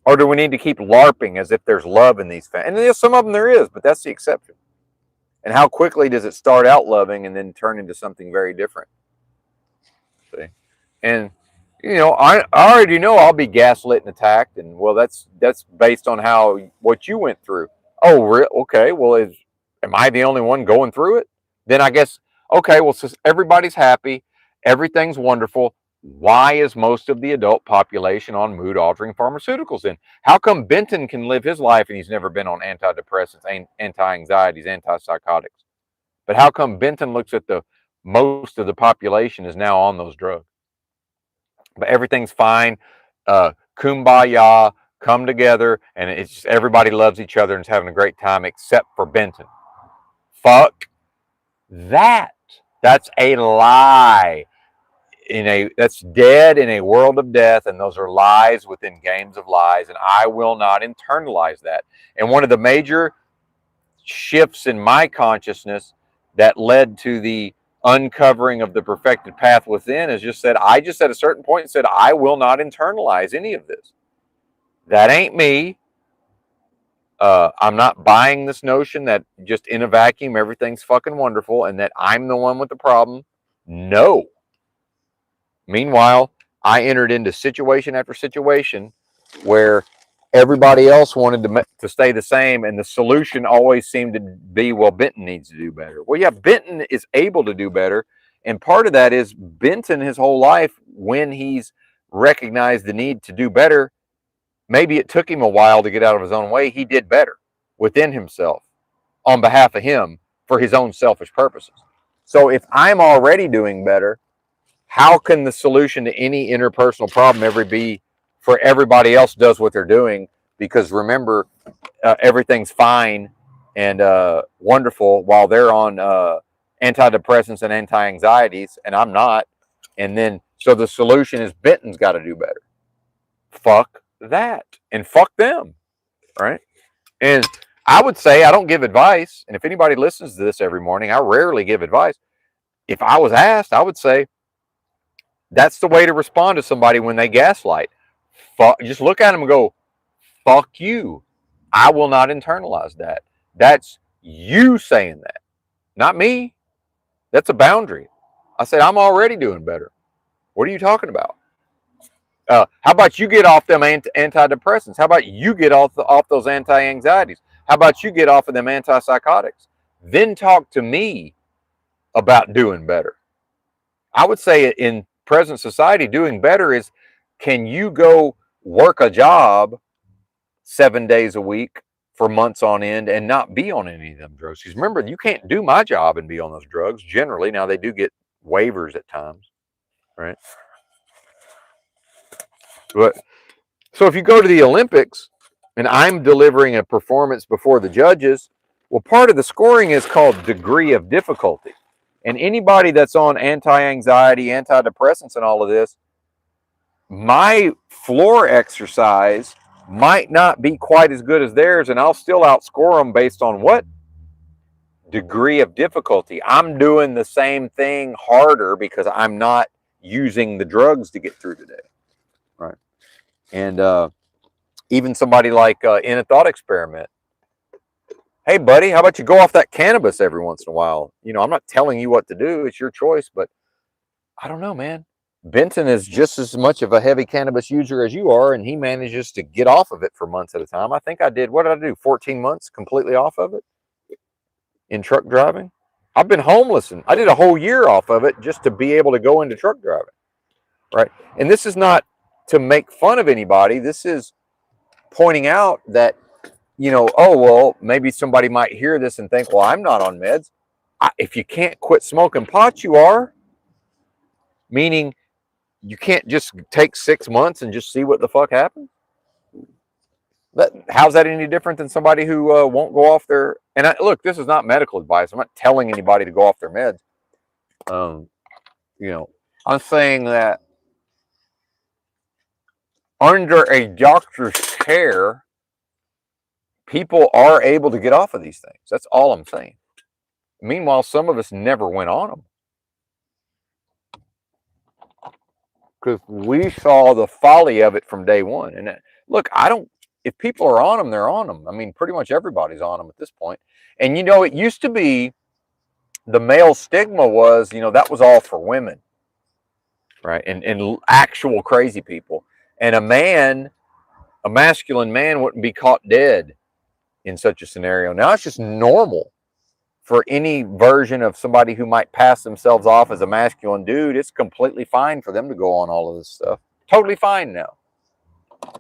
Or do we need to keep LARPing as if there's love in these families? And some of them there is, but that's the exception. And how quickly does it start out loving and then turn into something very different? See? And I already know I'll be gaslit and attacked, and well, that's based on what you went through. Oh, okay. Well, am I the only one going through it? Then I guess okay. Well, since everybody's happy, everything's wonderful. Why is most of the adult population on mood-altering pharmaceuticals? Then how come Benton can live his life and he's never been on antidepressants, anti-anxieties, antipsychotics? But how come Benton looks at the most of the population is now on those drugs? But everything's fine. Kumbaya, come together, and it's just everybody loves each other and is having a great time except for Benton. Fuck that. That's a lie. That's dead in a world of death, and those are lies within games of lies, and I will not internalize that. And one of the major shifts in my consciousness that led to the uncovering of the perfected path within is I just at a certain point said, I will not internalize any of this. That ain't me. I'm not buying this notion that just in a vacuum, everything's fucking wonderful and that I'm the one with the problem. No. Meanwhile, I entered into situation after situation where everybody else wanted to stay the same, and the solution always seemed to be, well, Benton needs to do better. Well, yeah, Benton is able to do better, and part of that is Benton his whole life, when he's recognized the need to do better, maybe it took him a while to get out of his own way, he did better within himself on behalf of him for his own selfish purposes. So if I'm already doing better, how can the solution to any interpersonal problem ever be for everybody else does what they're doing? Because remember, everything's fine and wonderful while they're on antidepressants and anti-anxieties, and I'm not. And then, so the solution is Benton's got to do better. Fuck that. And fuck them. Right? And I would say I don't give advice. And if anybody listens to this every morning, I rarely give advice. If I was asked, I would say that's the way to respond to somebody when they gaslight. Fuck, just look at them and go, fuck you. I will not internalize that. That's you saying that, not me. That's a boundary. I said, I'm already doing better. What are you talking about? How about you get off them antidepressants? How about you get off those anti-anxieties? How about you get off of them antipsychotics? Then talk to me about doing better. I would say in present society, doing better is, can you go work a job 7 days a week for months on end and not be on any of them drugs? Because remember, you can't do my job and be on those drugs generally. Now they do get waivers at times, right? But so if you go to the Olympics and I'm delivering a performance before the judges, well, part of the scoring is called degree of difficulty. And anybody that's on anti-anxiety, antidepressants, and all of this, my floor exercise might not be quite as good as theirs, and I'll still outscore them based on what? Degree of difficulty. I'm doing the same thing harder because I'm not using the drugs to get through today. Right. And even somebody like in a thought experiment, hey, buddy, how about you go off that cannabis every once in a while? You know, I'm not telling you what to do. It's your choice. But I don't know, man. Benton is just as much of a heavy cannabis user as you are, and he manages to get off of it for months at a time. I think I did, what did I do, 14 months completely off of it in truck driving? I've been homeless, and I did a whole year off of it just to be able to go into truck driving, right? And this is not to make fun of anybody. This is pointing out that, you know, oh, well, maybe somebody might hear this and think, well, I'm not on meds. If you can't quit smoking pot, you are. Meaning you can't just take 6 months and just see what the fuck happens. How's that any different than somebody who won't go off their, and look, this is not medical advice. I'm not telling anybody to go off their meds. You know, I'm saying that under a doctor's care, people are able to get off of these things. That's all I'm saying. Meanwhile, some of us never went on them because we saw the folly of it from day one. And look, if people are on them, they're on them. I mean, pretty much everybody's on them at this point. And, you know, it used to be the male stigma was, you know, that was all for women, right? And actual crazy people. And a masculine man wouldn't be caught dead in such a scenario. Now it's just normal for any version of somebody who might pass themselves off as a masculine dude. It's completely fine for them to go on all of this stuff. Totally fine now,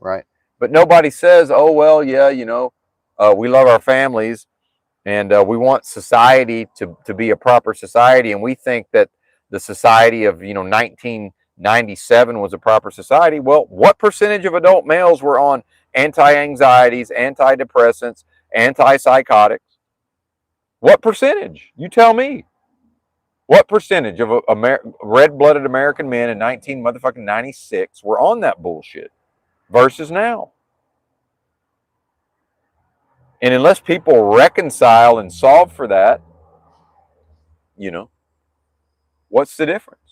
right? But nobody says, oh, well, yeah, you know, we love our families and we want society to be a proper society. And we think that the society of, you know, 1997 was a proper society. Well, what percentage of adult males were on anti-anxieties, antidepressants, antipsychotics? What percentage? You tell me. What percentage of red-blooded American men in 1996 were on that bullshit versus now? And unless people reconcile and solve for that, you know, what's the difference?